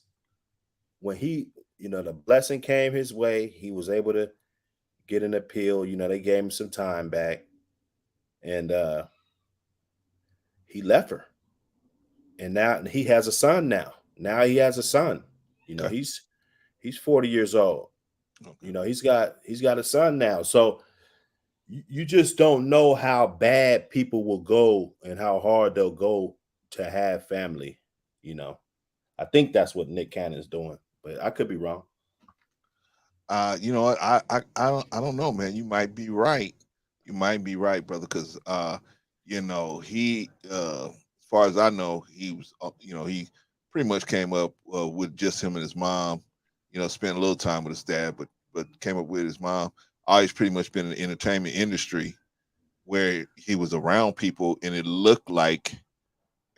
When he, the blessing came his way, he was able to get an appeal. They gave him some time back, and he left her. And now he has a son. Now he has a son. He's 40 years old. He's got a son now. So you just don't know how bad people will go and how hard they'll go to have family. I think that's what Nick Cannon's doing, but I could be wrong. You know what? I don't know, man. You might be right. You might be right, brother. Because he as far as I know, he was he pretty much came up with just him and his mom. Spent a little time with his dad, but came up with his mom. Always pretty much been in the entertainment industry where he was around people and it looked like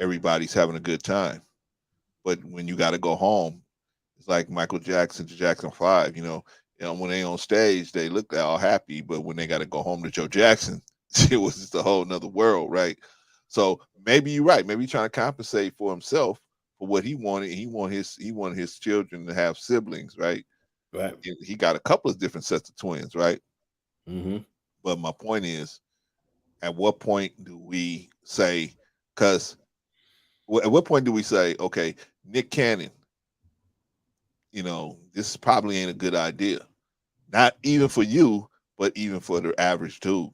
everybody's having a good time. But when you got to go home, it's like Michael Jackson to Jackson 5, when they on stage, they look all happy, but when they got to go home to Joe Jackson, it was just a whole nother world, right? So maybe you're right. Maybe he's trying to compensate for himself for what he wanted. He wanted his children to have siblings, right? Right. He got a couple of different sets of twins, right? Mm-hmm. But my point is, at what point do we say, at what point do we say, okay, Nick Cannon, this probably ain't a good idea. Not even for you, but even for the average dude.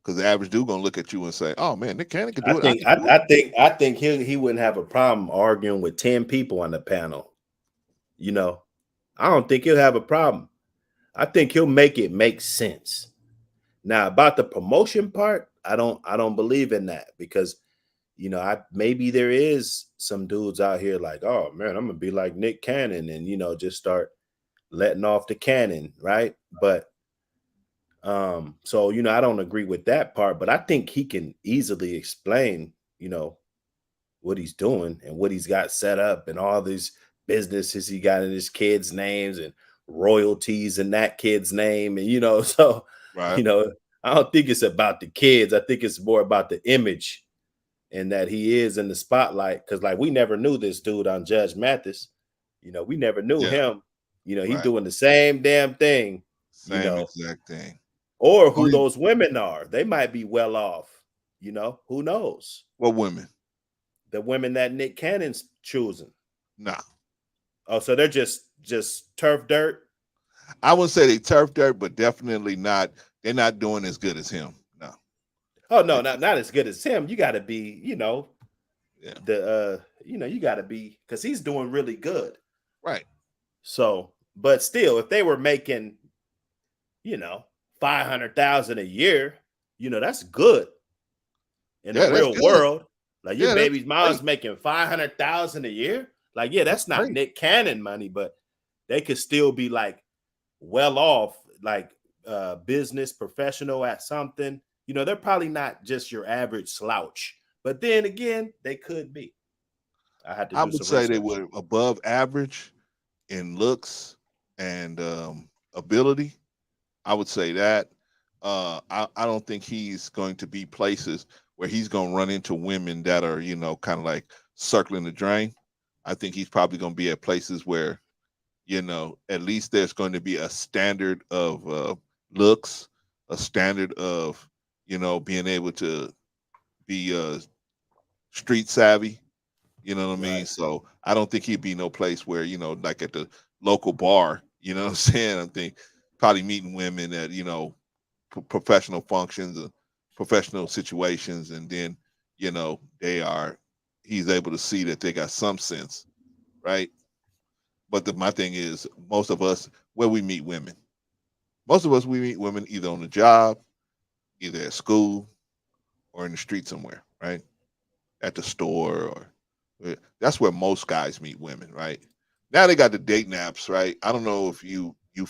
Because the average dude gonna look at you and say, "Oh man, Nick Cannon can do it." I think he wouldn't have a problem arguing with 10 people on the panel. I don't think he'll have a problem. I think he'll make it make sense. Now about the promotion part, I don't believe in that because maybe there is some dudes out here like, oh man, I'm gonna be like Nick Cannon and just start letting off the cannon, right? But So I don't agree with that part, but I think he can easily explain, what he's doing and what he's got set up and all these businesses he got in his kids' names and royalties in that kid's name. And so Right. you know, I don't think it's about the kids. I think it's more about the image and that he is in the spotlight. Cause like we never knew this dude on Judge Mathis. We never knew Yeah. him. He Right. doing the same damn thing, Same exact thing. or who those women are. They might be well off. Who knows? What women? The women that Nick Cannon's choosing. No. Oh, so they're just turf dirt? I wouldn't say they turf dirt, but definitely not. They're not doing as good as him. No. Oh no, not as good as him. You got to be, you got to be, because he's doing really good. Right. So, but still, if they were making, $500,000 a year, that's good in the real world. Like your baby's mom's making $500,000 a year. Like, yeah, that's not Nick Cannon money, but they could still be like well off, like business professional at something. They're probably not just your average slouch, but then again, they could be. I would say they were above average in looks and ability. I would say that. I don't think he's going to be places where he's going to run into women that are, kind of like circling the drain. I think he's probably going to be at places where, at least there's going to be a standard of looks, a standard of, being able to be street savvy. You know what I mean? So I don't think he'd be no place where, like at the local bar, you know what I'm saying? I think probably meeting women at, professional functions and professional situations. And then, he's able to see that they got some sense. Right. But my thing is, most of us, where we meet women, we meet women either on the job, either at school or in the street somewhere, right? At the store or that's where most guys meet women, right? Now they got the dating apps, right? I don't know if you do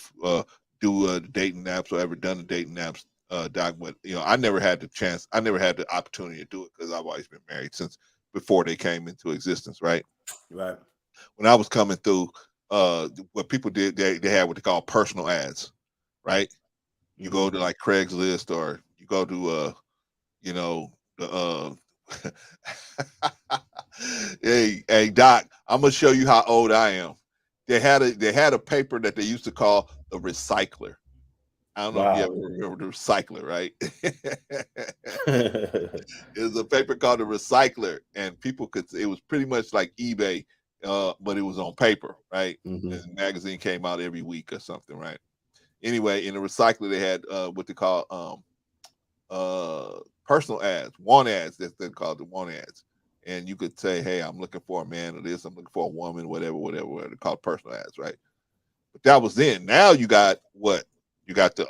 dating apps or ever done the dating apps, Doc, but I never had the chance. I never had the opportunity to do it because I've always been married since before they came into existence, right? Right. When I was coming through, what people did, they had what they call personal ads, right? You go to like Craigslist or you go to the hey Doc, I'm gonna show you how old I am. They had a paper that they used to call the recycler. I don't know if you ever remember the recycler, right? It was a paper called the recycler, and it was pretty much like eBay, but it was on paper, right? The magazine came out every week or something, right? Anyway, in the recycler they had what they call personal ads, want ads. They called the want ads. And you could say, hey, I'm looking for a man or this, I'm looking for a woman, whatever. They called personal ads, right? But that was then. Now you got what? You got the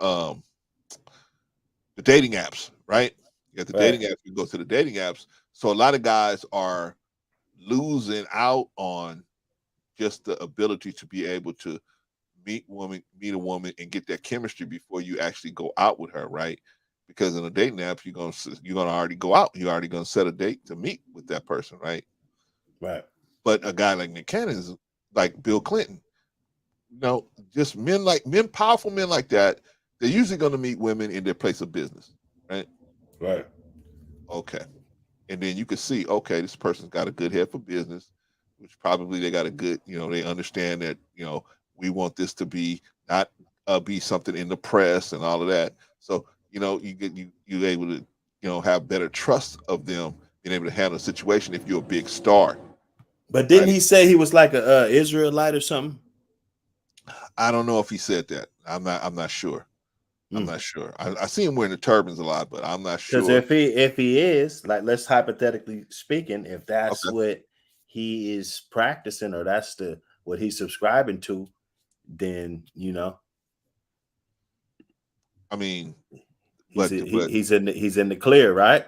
dating apps, right? You got the dating apps. You go to the dating apps. So a lot of guys are losing out on just the ability to be able to meet a woman and get that chemistry before you actually go out with her, right? Because in a dating app, you're gonna already go out. You're already gonna set a date to meet with that person, right? Right. But a guy like Nick Cannon is like Bill Clinton. Just powerful men like that, they're usually gonna meet women in their place of business, right? Right. Okay. And then you can see, okay, this person's got a good head for business, which probably they got a good, they understand that, we want this to be not be something in the press and all of that. So you're able to have better trust of them being able to handle a situation if you're a big star. But didn't he say he was like a Israelite or something? I don't know if he said that. I'm not sure. I'm not sure. I see him wearing the turbans a lot, but I'm not sure. Because if he is, like, let's hypothetically speaking, if that's what he is practicing or that's what he's subscribing to, then I mean, he's in the clear, right?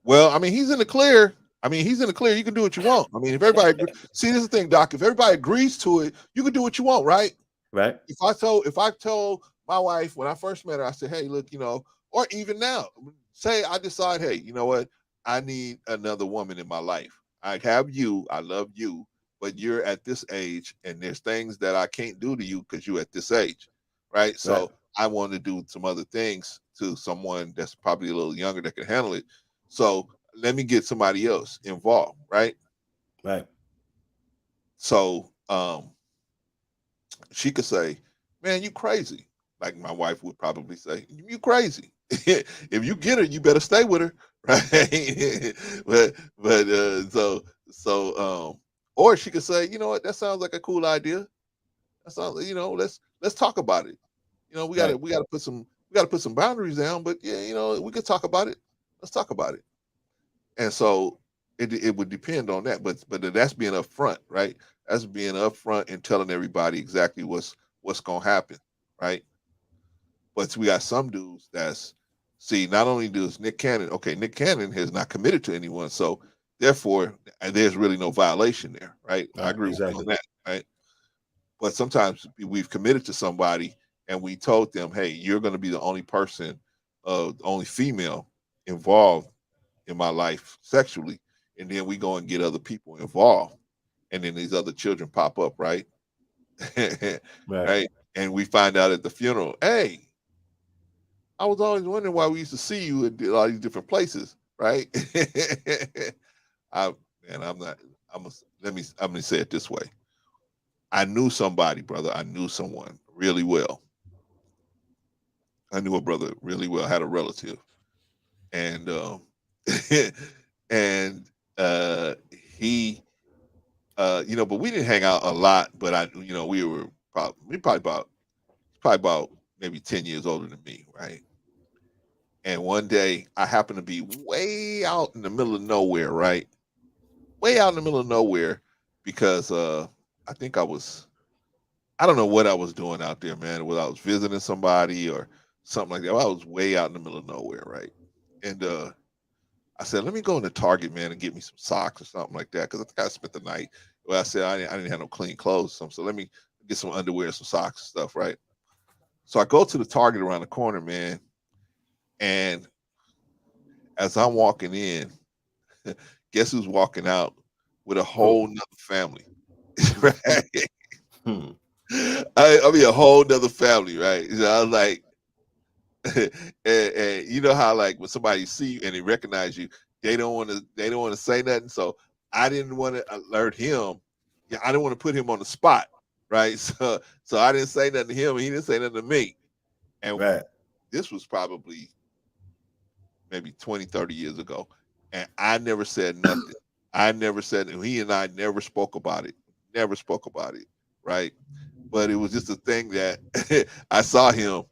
Well, I mean, he's in the clear. You can do what you want. I mean, if everybody see, this is the thing, Doc. If everybody agrees to it, you can do what you want, right? Right. If I told My wife, when I first met her, I said, hey, look, or even now, say I decide, hey, you know what? I need another woman in my life. I have you, I love you, but you're at this age and there's things that I can't do to you because you're at this age. Right. Right. So I want to do some other things to someone that's probably a little younger that can handle it. So let me get somebody else involved. Right. Right. So she could say, man, you crazy. Like my wife would probably say, you crazy. If you get her, you better stay with her. Right. But or she could say, you know what, that sounds like a cool idea. That sounds, let's talk about it. We gotta Right. put some boundaries down, but yeah, we could talk about it. Let's talk about it. And so it would depend on that, but that's being upfront, right? That's being upfront and telling everybody exactly what's gonna happen, right? But we got some dudes that's see, not only does Nick Cannon, okay, Nick Cannon has not committed to anyone, so therefore there's really no violation there, right? I Right. agree with you on Exactly. that, right? But sometimes we've committed to somebody and we told them, hey, you're gonna be the only person, the only female involved in my life sexually, and then we go and get other people involved, and then these other children pop up, right? Right. Right, and we find out at the funeral, hey, I was always wondering why we used to see you at all these different places, right? I man, I'm not. I'm gonna say it this way. I knew somebody, brother. I knew someone really well. I knew a brother really well. Had a relative, and and he but we didn't hang out a lot. But we probably about maybe 10 years older than me, right? And one day I happened to be way out in the middle of nowhere, right? Way out in the middle of nowhere because I think I don't know what I was doing out there, man. Whether I was visiting somebody or something like that. Well, I was way out in the middle of nowhere, right? And I said, let me go into Target, man, and get me some socks or something like that. Because I think I spent the night. Well, I said I didn't have no clean clothes, so let me get some underwear, some socks, and stuff, right? So I go to the Target around the corner, man, and as I'm walking in, guess who's walking out with a Who? whole nother family, right? Hmm. I mean, a whole nother family, right? I was like, and you know how like when somebody see you and they recognize you, they don't want to say nothing. So I didn't want to alert him. Yeah, I didn't want to put him on the spot, right? So I didn't say nothing to him, and he didn't say nothing to me. And Right. this was probably maybe 20, 30 years ago. And I never said nothing. I never said, he and I never spoke about it. Never spoke about it. Right. But it was just a thing that I saw him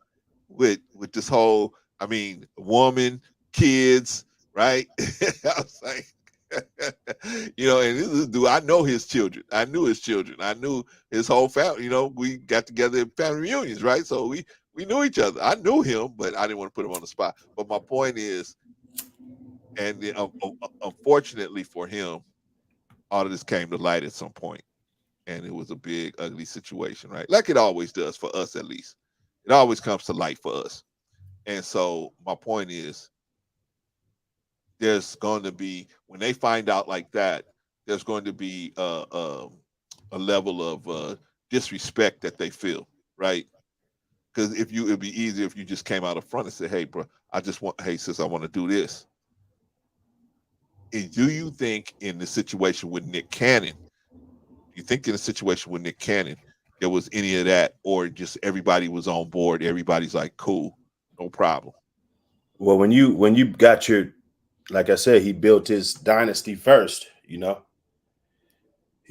with this whole, I mean, woman, kids, right? I was like, and this is dude, I know his children. I knew his children. I knew his whole family. We got together in family reunions, right? So we knew each other. I knew him, but I didn't want to put him on the spot. But my point is, and unfortunately for him, all of this came to light at some point, and it was a big, ugly situation, right? Like it always does for us, at least. It always comes to light for us. And so my point is, there's going to be when they find out like that, there's going to be a level of disrespect that they feel, right? Because it'd be easier if you just came out up front and said, "Hey, bro, hey, sis, I want to do this." And do you think in the situation with Nick Cannon, you think in a situation with Nick Cannon, there was any of that, or just everybody was on board? Everybody's like, "Cool, no problem." Well, when you got your, like I said, he built his dynasty first. He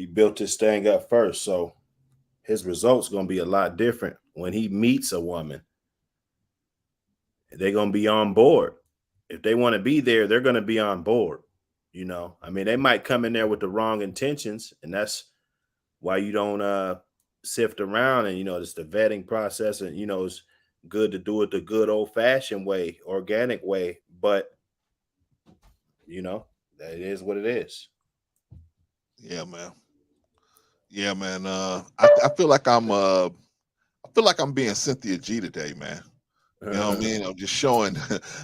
built his thing up first, so his results gonna be a lot different when he meets a woman. They're gonna be on board. If they want to be there, they're gonna be on board. I mean, they might come in there with the wrong intentions, and that's why you don't sift around. And it's the vetting process, and it's good to do it the good old fashioned way, organic way. But that it is what it is. Yeah, man. Yeah, man. I feel like feel like I'm being Cynthia G today, man. You know what I mean? I'm just showing,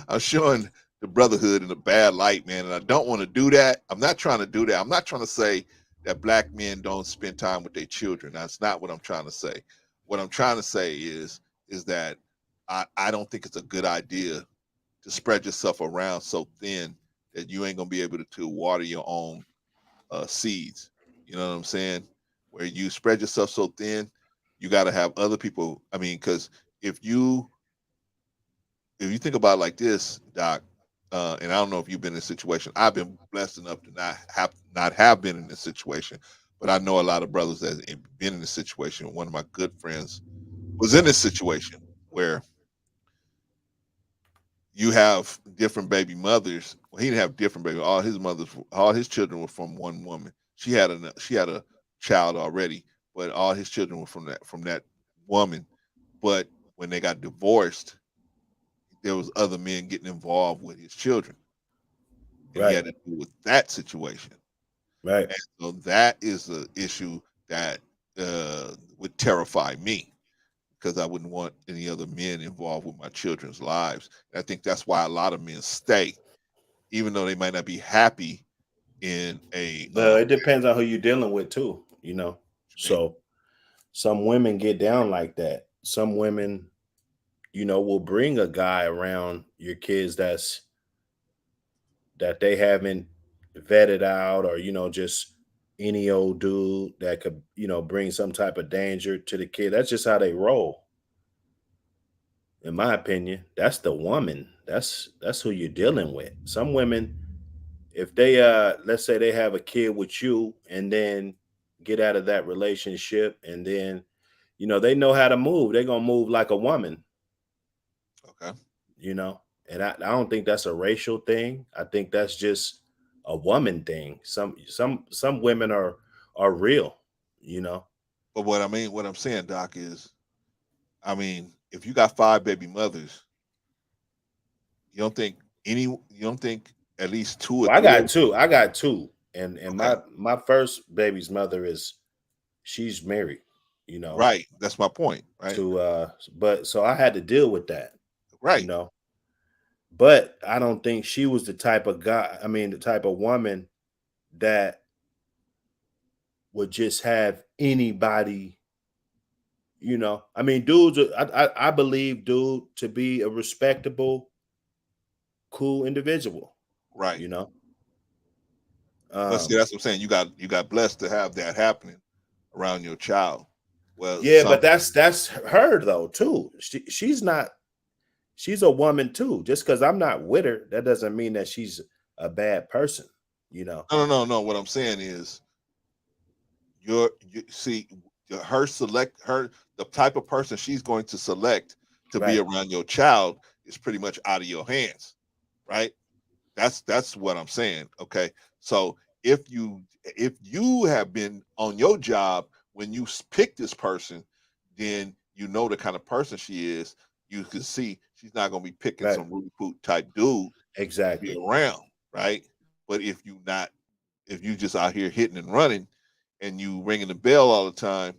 I'm showing the brotherhood in a bad light, man. And I don't want to do that. I'm not trying to do that. I'm not trying to say that black men don't spend time with their children. That's not what I'm trying to say. What I'm trying to say is that I don't think it's a good idea to spread yourself around so thin that you ain't gonna be able to water your own seeds. You know what I'm saying? Where you spread yourself so thin, you got to have other people. I mean, because if you think about it like this, Doc, and I don't know if you've been in a situation. I've been blessed enough to not have been in this situation, but I know a lot of brothers that have been in this situation. One of my good friends was in this situation where you have different baby mothers. Well, he didn't have different baby. All his children were from one woman. She had a child already, but all his children were from that woman. But when they got divorced, there was other men getting involved with his children, and he Right. had to deal with that situation. Right. And so that is an issue that would terrify me because I wouldn't want any other men involved with my children's lives. And I think that's why a lot of men stay, even though they might not be happy in a It depends on who you're dealing with too, you know. So some women get down like that. Some women, you know, will bring a guy around your kids that they haven't vetted out, or you know, just any old dude that could, you know, bring some type of danger to the kid. That's just how they roll. In my opinion, that's the woman. That's who you're dealing with. Some women, if they let's say they have a kid with you and then get out of that relationship, and then you know they know how to move, they're gonna move like a woman. Okay. You know, and I don't think that's a racial thing. I think that's just a woman thing. Some women are real, you know. But what I'm saying, Doc, is, I mean, if you got 5 baby mothers, you don't think at least 2 or Well, 3 of them? I got two, and Okay. my first baby's mother she's married, you know. Right. That's my point. Right. To but so I had to deal with that, you Right. know. But I don't think she was the type of guy, I mean the type of woman that would just have anybody, you know. I mean, dudes I believe dude to be a respectable, cool individual, Right. you know. But see, that's what I'm saying. You got blessed to have that happening around your child. Well, Yeah, but that's her though too. She's not, she's a woman too. Just because I'm not with her, that doesn't mean that she's a bad person, you know. no. What I'm saying is, you see, the type of person she's going to select to be Right. around your child is pretty much out of your hands, right? That's what I'm saying. Okay, so if you have been on your job when you pick this person, then you know the kind of person she is. You can see she's not going to be picking Right. some Rudy Poot type dude to be Exactly. around, right? But if you just out here hitting and running, and you ringing the bell all the time,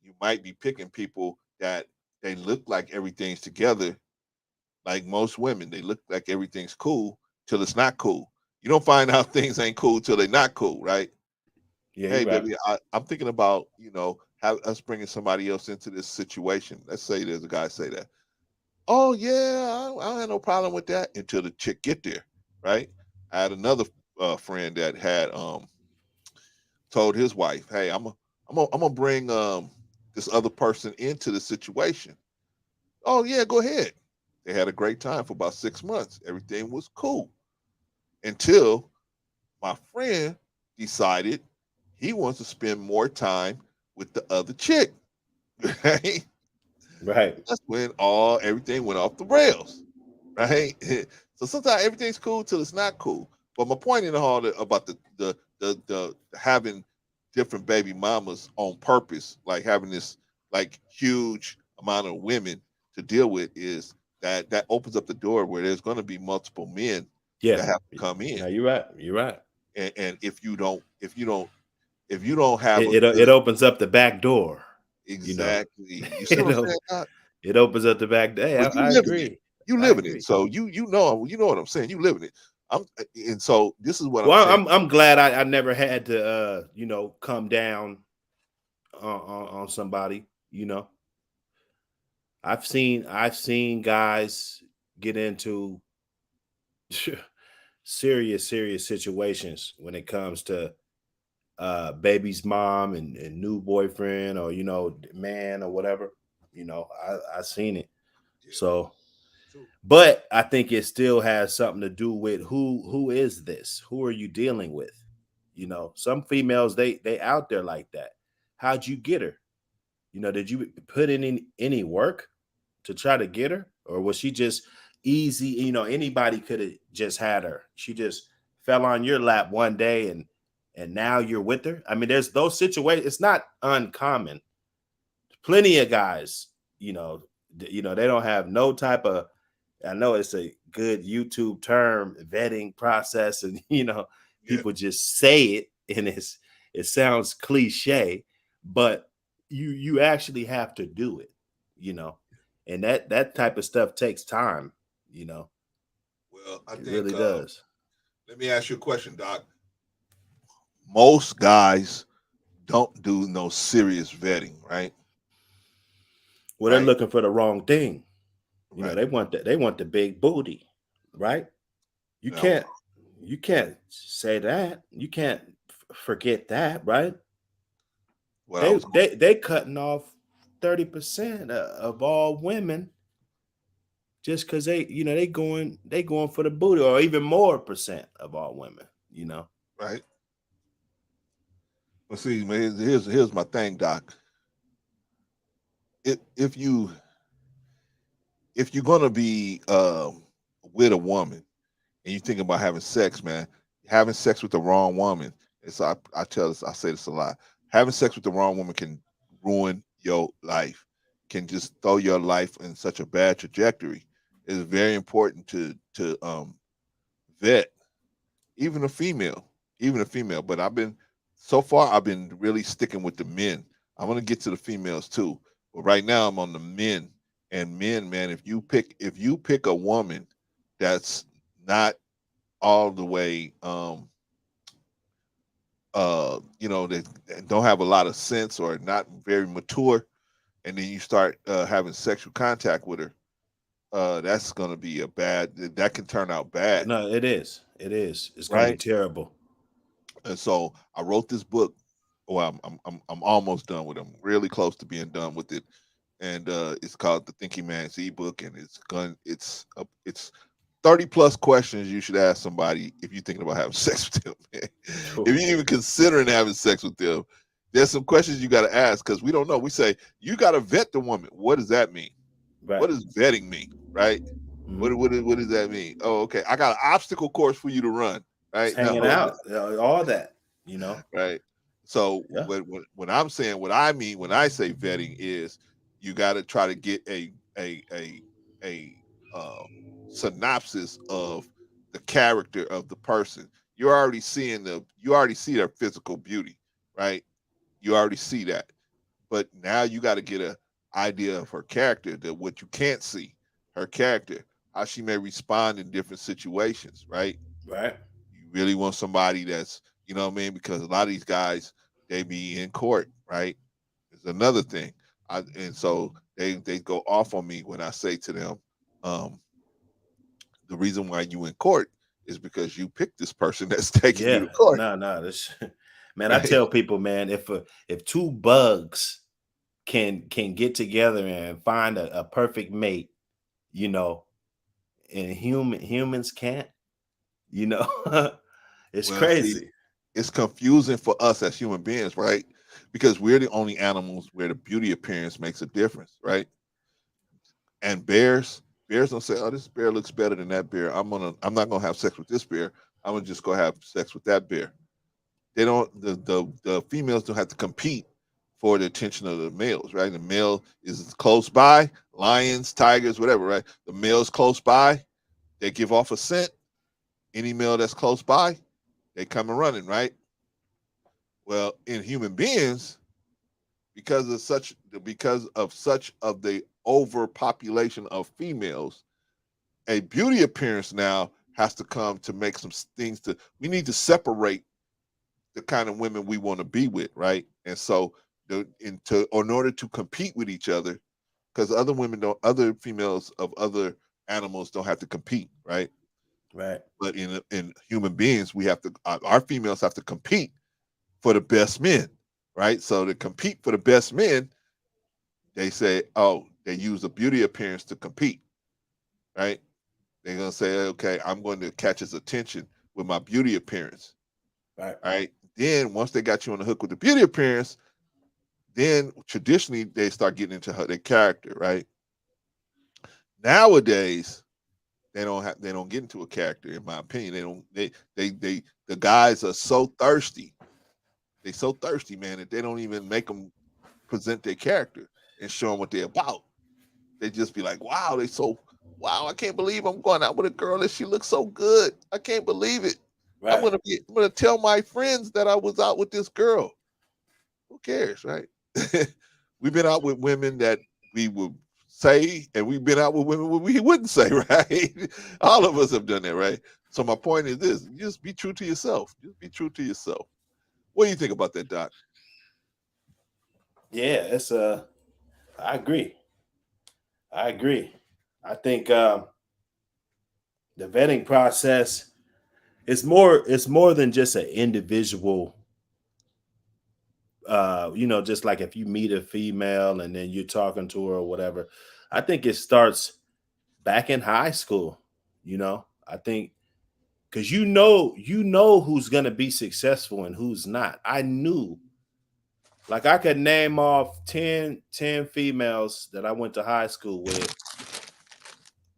you might be picking people that they look like everything's together. Like most women, they look like everything's cool till it's not cool. You don't find out things ain't cool till they're not cool, right? Yeah, Hey, you're right. baby, I'm thinking about, have us bringing somebody else into this situation. Let's say there's a guy say that. Oh yeah, I don't have no problem with that until the chick get there, right? I had another friend that had told his wife, "Hey, I'm gonna bring this other person into the situation." Oh yeah, go ahead. They had a great time for about 6 months. Everything was cool until my friend decided he wants to spend more time with the other chick. Right? Right. That's when everything went off the rails. Right? So sometimes everything's cool till it's not cool. But my point in all about the having different baby mamas on purpose, like having this like huge amount of women to deal with, is that opens up the door where there's going to be multiple men Yeah. that have to come in. No, you're right. You're right. And if you don't have a It good, opens up the back door. Exactly. You know, You see what I'm saying, Doc? it opens up the back. Hey, But you I living it. agree. You I living it. agree. So you know what I'm saying. You living it. And so this is what I'm Well, saying. I'm glad I never had to come down on somebody. I've seen guys get into serious situations when it comes to baby's mom and new boyfriend or man or whatever. I seen it. So, but I think it still has something to do with who is this? Who are you dealing with? Some females they out there like that. How'd you get her? Did you put in any work to try to get her, or was she just easy? Anybody could have just had her. She just fell on your lap one day, and now you're with her. I mean, there's those situations. It's not uncommon. Plenty of guys, they don't have no type of. I know it's a good YouTube term, vetting process, and people just say it, and it sounds cliche, but you actually have to do it, and that type of stuff takes time. Well, I It think really does. let me ask you a question, Doc. Most guys don't do no serious vetting, right? Well, they're Right. looking for the wrong thing. Right. They want the big booty, right? You Now, can't say that. You can't forget that, right? what I was They cutting off 30% of all women just because they going for the booty, or even more percent of all women. right. Well, see, man, here's my thing, Doc. If you're gonna be with a woman and you think about having sex, man, having sex with the wrong woman. I say this a lot. Having sex with the wrong woman can ruin your life. Can just throw your life in such a bad trajectory. It's very important to vet even a female, But I've been really sticking with the men. I'm gonna get to the females too, but right now I'm on the men. And men, man, if you pick a woman that's not all the way they don't have a lot of sense or not very mature, and then you start having sexual contact with her, that's gonna be that can turn out bad, No, it is. It's gonna be right? terrible. And so I wrote this book. Well, I'm almost done with it. I'm really close to being done with it, and it's called The Thinking Man's ebook, and it's 30 plus questions you should ask somebody if you're thinking about having sex with them. Man. If you're even considering having sex with them, there's some questions you got to ask because we don't know. We say you got to vet the woman. What does that mean? Right. What does vetting mean? Right? Mm-hmm. What does that mean? Oh, okay. I got an obstacle course for you to run. It's Right? hanging No, out, all that. right. So Yeah. when I'm saying what I mean when I say vetting is you got to try to get a uh, synopsis of the character of the person. You already see their physical beauty, right? You already see that, but now you got to get a idea of her character, that what you can't see, her character, how she may respond in different situations, right? Right. You really want somebody that's, you know what I mean? Because a lot of these guys, they be in court, right? It's another thing. And so they go off on me when I say to them, um, the reason why you in court is because you picked this person that's taking you Yeah. to court, No. This man, I right? tell people, man, if two bugs can get together and find a perfect mate, you know, and humans can't, you know, it's Well, see, crazy. it's confusing for us as human beings, right? Because we're the only animals where the beauty appearance makes a difference, right? And bears don't say, "Oh, this bear looks better than that bear. I'm not gonna have sex with this bear. I'm gonna just go have sex with that bear." They don't. The females don't have to compete for the attention of the males, right? The male is close by, lions, tigers, whatever, right? The male's close by, they give off a scent. Any male that's close by, they come and running, right? Well, in human beings, because of such of the overpopulation of females, a beauty appearance now has to come to make some things to we need to separate the kind of women we want to be with, right? And so in order to compete with each other, because other females of other animals don't have to compete, right? Right. But in human beings, we have to our females have to compete for the best men, right? So to compete for the best men, they say, oh, they use a beauty appearance to compete, right? They're gonna say, okay, I'm going to catch his attention with my beauty appearance, Right. right? Then once they got you on the hook with the beauty appearance, then traditionally they start getting into their character, right? Nowadays, they don't get into a character, in my opinion. The guys are so thirsty. They so thirsty, man, that they don't even make them present their character and show them what they're about. They just be like, wow, wow, I can't believe I'm going out with a girl and she looks so good. I can't believe it. Right. I'm gonna tell my friends that I was out with this girl. Who cares, right? We've been out with women that we would say, and we've been out with women we wouldn't say, right? All of us have done that, right? So my point is this: just be true to yourself. Just be true to yourself. What do you think about that, Doc? Yeah, it's I agree. I agree. I think the vetting process it's more than just an individual. Just like if you meet a female and then you're talking to her or whatever. I think it starts back in high school. I think because you know who's gonna be successful and who's not. I knew, like, I could name off 10 females that I went to high school with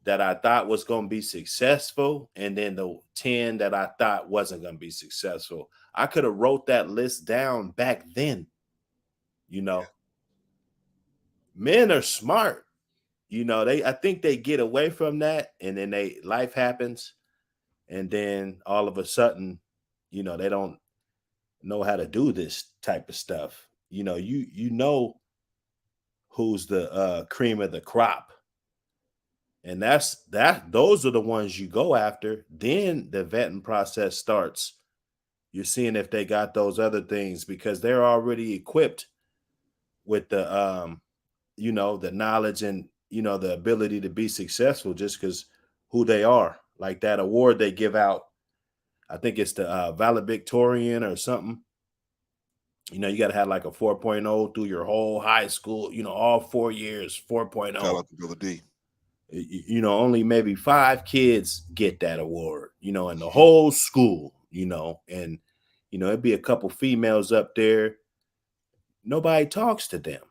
that I thought was going to be successful, and then the 10 that I thought wasn't going to be successful. I could have wrote that list down back then. Men are smart. I think they get away from that, and then life happens, and then all of a sudden, they don't know how to do this type of stuff. You know who's the cream of the crop. And those are the ones you go after. Then the vetting process starts. You're seeing if they got those other things because they're already equipped with the the knowledge and the ability to be successful just because who they are. Like that award they give out, I think it's the valedictorian or something. You got to have like a 4.0 through your whole high school, all 4 years, 4.0. Shout out to Brother D. Only maybe 5 kids get that award, in the whole school, and, it'd be a couple females up there. Nobody talks to them.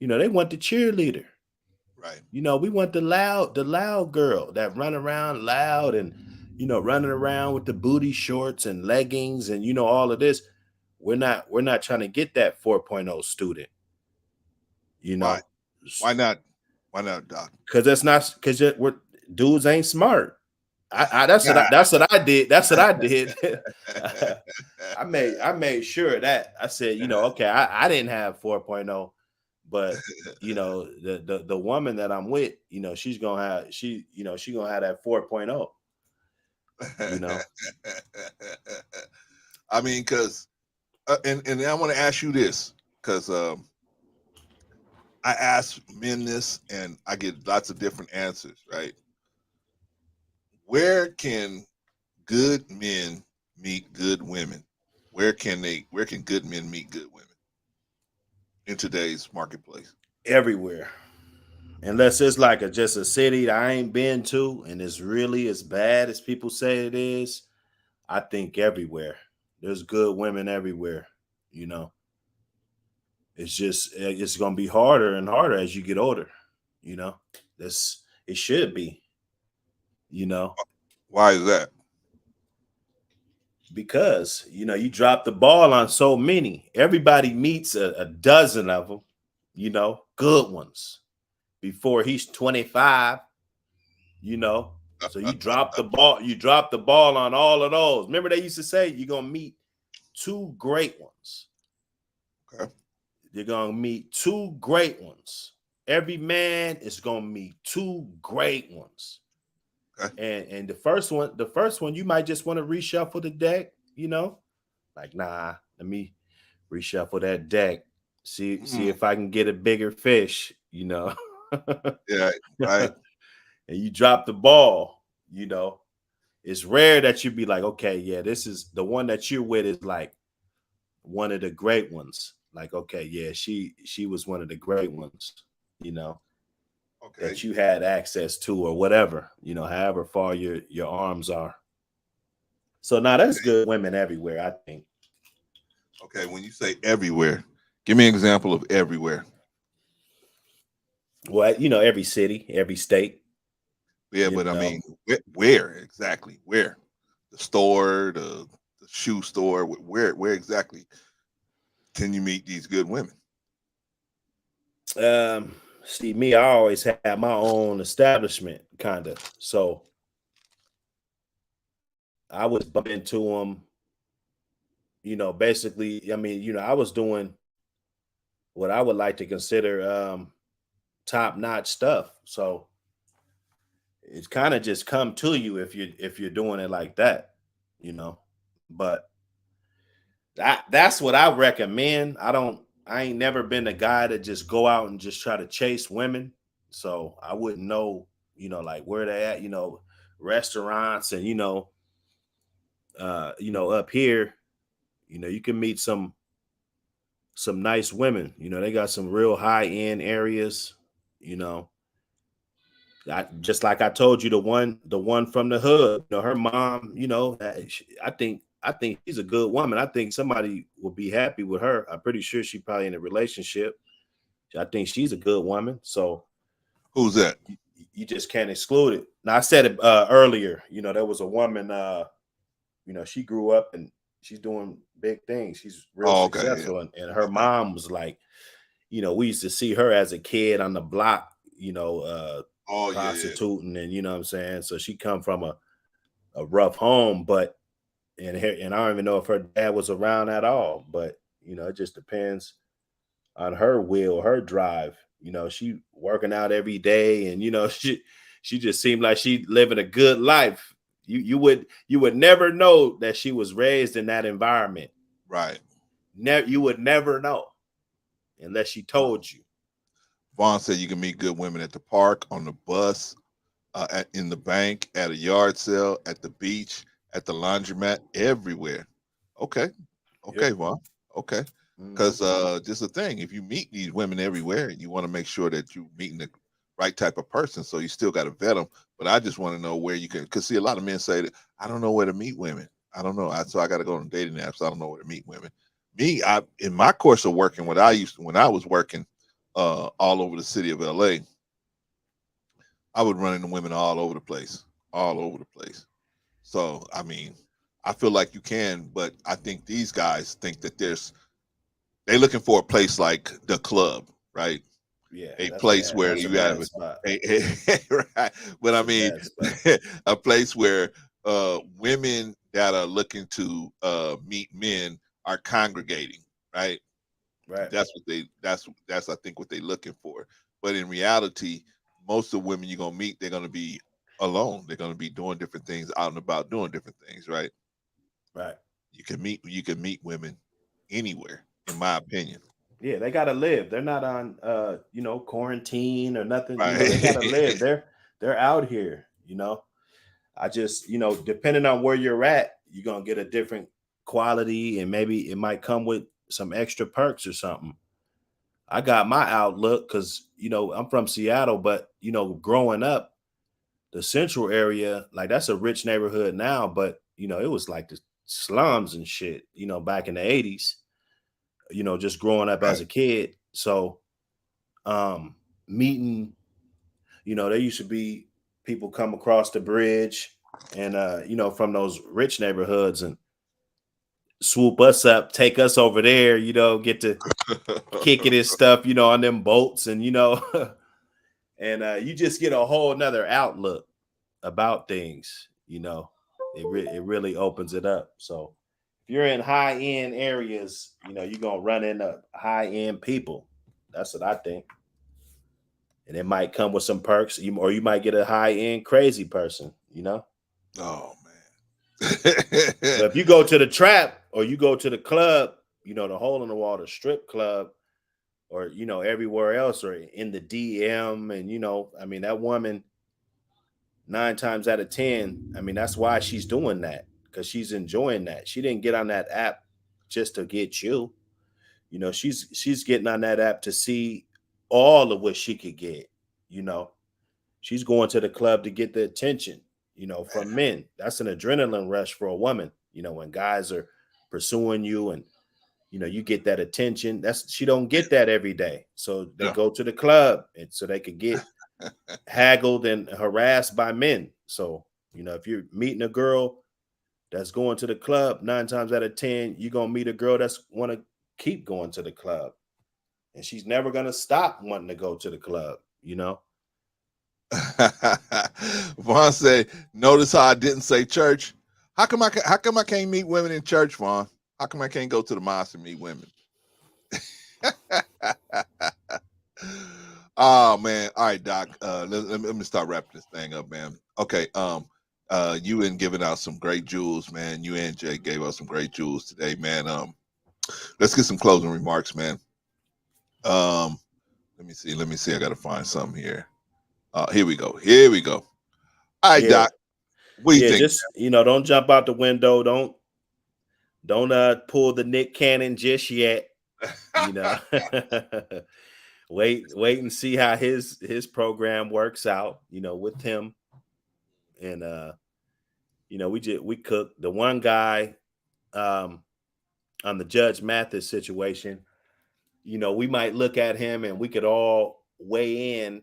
They want the cheerleader. Right. We want the loud girl that run around loud and, running around with the booty shorts and leggings and, all of this. We're not trying to get that 4.0 student. Why? Why not? Why not, Doc? Because dudes ain't smart. That's what I did. That's what I did. I made sure of that. I said, okay, I didn't have 4.0, but the woman that I'm with, she's gonna have that 4.0. I mean, because and I want to ask you this because I ask men this and I get lots of different answers, right? Where can good men meet good women? Where can good men meet good women in today's marketplace? Everywhere. Unless it's like just a city that I ain't been to and it's really as bad as people say it is, I think everywhere. There's good women everywhere, It's going to be harder and harder as you get older, it should be, Why is that? Because, you drop the ball on so many. Everybody meets a dozen of them, good ones before he's 25, So you drop the ball on all of those. Remember they used to say you're going to meet 2 great ones. Okay. you're gonna meet two great ones. Every man is gonna meet two great ones. And the first one, you might just want to reshuffle the deck, like, nah, let me reshuffle that deck. See if I can get a bigger fish, Yeah, right. And you drop the ball, It's rare that you be like, okay, yeah, this is the one that you're with is like one of the great ones. Like, okay, yeah, she was one of the great ones, that you had access to or whatever, however far your arms are. So now that's good women everywhere, I think. Okay, when you say everywhere, give me an example of everywhere. Well, every city, every state. Yeah, but I mean, where exactly? Where? The store, the shoe store. Where exactly can you meet these good women? See, me, I always had my own establishment, kind of. So I would bump into them, basically. I mean, I was doing what I would like to consider top-notch stuff. So it's kind of just come to you if you're doing it like that, But that's what I recommend. I ain't never been the guy to just go out and just try to chase women. So I wouldn't know, like where they at, restaurants and up here, you can meet some nice women. They got some real high-end areas, just like I told you, the one from the hood, her mom, I think she's a good woman. I think somebody would be happy with her. I'm pretty sure she's probably in a relationship. I think she's a good woman. So who's that? You just can't exclude it. Now I said it earlier. There was a woman. She grew up and she's doing big things. She's real successful, and her mom was like, we used to see her as a kid on the block. Prostituting, and you know what I'm saying. So she come from a rough home, but and I don't even know if her dad was around at all. But it just depends on her will, her drive. She working out every day, and she just seemed like she living a good life. You would never know that she was raised in that environment. Right. You would never know unless she told you. Vaughn said you can meet good women at the park, on the bus, in the bank, at a yard sale, at the beach, at the laundromat, everywhere. Okay. Vaughn. Okay. Because just a thing, if you meet these women everywhere, you want to make sure that you're meeting the right type of person. So you still got to vet them. But I just want to know where you can, because see, a lot of men say that I don't know where to meet women. I don't know. So I got to go on dating apps. I don't know where to meet women. Me, in my course of working, when I was working all over the city of LA, I would run into women all over the place. So I mean, I feel like you can, but I think these guys think that they're looking for a place like the club, right? Yeah, a place where you have right. But I mean, a place where women that are looking to meet men are congregating, right? Right. That's I think what they're looking for. But in reality, most of the women you're gonna meet, they're gonna be alone. They're gonna be doing different things, out and about doing different things, right? Right. You can meet women anywhere, in my opinion. Yeah, they gotta live. They're not on quarantine or nothing. Right. They gotta live. They're out here, I just, depending on where you're at, you're gonna get a different quality, and maybe it might come with some extra perks or something. I got my outlook because I'm from Seattle, but growing up, the central area, like that's a rich neighborhood now, but it was like the slums and shit, back in the 80s, just growing up as a kid. So meeting, there used to be people come across the bridge and from those rich neighborhoods and swoop us up, take us over there, get to kick it and stuff, on them boats and and you just get a whole nother outlook about things, it really opens it up. So if you're in high end areas, you're gonna run into high end people. That's what I think. And it might come with some perks, or you might get a high end crazy person. Oh But if you go to the trap or you go to the club, the hole in the wall, the strip club, or everywhere else, or in the DM, and that woman 9 times out of 10, that's why she's doing that, because she's enjoying that. She didn't get on that app just to get you. She's getting on that app to see all of what she could get. She's going to the club to get the attention, from men. That's an adrenaline rush for a woman, when guys are pursuing you and you get that attention. She don't get that every day. So they go to the club and so they could get haggled and harassed by men. So, if you're meeting a girl that's going to the club, 9 times out of 10, you're going to meet a girl that's want to keep going to the club. And she's never going to stop wanting to go to the club, Vaughn say, notice how I didn't say church. How come I can't meet women in church, Vaughn? How come I can't go to the mosque and meet women? Oh man. All right, Doc. Let me start wrapping this thing up, man. Okay. You been giving out some great jewels, man. You and Jay gave us some great jewels today, man. Let's get some closing remarks, man. Let me see. I gotta find something here. Here we go. All right, Doc. What do you think? Just don't jump out the window. Don't pull the Nick Cannon just yet. Wait and see how his program works out. With him, and we cooked the one guy on the Judge Mathis situation. We might look at him and we could all weigh in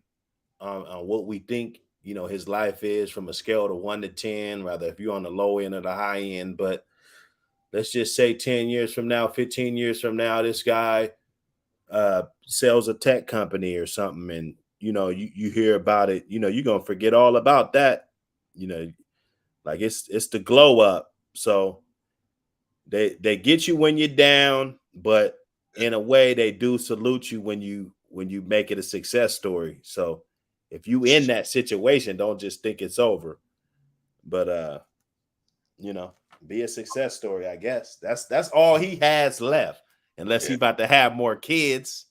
on what we think his life is from a scale of 1 to 10, rather if you're on the low end or the high end. But let's just say 10 years from now, 15 years from now, this guy sells a tech company or something, and you hear about it, you're gonna forget all about that. Like it's the glow up. So they get you when you're down, but in a way they do salute you when you make it a success story. So if you in that situation, don't just think it's over, but be a success story. I guess that's all he has left, unless he's about to have more kids.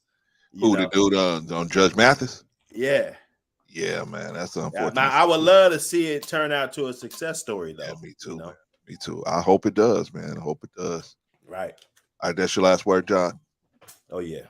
Who, the dude on Judge Mathis? Yeah, man, that's unfortunate. I would love to see it turn out to a success story, though. Yeah, me too, man. Me too. I hope it does, man. I hope it does. Right. All right, that's your last word, John. Oh yeah.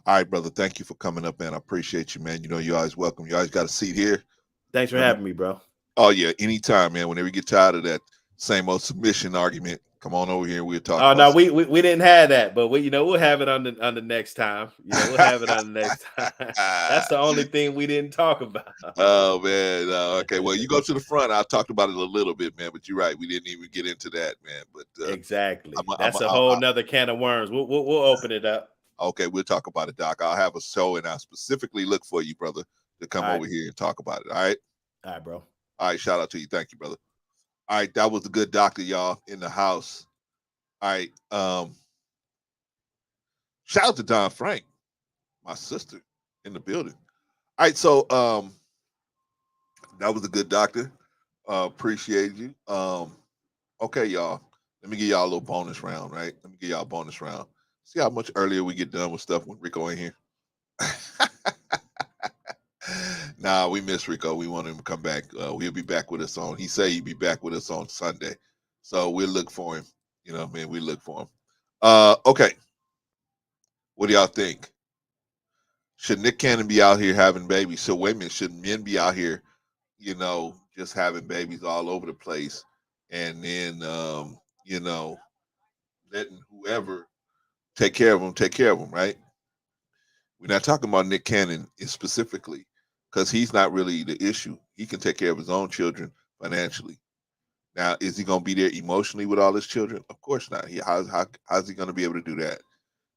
All right, brother. Thank you for coming up, man. I appreciate you, man. You're always welcome. You always got a seat here. Thanks for having me, bro. Oh yeah, anytime, man. Whenever you get tired of that same old submission argument, come on over here and we'll talk. Oh no, we didn't have that, but we'll have it on the next time. We'll have it on the next time. That's the only thing we didn't talk about. Oh man, okay. Well, you go to the front. I talked about it a little bit, man. But you're right, we didn't even get into that, man. But exactly, that's a whole nother can of worms. We'll open it up. Okay, we'll talk about it, Doc. I'll have a show, and I'll specifically look for you, brother, to come over here and talk about it. All right. All right, bro. All right, shout out to you. Thank you, brother. All right, that was the good doctor, y'all, in the house. All right. Shout out to Don Frank, my sister, in the building. All right, so that was a good doctor. Appreciate you. Okay, y'all. Let me give y'all a little bonus round, right? Let me give y'all a bonus round. See how much earlier we get done with stuff when Rico ain't here. Nah, we miss Rico. We want him to come back. He'll be back with us on. He said he'd be back with us on Sunday, so we'll look for him. You know what I mean? We look for him. Okay. What do y'all think? Should Nick Cannon be out here having babies? So wait a minute. Should men be out here, just having babies all over the place, and then letting whoever take care of them, right? We're not talking about Nick Cannon specifically, because he's not really the issue. He can take care of his own children financially. Now, is he going to be there emotionally with all his children? Of course not. How's he going to be able to do that?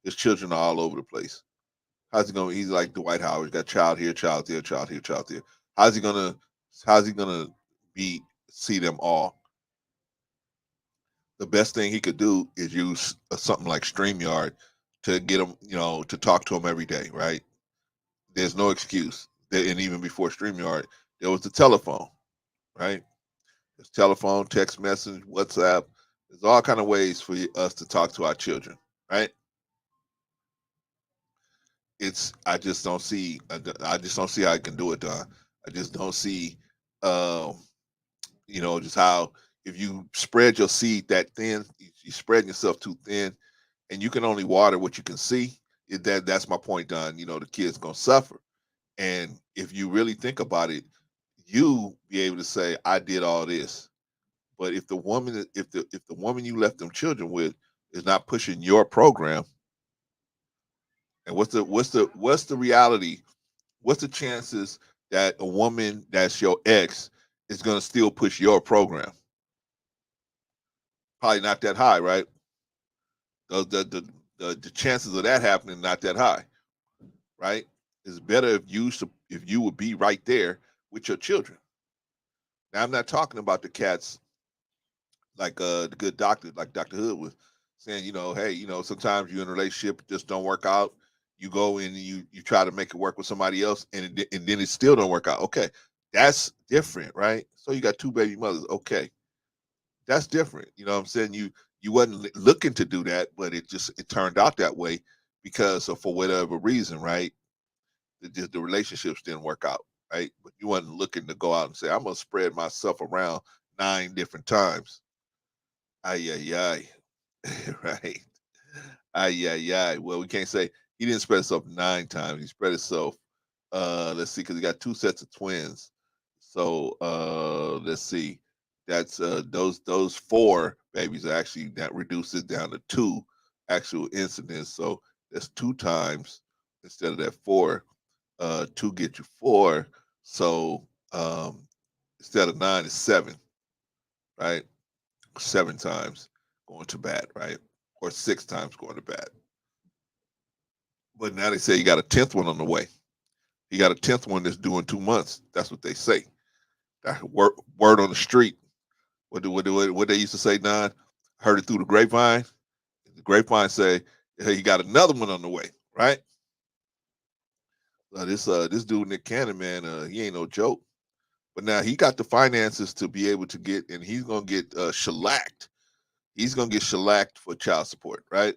His children are all over the place. How's he going to? He's like Dwight Howard. He's got child here, child there, child here, child there. How's he going to see them all? the best thing he could do is use something like StreamYard to get him, to talk to him every day, right? There's no excuse. And even before StreamYard, there was the telephone, right? There's telephone, text message, WhatsApp. There's all kind of ways for us to talk to our children, right? I just don't see. I just don't see how I can do it, Don. I just don't see, um, just how if you spread your seed that thin, you spreading yourself too thin, and you can only water what you can see. That's my point, Don. The kid's gonna suffer, and if you really think about it, you be able to say, "I did all this," but if the woman you left them children with is not pushing your program, and what's the reality? What's the chances that a woman that's your ex is going to still push your program? Probably not that high, right? The chances of that happening not that high, right? It's better if you would be right there with your children. Now I'm not talking about the cats like the good doctor, like Dr. Hood was saying, hey, sometimes you're in a relationship, it just don't work out. You go in and you try to make it work with somebody else, and then it still don't work out. Okay, that's different, right? So you got two baby mothers. Okay, that's different. You know what I'm saying? You wasn't looking to do that, but it turned out that way because of for whatever reason, right? The relationships didn't work out, right? But you wasn't looking to go out and say, I'm gonna spread myself around 9 different times. Ay, ay, ay. Right. Ay, ay, ay. Well, we can't say he didn't spread himself 9 times. He spread himself, let's see, because he got two sets of twins. So let's see. That's those four babies are actually that reduces down to two actual incidents. So that's 2 times instead of that four. Two get you four. So instead of 9 is 7, right? 7 times going to bat, right? Or 6 times going to bat. But now they say you got a 10th one on the way. You got a 10th one that's due in 2 months. That's what they say. That word on the street. What they used to say, Don? Heard it through the grapevine. The grapevine say, hey, you got another one on the way, right? This dude Nick Cannon, man, he ain't no joke. But now he got the finances to be able to get, and he's gonna get shellacked. He's gonna get shellacked for child support, right?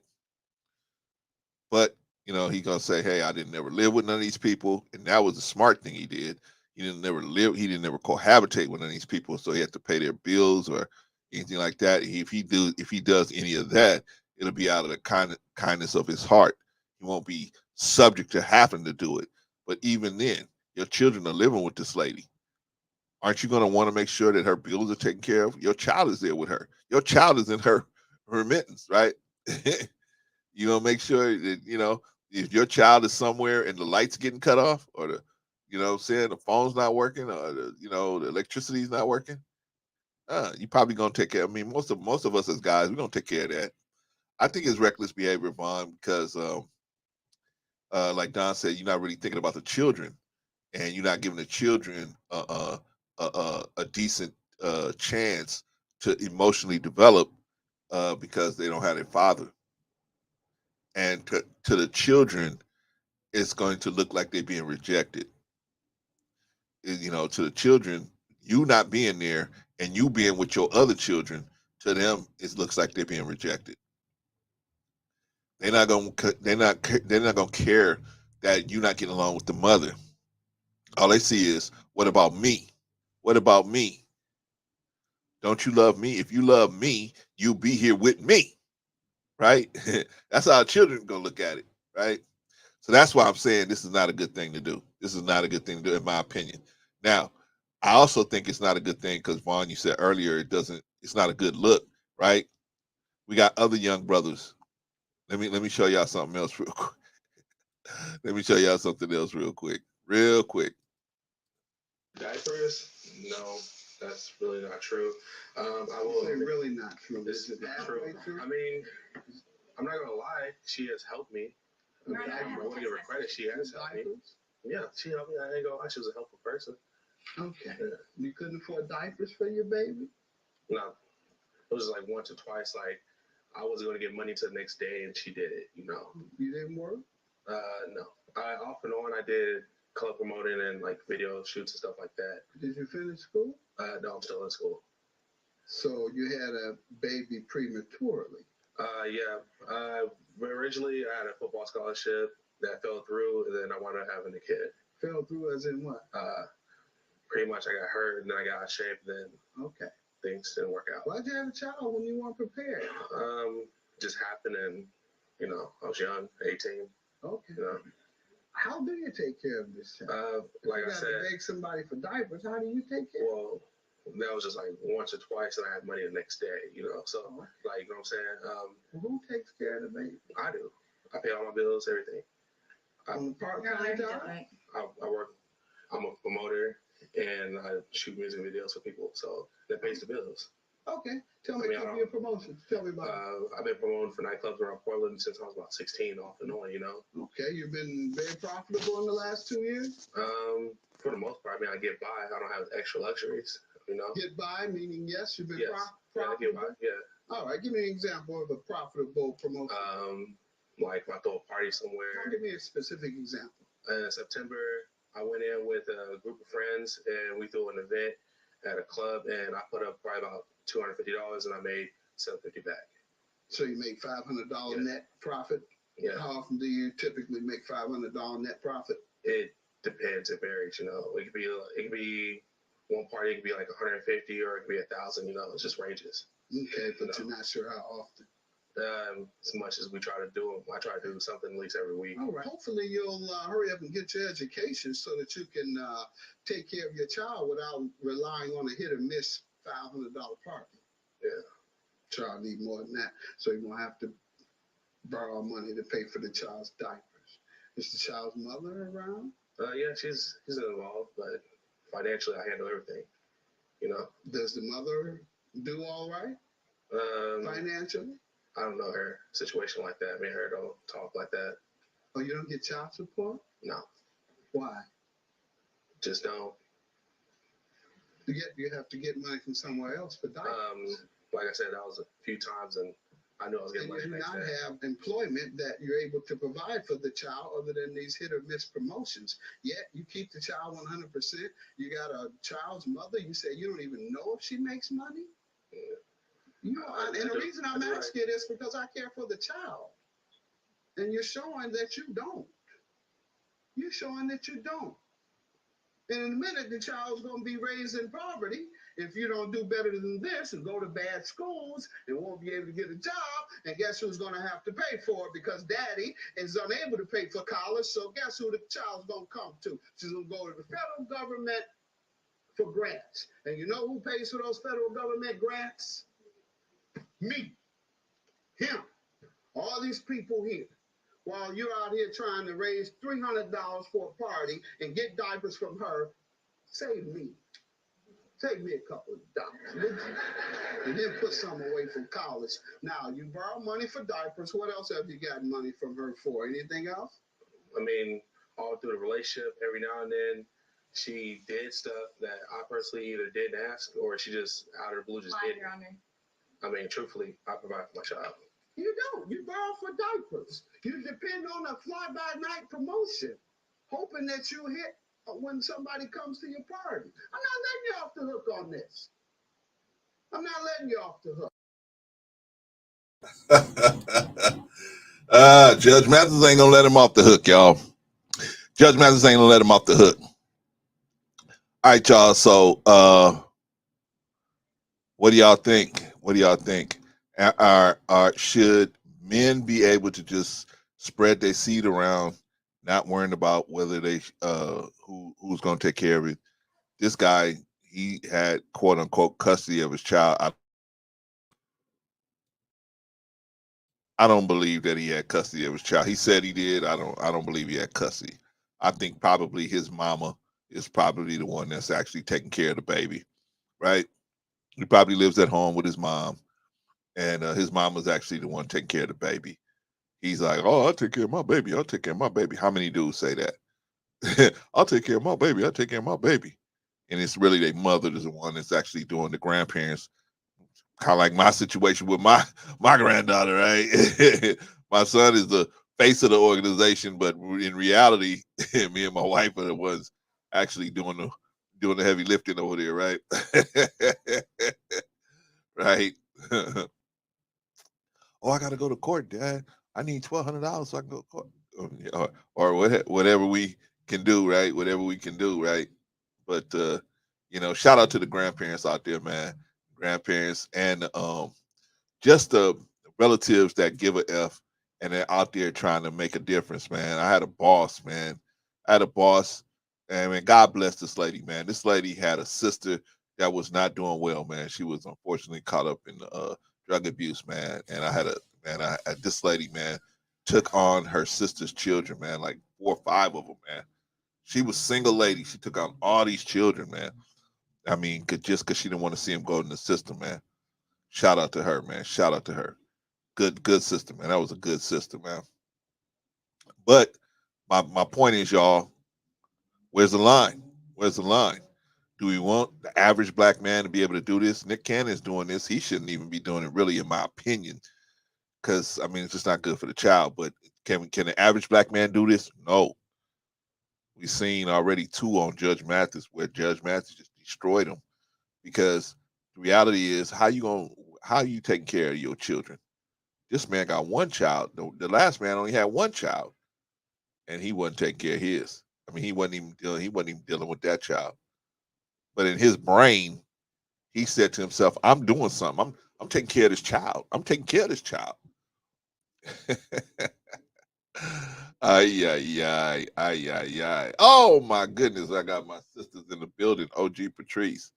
But he's gonna say, "Hey, I didn't never live with none of these people," and that was a smart thing he did. He didn't never live. He didn't never cohabitate with none of these people, so he had to pay their bills or anything like that. If he does any of that, it'll be out of the kindness of his heart. He won't be subject to having to do it. But even then, your children are living with this lady. Aren't you going to want to make sure that her bills are taken care of? Your child is there with her. Your child is in her remittance, right? Make sure that if your child is somewhere and the lights getting cut off, or what I'm saying, the phone's not working, or the electricity's not working. You probably gonna take care. I mean, most of us as guys, we're gonna take care of that. I think it's reckless behavior, Vaughn, because like Don said, you're not really thinking about the children, and you're not giving the children a decent chance to emotionally develop because they don't have their father. And to the children, it's going to look like they're being rejected. To the children, you not being there and you being with your other children, to them, it looks like they're being rejected. They're not gonna care that you're not getting along with the mother. All they see is, what about me? What about me? Don't you love me? If you love me, you'll be here with me, right? That's how children gonna look at it, right? So that's why I'm saying this is not a good thing to do. This is not a good thing to do, in my opinion. Now, I also think it's not a good thing because Vaughn, you said earlier it's not a good look, right? We got other young brothers. Let me show y'all something else real quick. Let me show y'all something else real quick. Real quick. Diapers? No, that's really not true. I will say really not true. This is not true. I mean, I'm not gonna lie. She has helped me. I want to give her credit. She has helped me. Yeah, she helped me. I ain't gonna lie. She was a helpful person. Okay. Yeah. You couldn't afford diapers for your baby? No. It was like once or twice. Like I was going to get money to the next day, and she did it. You know. You didn't work? No. Off and on, I did color promoting and like video shoots and stuff like that. Did you finish school? No, I'm still in school. So you had a baby prematurely? Yeah. Originally, I had a football scholarship that fell through, and then I wound up having a kid. Fell through as in what? Pretty much, I got hurt, and then I got out of shape. Then things didn't work out. Why'd you have a child when you weren't prepared? Just happened, and I was young, 18. Okay. How do you take care of this child? Like I said, beg somebody for diapers. How do you take care? Well, that was just like once or twice, and I had money the next day. So like, you know what I'm saying? Who takes care of the baby? I do. I pay all my bills, everything. On the part-time job? I work. I'm a promoter, and I shoot music videos for people, so that pays the bills. Okay. Tell me about your promotions. Tell me about I've been promoting for nightclubs around Portland since I was about 16, off and on, Okay, you've been very profitable in the last 2 years? For the most part, I get by. I don't have extra luxuries, Get by, meaning yes, you've been profitable? Yeah, I get by, yeah. All right, give me an example of a profitable promotion. Like if I throw a party somewhere. Give me a specific example. In September, I went in with a group of friends, and we threw an event at a club, and I put up probably about $250, and I made $750 back. So you make $500 net profit? Yeah. How often do you typically make $500 net profit? It depends. It varies. It could be one party. It could be like 150, or it could be 1,000. It just ranges. Okay, but you're not sure how often. As much as we try to do them, I try to do something at least every week. All right. Hopefully you'll hurry up and get your education so that you can take care of your child without relying on a hit or miss $500 party. Yeah. Child need more than that, so you won't have to borrow money to pay for the child's diapers. Is the child's mother around? Yeah, she's involved, but financially I handle everything. Does the mother do all right? Financially? I don't know her situation like that. Me and her don't talk like that. Oh, you don't get child support? No. Why? Just don't. You have to get money from somewhere else for diapers. Like I said, that was a few times, and I knew I was getting money. You do next not day. have employment that you're able to provide for the child other than these hit or miss promotions. Yet you keep the child 100%. You got a child's mother. You say you don't even know if she makes money. Yeah. And the reason I'm asking it is because I care for the child. And you're showing that you don't. You're showing that you don't. And in a minute, the child's going to be raised in poverty if you don't do better than this and go to bad schools and won't be able to get a job. And guess who's going to have to pay for it? Because daddy is unable to pay for college. So guess who the child's going to come to? She's going to go to the federal government for grants. And you know who pays for those federal government grants? Me, him, all these people here. While you're out here trying to raise $300 for a party and get diapers from her, save me. Save me a couple of dollars, and then put some away from college. Now, you borrow money for diapers. What else have you got money from her for? Anything else? All through the relationship, every now and then, she did stuff that I personally either didn't ask, or she just out of the blue just did it. Truthfully, I provide for my child. You don't. You borrow for diapers. You depend on a fly-by-night promotion, hoping that you hit when somebody comes to your party. I'm not letting you off the hook on this. I'm not letting you off the hook. Judge Mathis ain't gonna let him off the hook, y'all. Judge Mathis ain't gonna let him off the hook. All right, y'all. So, what do y'all think? What do y'all think? Should men be able to just spread their seed around, not worrying about whether they who's going to take care of it? This guy, he had quote unquote custody of his child. I don't believe that he had custody of his child. He said he did. I don't believe he had custody. I think probably his mama is probably the one that's actually taking care of the baby, right? He probably lives at home with his mom, and his mom was actually the one taking care of the baby. He's like, oh, I'll take care of my baby. I'll take care of my baby. How many dudes say that? I'll take care of my baby. I'll take care of my baby. And it's really their mother is the one that's actually doing the grandparents, kind of like my situation with my granddaughter, right? My son is the face of the organization, but in reality, me and my wife are the ones actually doing the heavy lifting over there, right? Right. Oh, I got to go to court, Dad. I need $1,200 so I can go to court, whatever we can do, right? Whatever we can do, right? But shout out to the grandparents out there, man. Grandparents and just the relatives that give a F and they're out there trying to make a difference, man. I had a boss, man. I had a boss, and man, God bless this lady, man. This lady had a sister that was not doing well, man. She was unfortunately caught up in drug abuse, man. And this lady, man, took on her sister's children, man, like 4 or 5 of them, man. She was single lady. She took on all these children, man. I mean, just because she didn't want to see him go in the system, man. Shout out to her, man. Shout out to her. Good system, man. That was a good system, man. But my point is, y'all, where's the line? Where's the line? Do we want the average black man to be able to do this? Nick Cannon's doing this. He shouldn't even be doing it, really, in my opinion, because I mean it's just not good for the child. But can the average black man do this? No. We've seen already 2 on Judge Mathis, where Judge Mathis just destroyed him. Because the reality is, how you taking care of your children? This man got 1 child. The last man only had 1 child, and he wasn't taking care of his. I mean, he wasn't even dealing with that child. But in his brain, he said to himself, "I'm doing something. I'm taking care of this child. I'm taking care of this child." Ay, ay, ay, ay, ay, ay. Oh my goodness, I got my sisters in the building. OG Patrice.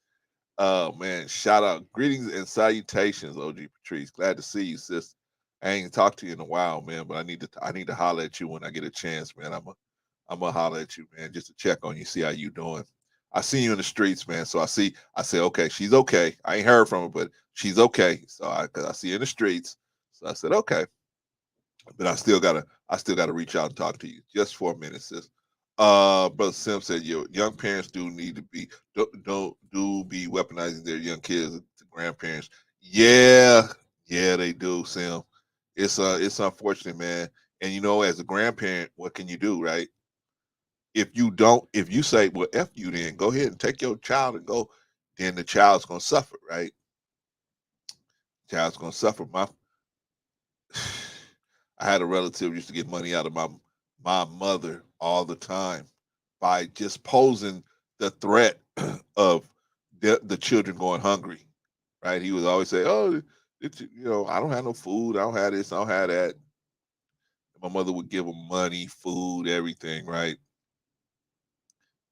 Oh man, shout out. Greetings and salutations, OG Patrice. Glad to see you, sis. I ain't talked to you in a while, man, but I need to holler at you when I get a chance, man. I'm gonna holler at you, man, just to check on you, see how you doing. I see you in the streets, man. So I say, okay, she's okay. I ain't heard from her, but she's okay. So cause I see her in the streets. So I said, okay. But I still gotta reach out and talk to you just for a minute, sis. Brother Sim said, "Your young parents do need to be don't do be weaponizing their young kids to grandparents." Yeah, yeah, they do, Sim. It's unfortunate, man. And as a grandparent, what can you do, right? If you say, "Well, F you," then go ahead and take your child and go, then the child's gonna suffer, right? Child's gonna suffer. I had a relative used to get money out of my mother all the time by just posing the threat of the children going hungry, right? He would always say, "Oh, I don't have no food. I don't have this. I don't have that." My mother would give him money, food, everything, right?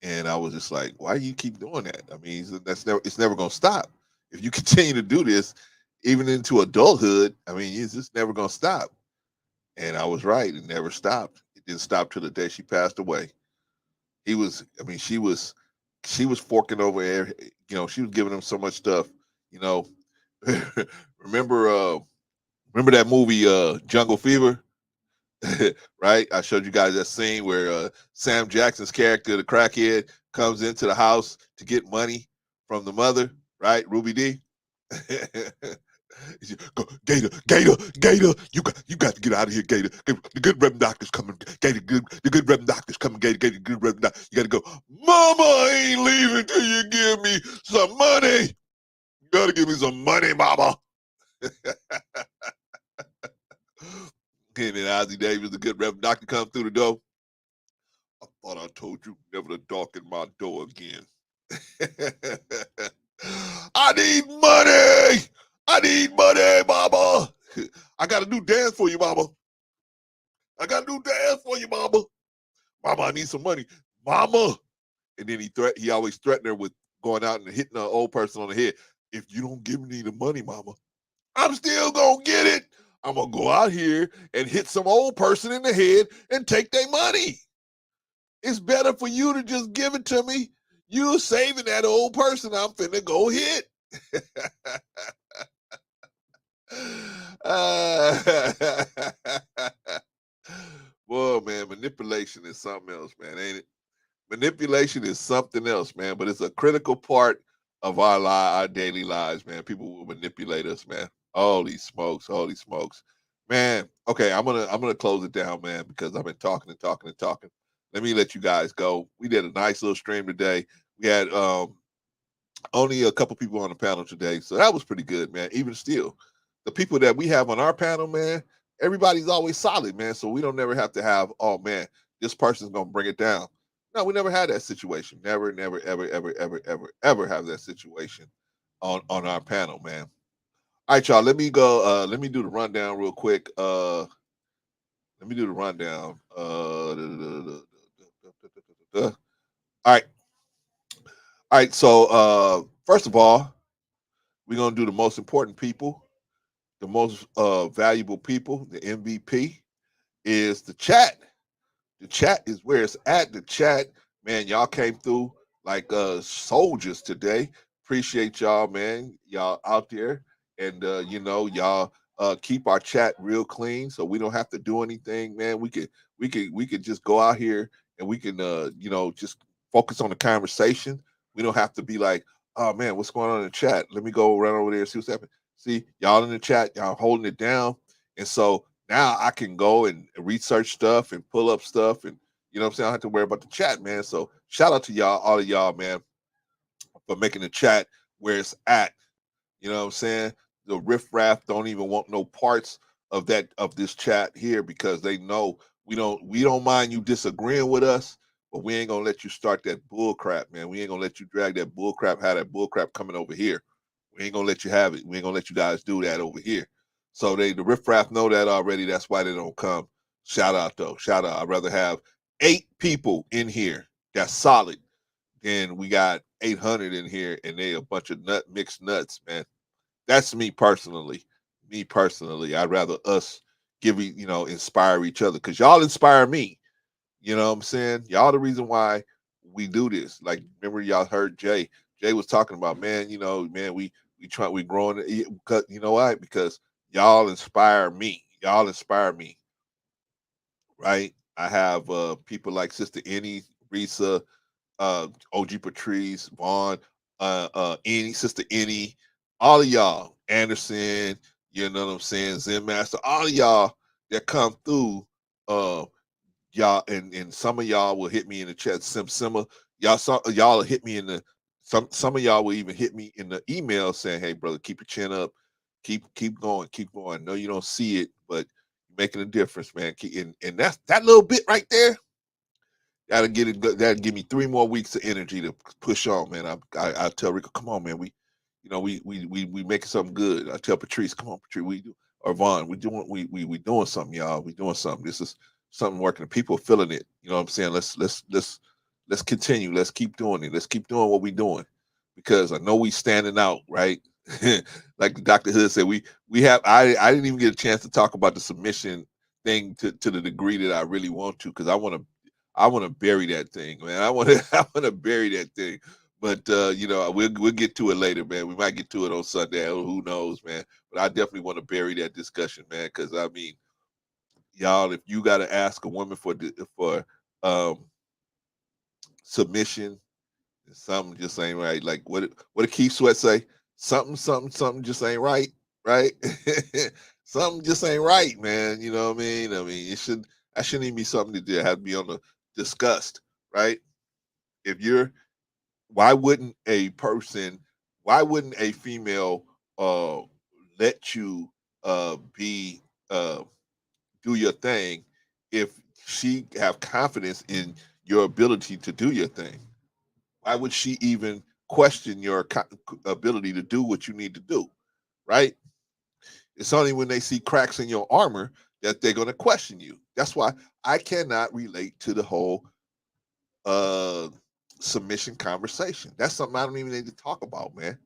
And I was just like, "Why do you keep doing that? I mean, it's never gonna stop. If you continue to do this, even into adulthood, I mean, it's just never gonna stop." And I was right. It never stopped. It didn't stop till the day she passed away. She was forking over air. She was giving him so much stuff. You know, remember that movie Jungle Fever, right? I showed you guys that scene where Sam Jackson's character, the crackhead, comes into the house to get money from the mother, right? Ruby D. Go, Gator, Gator, Gator! You got to get out of here, Gator. The good Reverend Doctor's coming. Gator, the good Reverend Doctor's coming. Gator, the good Reverend Doctor. You got to go. Mama, I ain't leaving till you give me some money. You got to give me some money, Mama. And then Ozzie Davis, the good Reverend Doctor, comes through the door. "I thought I told you never to darken my door again." "I need money. I need money, Mama. I got a new dance for you, Mama. I got a new dance for you, Mama. Mama, I need some money, Mama." And then he always threatened her with going out and hitting an old person on the head. "If you don't give me the money, Mama, I'm still gonna get it. I'm gonna go out here and hit some old person in the head and take their money. It's better for you to just give it to me. You're saving that old person I'm finna go hit." Boy, man, manipulation is something else, man, ain't it? Manipulation is something else, man, but it's a critical part of our daily lives, man. People will manipulate us, man. Holy smokes, man. Okay, I'm gonna close it down, man, because I've been talking and talking and talking. Let me let you guys go. We did a nice little stream today. We had only a couple people on the panel today, so that was pretty good, man. Even still, the people that we have on our panel, man, everybody's always solid, man. So we don't never have to have, oh man, this person's gonna bring it down. No, we never had that situation. Never, never, ever, ever, ever, ever, ever have that situation on our panel, man. All right, y'all. Let me go. Let me do the rundown real quick. Let me do the rundown. All right. All right. So first of all, we're gonna do the most important people, the most valuable people. The MVP is the chat. The chat is where it's at. The chat, man, y'all came through like soldiers today. Appreciate y'all, man. Y'all out there, and y'all keep our chat real clean, so we don't have to do anything, man. We could just go out here and we can just focus on the conversation. We don't have to be like, oh man, what's going on in the chat? Let me go run over there and see what's happening. See, y'all in the chat, y'all holding it down, and so now I can go and research stuff and pull up stuff, and you know what I'm saying? I don't have to worry about the chat, man. So shout out to y'all, all of y'all, man, for making the chat where it's at. You know what I'm saying? The riffraff don't even want no parts of this chat here, because they know we don't mind you disagreeing with us, but we ain't gonna let you start that bull crap, man. We ain't gonna let you drag that bull crap, have that bull crap coming over here. We ain't gonna let you have it. We ain't gonna let you guys do that over here. So the riffraff know that already. That's why they don't come. Shout out though. Shout out. I'd rather have 8 people in here that's solid than we got 800 in here and they a bunch of mixed nuts, man. That's me personally. Me personally, I'd rather us inspire each other, because y'all inspire me. You know what I'm saying? Y'all the reason why we do this. Like, remember y'all heard Jay. Jay was talking about, man, man, we growing, because you know why? Because y'all inspire me. Y'all inspire me, right? I have people like Sister Annie, Risa, OG Patrice, Vaughn, Annie, Sister Annie, all of y'all, Anderson, you know what I'm saying, Zen Master, all of y'all that come through, y'all, and some of y'all will hit me in the chat, Simma, y'all will hit me in the, some of y'all will even hit me in the email saying, hey brother, keep your chin up, keep going, keep going. No, you don't see it, but making a difference, man. And that's that little bit right there. That'll give me 3 more weeks of energy to push on, man. I tell Rico, come on, man. We making something good. I tell Patrice, come on, Patrice, we do, or Vaughn, we doing something, y'all. We doing something. This is something working. People are feeling it. You know what I'm saying? Let's continue. Let's keep doing it. Let's keep doing what we doing, because I know we standing out, right? Like Dr. Hood said, we have. I didn't even get a chance to talk about the submission thing to the degree that I really want to, because I want to bury that thing, man. I want to bury that thing. But we'll get to it later, man. We might get to it on Sunday. Who knows, man? But I definitely want to bury that discussion, man, because I mean, y'all, if you got to ask a woman for submission, something just ain't right. Like what did Keith Sweat say? Something just ain't right, right? Something just ain't right, man. You know what I mean? I mean, that shouldn't even be something that have to be on the discussed, right? If you're, why wouldn't a female let you be do your thing if she have confidence in your ability to do your thing? Why would she even question your ability to do what you need to do, right? It's only when they see cracks in your armor that they're going to question you. That's why I cannot relate to the whole submission conversation. That's something I don't even need to talk about, man.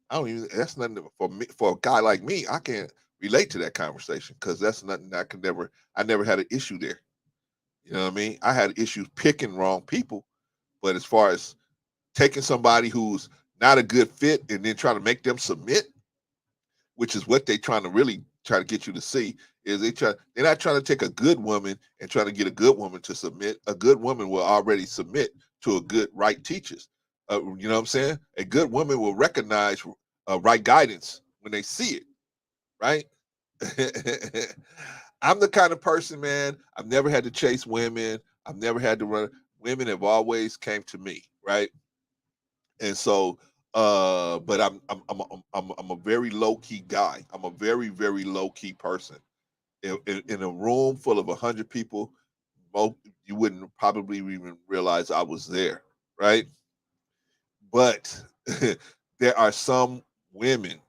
That's nothing for me. For a guy like me, I can't relate to that conversation, because that's nothing I never had an issue there. You know what I mean? I had issues picking wrong people, but as far as taking somebody who's not a good fit and then trying to make them submit, which is what they trying to really try to get you to see, is they're not trying to take a good woman and trying to get a good woman to submit. A good woman will already submit to a good right teachers. You know what I'm saying? A good woman will recognize right guidance when they see it, right? I'm the kind of person, man. I've never had to chase women. I've never had to run. Women have always came to me, right? And so, but I'm a very low key guy. I'm a very low key person. In a room full of 100 people, you wouldn't probably even realize I was there, right? But there are some women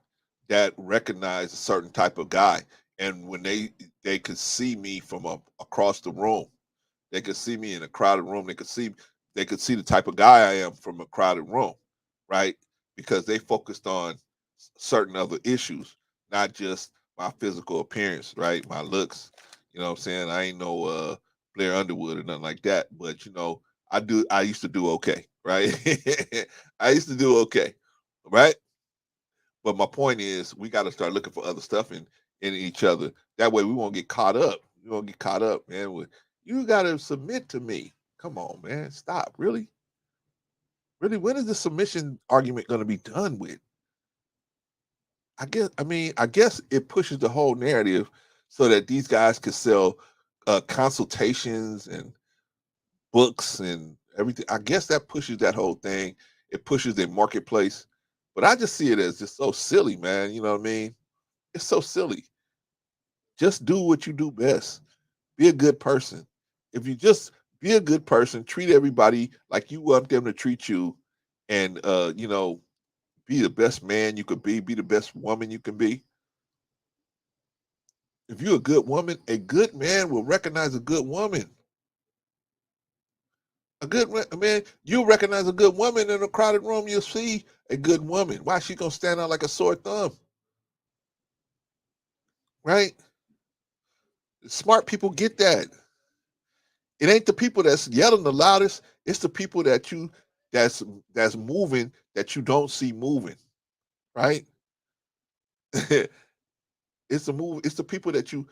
that recognize a certain type of guy, and when they could see me from across the room, they could see me in a crowded room. They could see the type of guy I am from a crowded room, right? Because they focused on certain other issues, not just my physical appearance, right? My looks. You know what I'm saying? I ain't no Blair Underwood or nothing like that, but I used to do okay, right? I used to do okay, right? But my point is, we got to start looking for other stuff in each other. That way, we won't get caught up. We won't get caught up, man. You got to submit to me. Come on, man. Stop. Really, really. When is the submission argument going to be done with? I guess. I mean, I guess it pushes the whole narrative so that these guys can sell consultations and books and everything. I guess that pushes that whole thing. It pushes their marketplace. But I just see it as just so silly, man. You know what I mean? It's so silly. Just do what you do best. Be a good person. If you just be a good person, treat everybody like you want them to treat you, and be the best man you could be the best woman you can be. If you're a good woman, a good man will recognize a good woman. A good man, you'll recognize a good woman in a crowded room. You'll see a good woman. Why she gonna stand out like a sore thumb, right? Smart people get that. It ain't the people that's yelling the loudest. It's the people that's moving that you don't see moving, right? It's the move. It's the people that you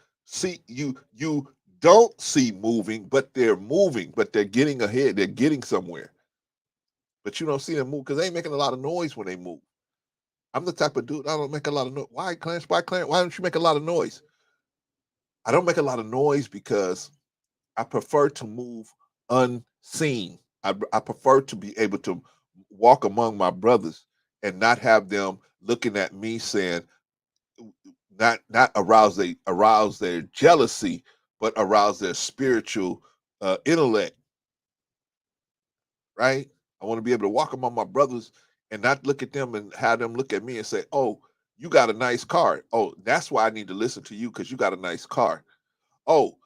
don't see moving, but they're moving, but they're getting ahead. They're getting somewhere, but you don't see them move because they ain't making a lot of noise when they move. I'm the type of dude I don't make a lot of noise. Why, Clarence? Why, Clarence? Why don't you make a lot of noise? I don't make a lot of noise because I prefer to move unseen. I prefer to be able to walk among my brothers and not have them looking at me saying, not arouse their jealousy, but arouse their spiritual intellect, right? I want to be able to walk among my brothers and not look at them and have them look at me and say, "Oh, you got a nice car. Oh, that's why I need to listen to you because you got a nice car. Oh,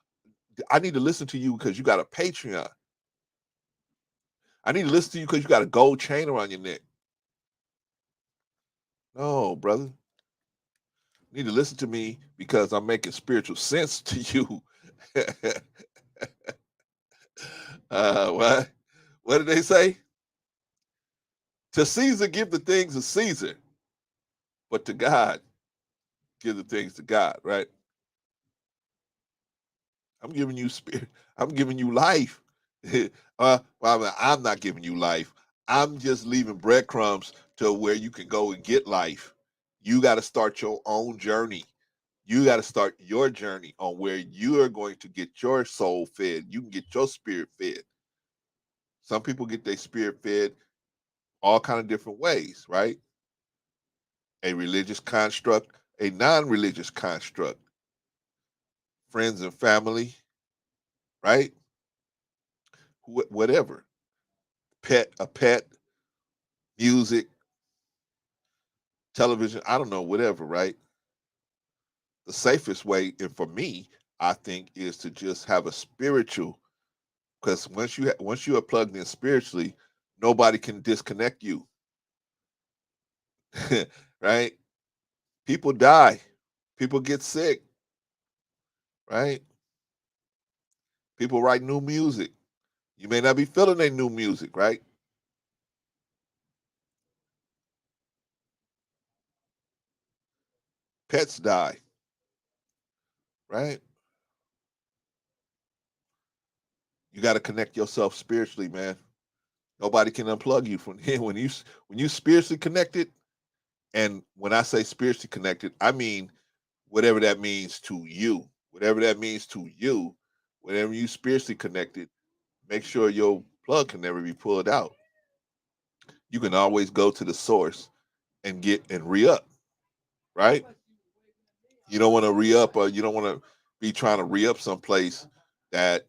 I need to listen to you because you got a Patreon. I need to listen to you because you got a gold chain around your neck." No, brother. You need to listen to me because I'm making spiritual sense to you. What? What did they say? To Caesar, give the things of Caesar, but to God, give the things to God. Right? I'm giving you spirit. I'm giving you life. Well, I'm not giving you life. I'm just leaving breadcrumbs to where you can go and get life. You got to start your own journey. You got to start your journey on where you are going to get your soul fed. You can get your spirit fed. Some people get their spirit fed all kind of different ways, right? A religious construct, a non-religious construct, friends and family, right? Whatever, a pet, music, television, I don't know, whatever, right? The safest way, and for me, I think, is to just have a spiritual. Because once you are plugged in spiritually, nobody can disconnect you, right? People die, people get sick, right? People write new music. You may not be feeling their new music, right? Pets die, right? You got to connect yourself spiritually, man. Nobody can unplug you from here. When you spiritually connected, and when I say spiritually connected, I mean whatever that means to you. Whatever that means to you, whenever you spiritually connected, make sure your plug can never be pulled out. You can always go to the source and get and re-up, right? You don't want to re-up, or you don't want to be trying to re-up someplace that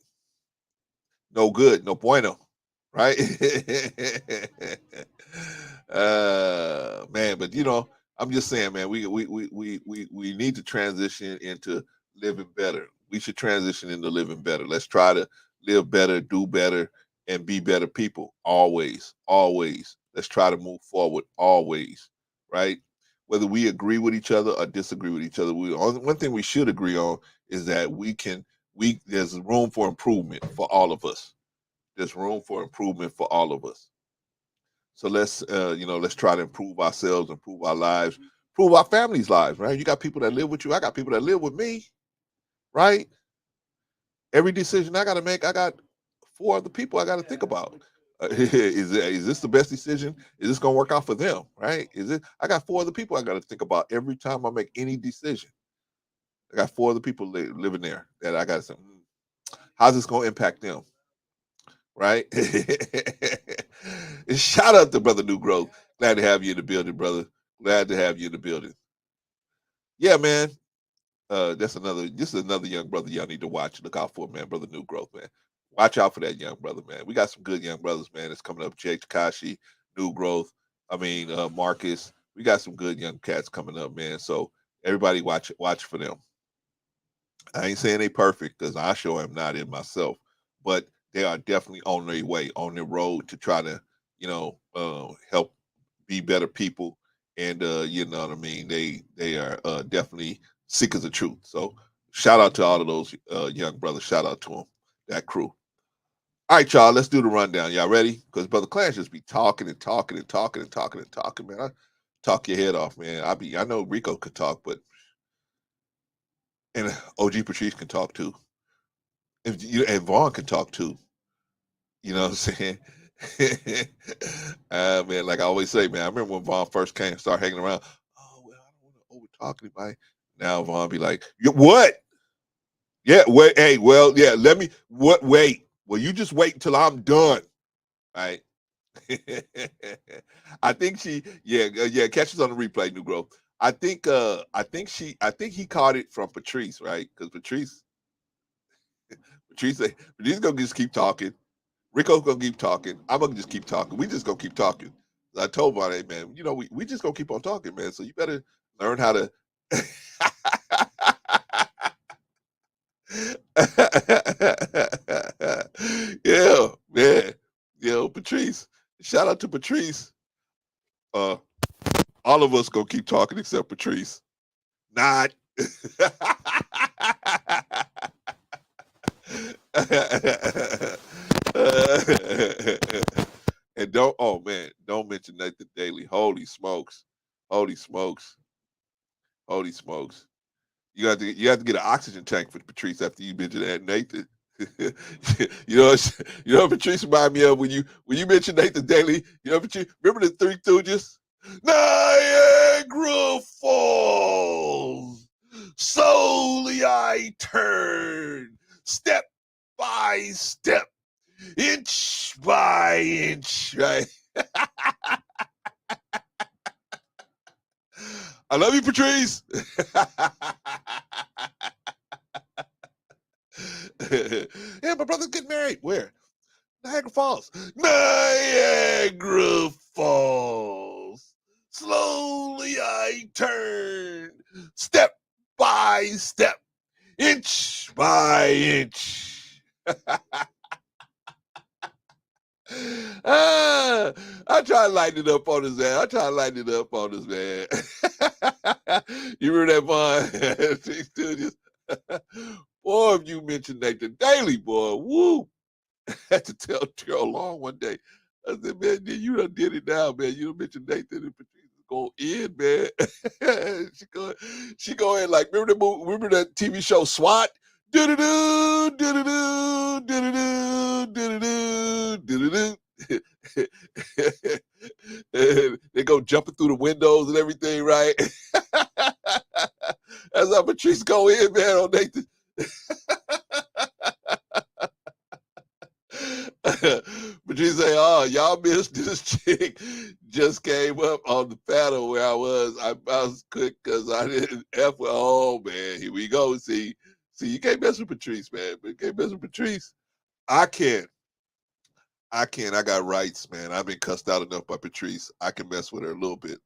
no good, no bueno, right? Man, but I'm just saying, man, we need to transition into living better. We should transition into living better. Let's try to live better, do better, and be better people. Always, always. Let's try to move forward. Always, right? Whether we agree with each other or disagree with each other, one thing we should agree on is that there's room for improvement for all of us. There's room for improvement for all of us. So let's try to improve ourselves, improve our lives, improve our families' lives, right? You got people that live with you. I got people that live with me, right? Every decision I got to make, I got 4 other people I got to think about. Is this the best decision? Is this going to work out for them, right? I got 4 other people I got to think about every time I make any decision. I got 4 other people living there that I got to say, how's this going to impact them? Right? Shout out to Brother New Growth. Glad to have you in the building, brother. Glad to have you in the building. Yeah, man. This is another young brother y'all need to watch. Look out for, man. Brother New Growth, man. Watch out for that young brother, man. We got some good young brothers, man. It's coming up. Jake Takashi, New Growth. Marcus. We got some good young cats coming up, man. So everybody watch for them. I ain't saying they perfect, because I sure am not in myself, but they are definitely on their way, on their road to try to, help be better people. And you know what I mean? They are definitely seekers of truth. So shout out to all of those young brothers. Shout out to them, that crew. All right, y'all, let's do the rundown. Y'all ready? Because Brother Clarence just be talking and talking and talking and talking and talking, man. I talk your head off, man. I know Rico could talk, and OG Patrice can talk too. And Vaughn can talk too. You know what I'm saying? Man, like I always say, man, I remember when Vaughn first came, started hanging around. Oh, well, I don't want to over talk anybody. Now Vaughn be like, what? Yeah, wait, hey, well, yeah, wait. Well, you just wait until I'm done. Right? I think catch us on the replay, New Growth. I think he caught it from Patrice, right? Because Patrice gonna just keep talking. Rico's gonna keep talking. I'm gonna just keep talking. We just gonna keep talking. I told Von, hey man, we just gonna keep on talking, man. So you better learn how to. Yeah, man. Patrice. Shout out to Patrice. All of us gonna keep talking except Patrice. Not. And don't mention Nathan Daly. Holy smokes. You have to get an oxygen tank for Patrice after you mention that Nathan. Patrice remind me of when you mentioned Nathan Daly. Patrice, remember the Three Stooges? Niagara Falls. Slowly I turn, step by step, inch by inch, right? I love you, Patrice. Yeah, my brother's getting married. Where? Niagara Falls. Niagara Falls. Slowly I turn, step by step, inch by inch. I try to lighten it up on this, man. You remember that, Vaughn? Boy, if you mentioned Nathan Daly, boy, woo. I had to tell Terrell Long one day. I said, man, you done did it now, man. You done mentioned Nathan and Patrice is going in, man. she go in like, remember that TV show SWAT? Do-do-do, do-do-do, do-do-do, do-do-do, do-do-do. And they go jumping through the windows and everything, right? That's how Patrice go in, man, on Nathan. Patrice say, "Oh, y'all missed this chick. Just came up on the panel where I was. I bounced quick because I didn't F with. Oh man, here we go. See, you can't mess with Patrice, man. You can't mess with Patrice. I can. I can. I got rights, man. I've been cussed out enough by Patrice. I can mess with her a little bit.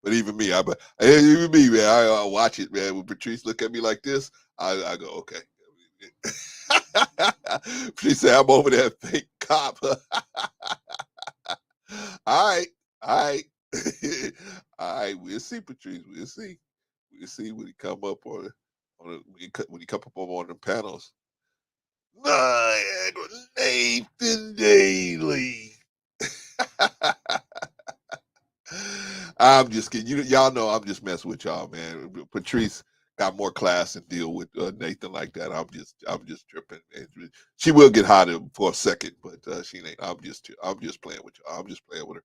But even me, even me, man. I watch it, man. When Patrice look at me like this, I go, okay. She said, I'm over that fake cop. All right. All right. All right. We'll see, Patrice. We'll see. We'll see when he come up when he come up on the panels. Niagara Nathan Daly. I'm just kidding. Y'all know I'm just messing with y'all, man. Patrice got more class and deal with Nathan like that. I'm just tripping. Man. She will get hot for a second, but she ain't. I'm just playing with y'all. I'm just playing with her.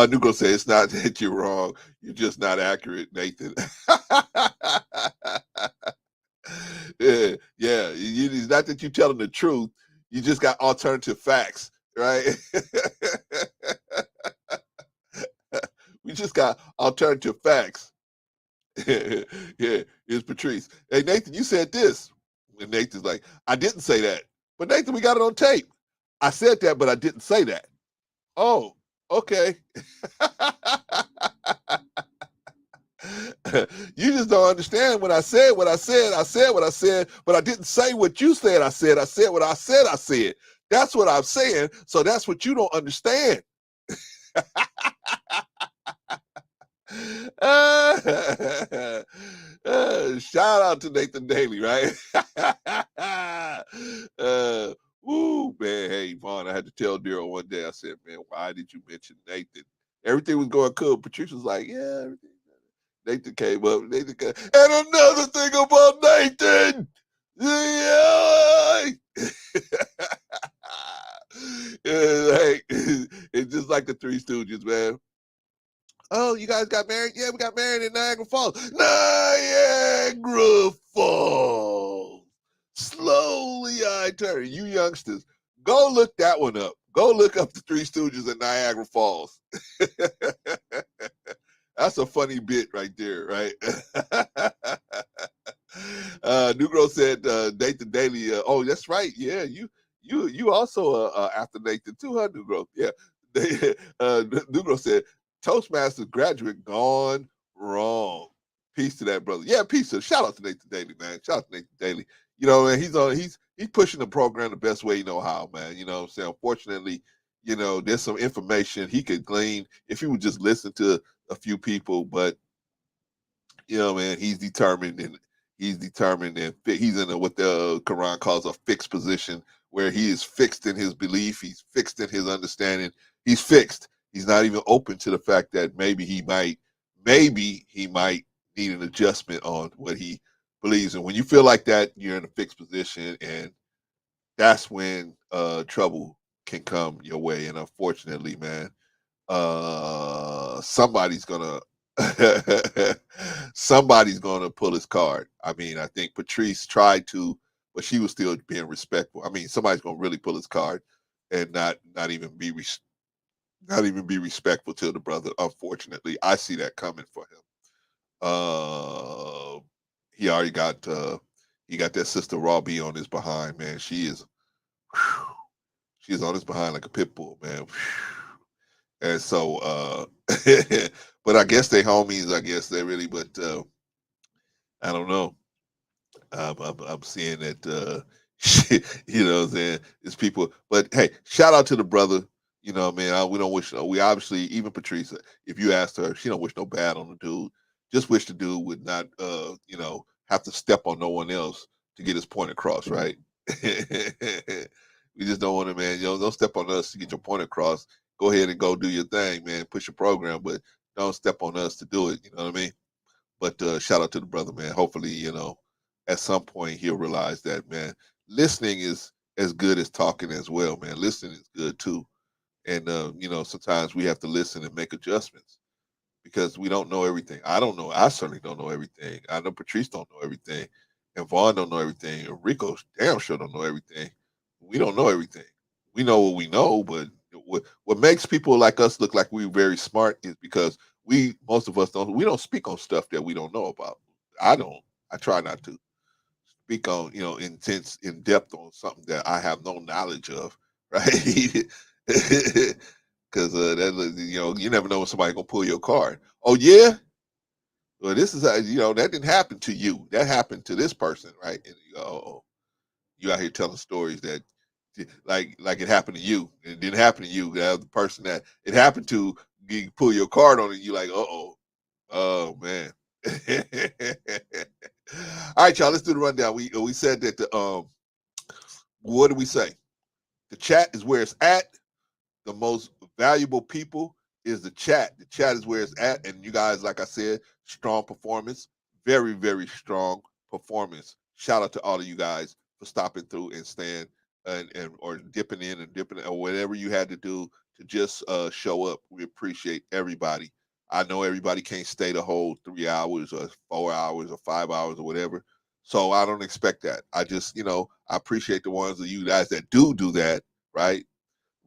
Nugo said it's not that you're wrong. You're just not accurate, Nathan. Yeah. It's not that you're telling the truth. You just got alternative facts, right? We just got alternative facts. Yeah, here's Patrice. Hey, Nathan, you said this. And Nathan's like, I didn't say that. But Nathan, we got it on tape. I said that, but I didn't say that. Oh, okay. You just don't understand when I said what I said. I said what I said, but I didn't say what you said. I said what I said. I said. That's what I'm saying. So that's what you don't understand. Shout out to Nathan Daly, right? Woo, man. Hey, Vaughn, I had to tell Daryl one day, I said, man, why did you mention Nathan? Everything was going cool. Patricia was like, yeah, everything. Nathan came up. And another thing about Nathan. Yeah. It's just like the Three Stooges, man. Oh, you guys got married? Yeah, we got married in Niagara Falls. Niagara Falls. Slowly I turn. You youngsters, go look that one up. Go look up the Three Stooges in Niagara Falls. That's a funny bit right there, right? Negro said Nathan Daly. Oh, that's right. Yeah, you also after Nathan too, huh, Negro? Yeah. Negro said Toastmasters graduate gone wrong. Peace to that brother. Yeah, peace to. Shout out to Nathan Daly, man. Shout out to Nathan Daly. You know, man, he's pushing the program the best way he know how, man. You know what I'm saying? Unfortunately, you know, there's some information he could glean if he would just listen to a few people, but you know, man, he's determined and he's in what the Quran calls a fixed position where he is fixed in his belief, he's fixed in his understanding, he's fixed. He's not even open to the fact that maybe he might need an adjustment on what he believes. And when you feel like that, you're in a fixed position, and that's when trouble can come your way. And unfortunately, man, somebody's gonna pull his card. I mean, I think Patrice tried to, but she was still being respectful. I mean, somebody's gonna really pull his card and not even be respectful to the brother. Unfortunately, I see that coming for him. He already got that sister Robbie on his behind, man. She is on his behind like a pit bull, man. And so, but I guess they homies. I guess they really, but I don't know. I'm seeing that, you know what I'm saying? It's people, but hey, shout out to the brother. You know, man, we don't wish, we obviously, even Patrice, if you asked her, she don't wish no bad on the dude. Just wish the dude would not, you know, have to step on no one else to get his point across, right? We just don't want to, man, you know, don't step on us to get your point across. Go ahead and go do your thing, man. Push your program, but don't step on us to do it. You know what I mean? But shout out to the brother, man. Hopefully, you know, at some point he'll realize that, man, listening is as good as talking as well, man. Listening is good too. And sometimes we have to listen and make adjustments because we don't know everything. I don't know. I certainly don't know everything. I know Patrice don't know everything, and Vaughn don't know everything, and Rico damn sure don't know everything. We don't know everything. We know what we know, but what makes people like us look like we're very smart is because most of us we don't speak on stuff that we don't know about. I don't. I try not to speak on in depth on something that I have no knowledge of, right? Because you never know when somebody gonna pull your card. Oh yeah, well this is how that didn't happen to you. That happened to this person, right? And you go, oh, you out here telling stories that like it happened to you. It didn't happen to you. The person that it happened to, you pull your card on it. You like, oh man. All right, y'all. Let's do the rundown. We said that what did we say? The chat is where it's at. The most valuable people is the chat. The chat is where it's at. And you guys, like I said, strong performance. Very, very strong performance. Shout out to all of you guys for stopping through and staying and or dipping in and dipping or whatever you had to do to just show up. We appreciate everybody. I know everybody can't stay the whole 3 hours or 4 hours or 5 hours or whatever. So I don't expect that. I just, I appreciate the ones of you guys that do that, right?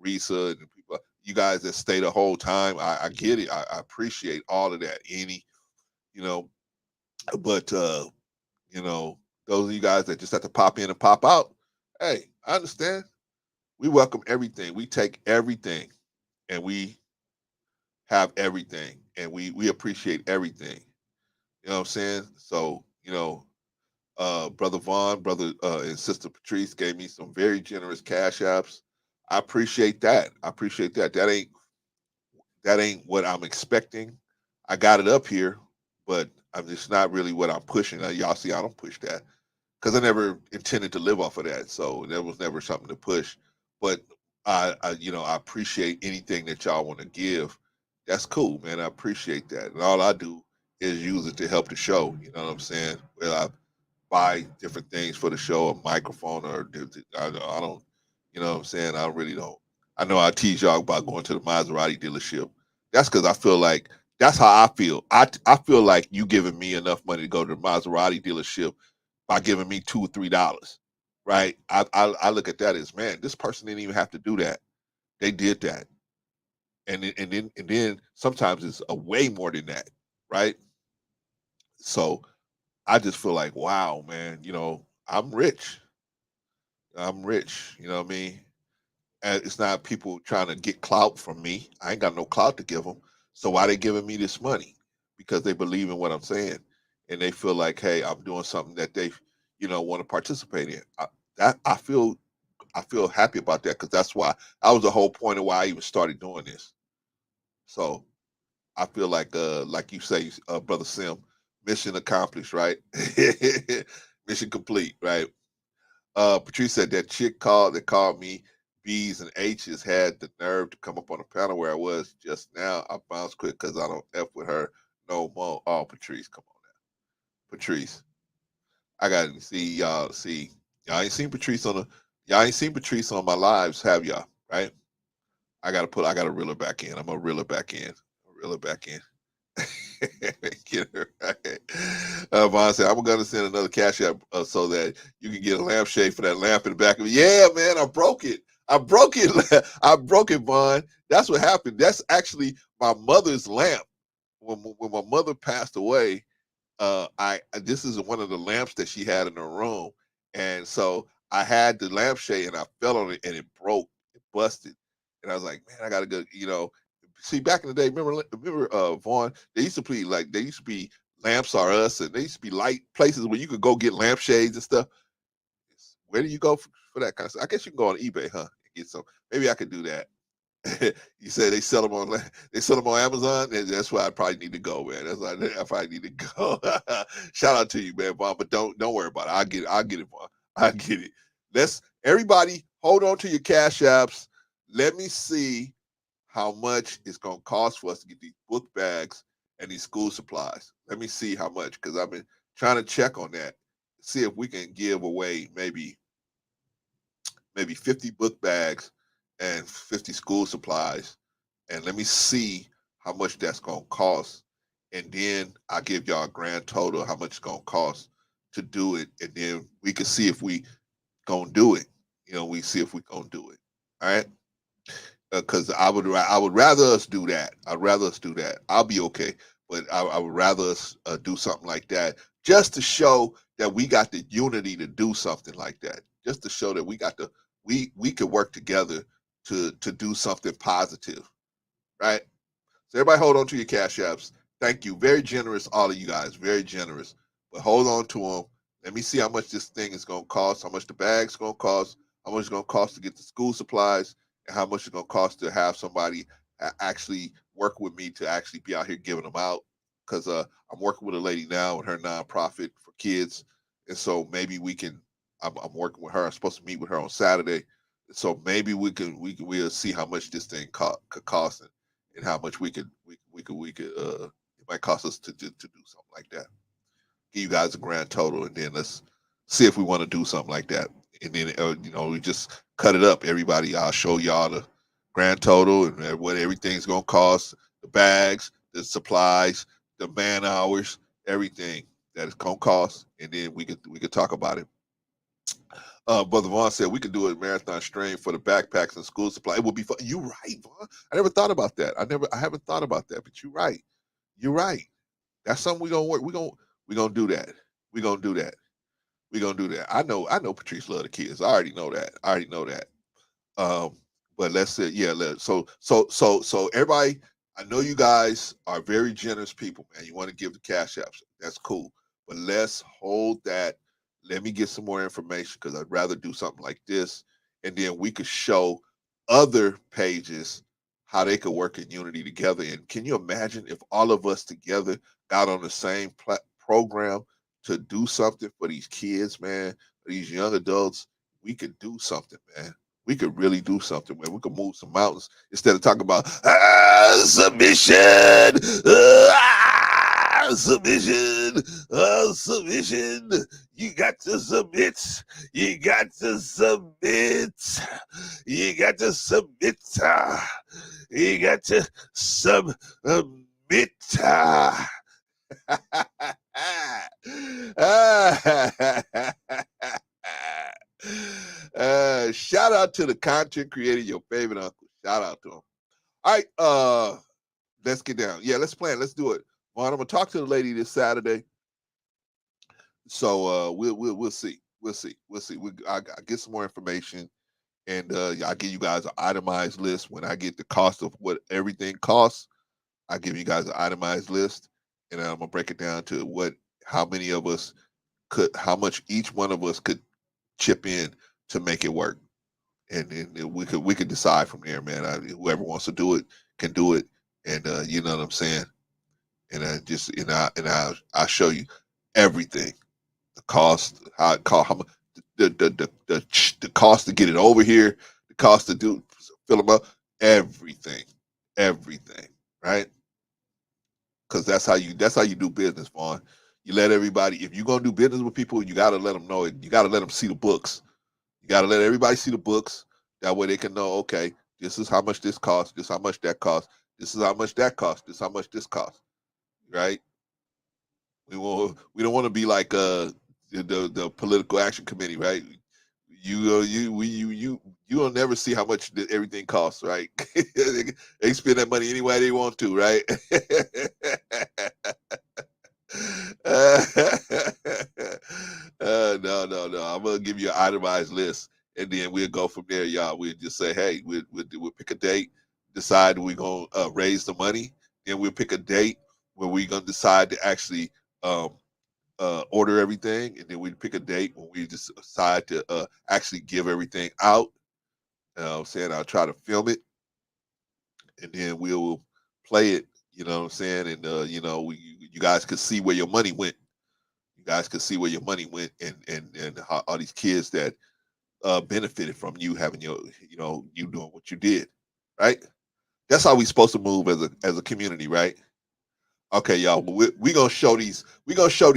Risa and people, you guys that stay the whole time. I get it. I appreciate all of that. You know, but those of you guys that just have to pop in and pop out, hey, I understand. We welcome everything. We take everything and we have everything and we appreciate everything. You know what I'm saying? So, Brother Vaughn, brother and sister Patrice gave me some very generous cash apps. I appreciate that. I appreciate that. That ain't what I'm expecting. I got it up here, but I'm just not really what I'm pushing. Y'all see, I don't push that because I never intended to live off of that. So that was never something to push. But I appreciate anything that y'all want to give. That's cool, man. I appreciate that. And all I do is use it to help the show. You know what I'm saying? Well, I buy different things for the show, a microphone, or I don't, you know what I'm saying? I really don't. I know I tease y'all about going to the Maserati dealership. That's because I feel like that's how I feel. I feel like you giving me enough money to go to the Maserati dealership by giving me $2 or $3, right? I look at that as, man, this person didn't even have to do that. They did that, and then sometimes it's a way more than that, right? So I just feel like, wow, man, I'm rich. I'm rich. You know what I mean? And it's not people trying to get clout from me. I ain't got no clout to give them. So why they giving me this money? Because they believe in what I'm saying, and they feel like, hey, I'm doing something that they, want to participate in. I feel happy about that because that's why that was the whole point of why I even started doing this. So I feel like you say, brother Sim, mission accomplished, right? Mission complete, right? Patrice said that chick that called me B's and H's had the nerve to come up on the panel where I was just now. I bounced quick because I don't F with her no more. Oh, Patrice, come on now. Patrice. I gotta see y'all ain't seen Patrice on my lives, have y'all? Right? I gotta reel her back in. I'm gonna reel her back in. Reel her back in. Get her right. Vaughn said, I'm gonna send another cash app so that you can get a lampshade for that lamp in the back of it. Yeah, man, I broke it. I broke it. I broke it, Vaughn. That's what happened. That's actually my mother's lamp. When my mother passed away, I this is one of the lamps that she had in her room, and so I had the lampshade and I fell on it and it broke, it busted, and I was like, man, I gotta go. See, back in the day, remember Vaughn? They used to be Lamps Are Us, and they used to be light places where you could go get lampshades and stuff. Where do you go for that kind of stuff? I guess you can go on eBay, huh? And get some. Maybe I could do that. You say they sell them on Amazon, and that's why I probably need to go, man. That's why I probably need to go. Shout out to you, man, Vaughn, but don't worry about it. I'll get it, Vaughn. I get it. Let's everybody hold on to your cash apps. Let me see how much it's gonna cost for us to get these book bags and these school supplies. Let me see how much, because I've been trying to check on that. See if we can give away maybe 50 book bags and 50 school supplies, and let me see how much that's gonna cost, and then I'll give y'all a grand total of how much it's gonna cost to do it, and then we can see if we gonna do it. We see if we gonna do it. All right. Because I would rather us do that. I'd rather us do that. I'll be okay, but I would rather us do something like that just to show that we got the unity to do something like that. Just to show that we got the we could work together to do something positive, right? So everybody hold on to your cash apps. Thank you. Very generous, all of you guys. Very generous. But hold on to them. Let me see how much this thing is going to cost, how much the bag's going to cost, how much it's going to cost to get the school supplies, and how much it's going to cost to have somebody actually work with me to actually be out here giving them out. Because I'm working with a lady now with her nonprofit for kids. And so maybe I'm working with her. I'm supposed to meet with her on Saturday. So maybe we'll see how much this thing could cost and how much we could it might cost us to do something like that. Give you guys a grand total, and then let's see if we want to do something like that. And then we just cut it up. Everybody, I'll show y'all the grand total and what everything's gonna cost, the bags, the supplies, the man hours, everything that it's gonna cost, and then we could talk about it. Brother Vaughn said we could do a marathon stream for the backpacks and school supply. It would be fun. You're right, Vaughn. I never thought about that. I haven't thought about that, but you're right. You're right. That's something we gonna work. We gonna do that. We gonna do that. We gonna do that. I know Patrice love the kids. I already know that. But let's say, yeah, so everybody, I know you guys are very generous people, man. You want to give the cash apps. That's cool. But let's hold that. Let me get some more information because I'd rather do something like this. And then we could show other pages how they could work in unity together. And can you imagine if all of us together got on the same program to do something for these kids, man, these young adults? We could do something, man. We could really do something, man. We could move some mountains instead of talking about submission, submission, submission. You got to submit. You got to submit. You got to submit. You got to submit. Shout out to the content creator, your favorite uncle. Shout out to him. All right, let's get down. Yeah, let's plan. Let's do it. Well, I'm gonna talk to the lady this Saturday. So we'll see. We'll see. I get some more information, and I'll give you guys an itemized list when I get the cost of what everything costs. I give you guys an itemized list, and I'm gonna break it down to how much each one of us could chip in to make it work, and we could decide from there, man. Whoever wants to do it can do it, and you know what I'm saying. And I'll show you everything, the cost, how much, the cost to get it over here, the cost to fill them up, everything, right? Because that's how you do business, Vaughn. You let everybody, if you're gonna do business with people, you gotta let them know it. You gotta let them see the books. You gotta let everybody see the books. That way they can know, okay, this is how much this costs, this is how much that costs, this is how much that costs, this is how much this costs. Right? We don't want to be like the political action committee, right? You'll never see how much everything costs, right? They spend that money any way they want to, right? No. I'm gonna give you an itemized list, and then we'll go from there, y'all. We'll just say, hey, we'll pick a date, decide we're gonna raise the money, then we'll pick a date where we're gonna decide to actually order everything, and then we pick a date when we just decide to actually give everything out. I'm saying I'll try to film it, and then we'll play it. You know what I'm saying? And you guys could see where your money went. You guys could see where your money went, and how all these kids that benefited from you having you doing what you did, right? That's how we supposed to move as a community, right? Okay, y'all. We gonna show these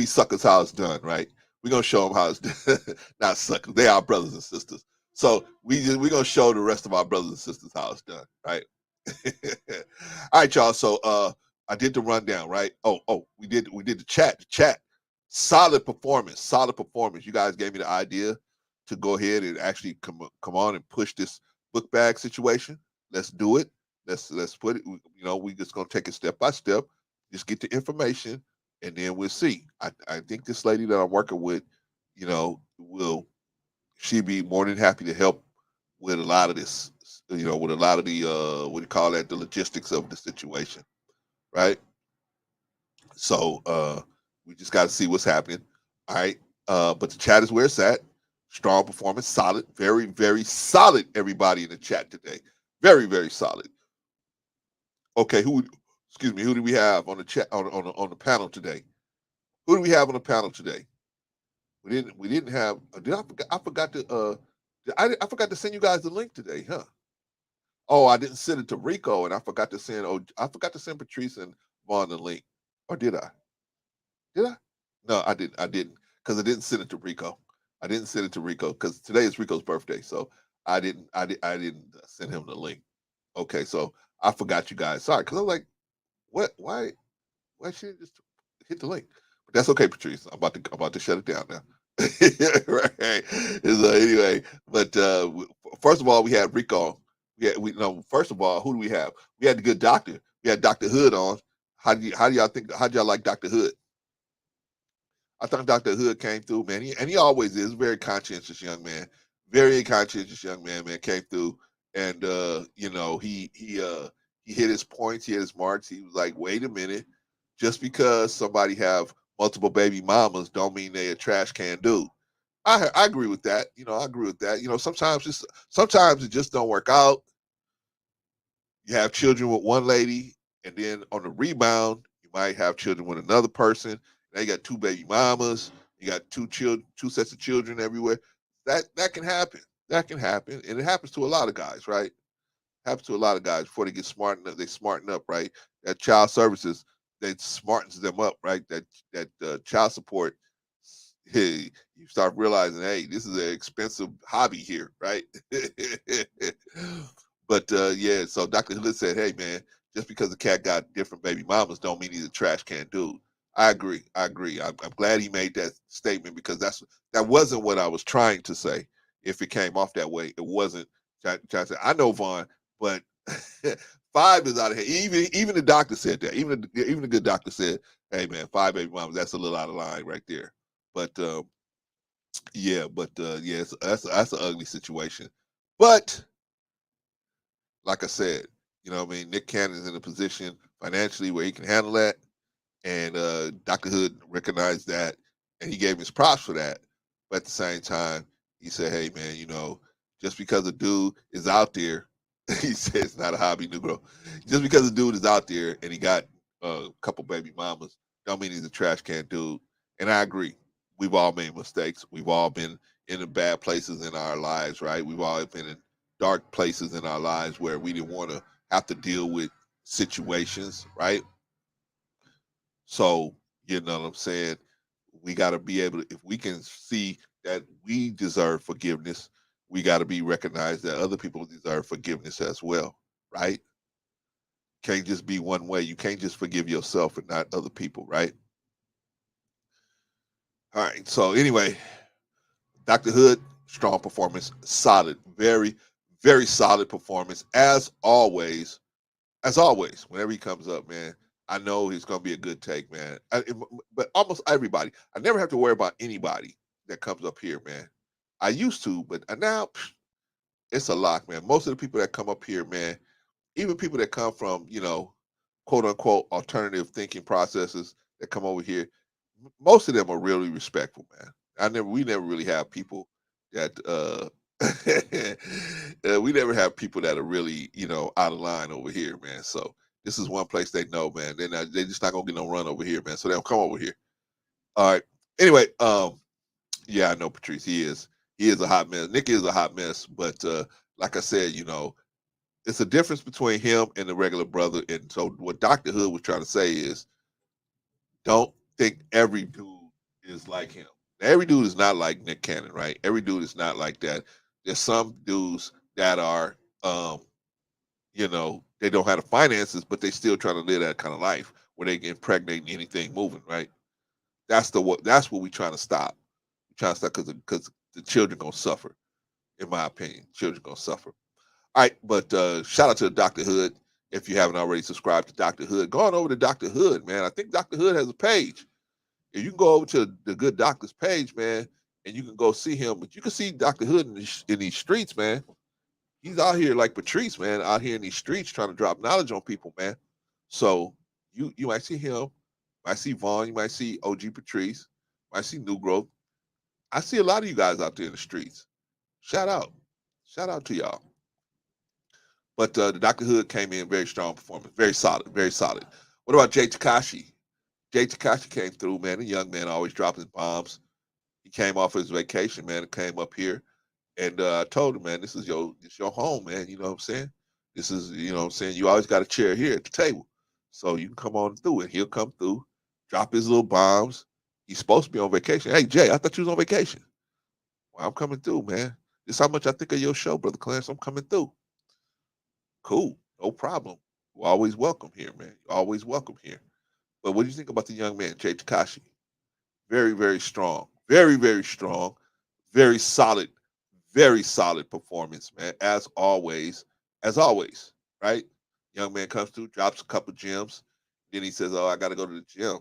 suckers how it's done, right? We gonna show them how it's done. Not suckers. They are brothers and sisters. So we're gonna show the rest of our brothers and sisters how it's done, right? All right, y'all. So I did the rundown, right? Oh, we did the chat. The chat, solid performance. You guys gave me the idea to go ahead and actually come on and push this book bag situation. Let's do it. Let's put it. We just gonna take it step by step. Just get the information, and then we'll see. I think this lady that I'm working with, will she be more than happy to help with a lot of this, with a lot of the what do you call that, the logistics of the situation, right? So we just got to see what's happening. All right. But the chat is where it's at. Strong performance, solid, very, very solid. Everybody in the chat today, very, very solid. Okay, who do we have on the chat on the panel today? Who do we have on the panel today? We didn't have. I forgot to I forgot to send you guys the link today, huh? Oh, I didn't send it to Rico, and I forgot to send. Oh, I forgot to send Patrice and Vaughn the link, or did I? Did I? No, I didn't. I didn't, because I didn't send it to Rico. I didn't send it to Rico because today is Rico's birthday, so I didn't. I didn't send him the link. Okay, so I forgot you guys. Sorry, because I'm like, what? Why she didn't just hit the link? But that's okay, Patrice. I'm about to shut it down now. Right. So anyway, but first of all, we had Rico. First of all, who do we have? We had the good doctor. We had Dr. Hood on. How do y'all think? How do y'all like Dr. Hood? I thought Dr. Hood came through, man. He always is a very conscientious young man. Very conscientious young man, came through, and he hit his points, he hit his marks. He was like, wait a minute, just because somebody have multiple baby mamas don't mean they a trash can dude. I agree with that. I agree with that. Sometimes it just don't work out. You have children with one lady, and then on the rebound, you might have children with another person. Now you got two baby mamas. You got two sets of children everywhere. That can happen. That can happen, and it happens to a lot of guys, right? Happens to a lot of guys before they get smartened up. They smarten up, right? That child services, that smartens them up, right? That child support. Hey, you start realizing, hey, this is an expensive hobby here, right? But yeah, so Dr. Hood said, hey man, just because the cat got different baby mamas don't mean he's a trash can dude. I agree. I'm glad he made that statement, because that wasn't what I was trying to say. If it came off that way, it wasn't trying to say. I know Vaughn, but 5 is out of here. Even the doctor said that. Even the good doctor said, hey man, 5 baby mamas, that's a little out of line right there. But yeah, that's an ugly situation. But like I said, what I mean, Nick Cannon's in a position financially where he can handle that, and Dr. Hood recognized that, and he gave his props for that. But at the same time, he said, "Hey, man, just because a dude is out there," he said, "It's not a hobby, Negro. Just because a dude is out there and he got a couple baby mamas, don't mean he's a trash can dude." And I agree. We've all made mistakes. We've all been in the bad places in our lives, right? We've all been in dark places in our lives where we didn't want to have to deal with situations, right? So, you know what I'm saying? We got to be able to, if we can see that we deserve forgiveness, we got to be recognized that other people deserve forgiveness as well, right? Can't just be one way. You can't just forgive yourself and not other people, right? All right. So, anyway, Dr. Hood, strong performance, solid, very, very solid performance, as always. As always, whenever he comes up, man, I know he's going to be a good take, man. But almost everybody, I never have to worry about anybody that comes up here, man. I used to, but now it's a lock, man. Most of the people that come up here, man, even people that come from, quote unquote, alternative thinking processes that come over here, most of them are really respectful, man. We never really have people that we never have people that are really, out of line over here, man. So this is one place they know, man. They're just not gonna get no run over here, man. So they'll come over here. All right. Anyway, yeah, I know Patrice. He is a hot mess. Nick is a hot mess, but like I said, it's a difference between him and the regular brother. And so what Dr. Hood was trying to say is, don't think every dude is like him. Every dude is not like Nick Cannon, right? Every dude is not like that. There's some dudes that are, you know, they don't have the finances, but they still trying to live that kind of life where they can impregnate anything moving, right? That's what we're trying to stop. We're trying to stop because the children gonna suffer, in my opinion. Children gonna suffer. All right, but shout out to Dr. Hood. If you haven't already subscribed to Dr. Hood, go on over to Dr. Hood, man. I think Dr. Hood has a page. If you can go over to the Good Doctor's page, man, and you can go see him, but you can see Dr. Hood in these streets, man. He's out here like Patrice, man, out here in these streets trying to drop knowledge on people, man. So you might see him, you might see Vaughn, you might see OG Patrice, you might see New Growth. I see a lot of you guys out there in the streets. Shout out. Shout out to y'all. But the Dr. Hood came in very strong performance, very solid, very solid. What about Jay Takashi? Jay Takashi came through, man. The young man always dropping bombs. He came off his vacation, man, and came up here. And I told him, man, this is your home, man. You know what I'm saying? This is, you know what I'm saying? You always got a chair here at the table. So you can come on through, and he'll come through, drop his little bombs. He's supposed to be on vacation. Hey, Jay, I thought you was on vacation. Well, I'm coming through, man. This is how much I think of your show, Brother Clarence. I'm coming through. Cool. No problem. You're always welcome here, man. You're always welcome here. But what do you think about the young man, Jay Takashi? Very, very strong. Very, very strong. Very solid performance, man. As always, right? Young man comes through, drops a couple gems. Then he says, "Oh, I got to go to the gym."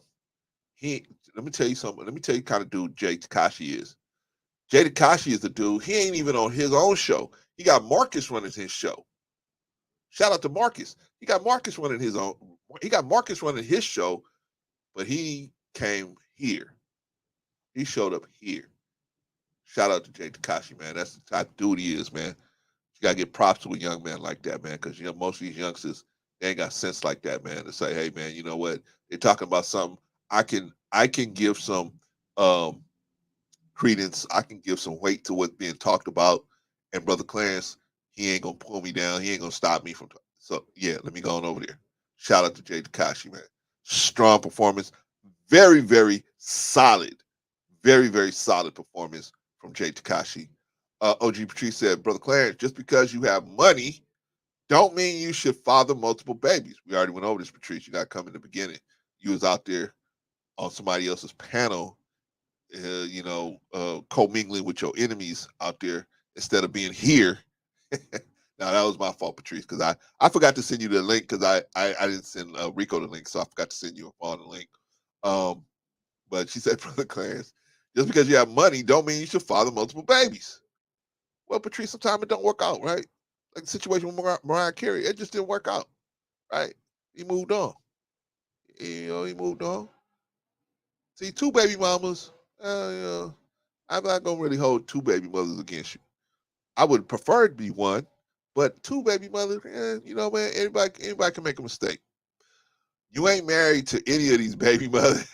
Let me tell you something. Let me tell you kind of dude Jay Takashi is. Jay Takashi is the dude. He ain't even on his own show. He got Marcus running his show. Shout out to Marcus. He got Marcus running his own. He got Marcus running his show, but he came here. He showed up here. Shout out to Jay Takashi, man. That's the type of dude he is, man. You gotta get props to a young man like that, man, because most of these youngsters, they ain't got sense like that, man, to say, hey, man, you know what? They're talking about something. I can give some credence. I can give some weight to what's being talked about. And Brother Clarence, he ain't gonna pull me down. He ain't gonna stop me from. So yeah, let me go on over there. Shout out to Jay Takashi, man. Strong performance. Very, very solid. Very, very solid performance from Jay Takashi. OG Patrice said, Brother Clarence, just because you have money, don't mean you should father multiple babies. We already went over this, Patrice. You got to come in the beginning. You was out there on somebody else's panel, commingling with your enemies out there instead of being here. Now that was my fault, Patrice, because I forgot to send you the link because I didn't send Rico the link, so I forgot to send you a phone the link. But she said, Brother Clarence, just because you have money don't mean you should father multiple babies. Well, Patrice, sometimes it don't work out, right? Like the situation with Mariah Carey, it just didn't work out, right? He moved on. He moved on. See, two baby mamas, I'm not going to really hold two baby mothers against you. I would prefer it to be one, but two baby mothers, man, anybody can make a mistake. You ain't married to any of these baby mothers.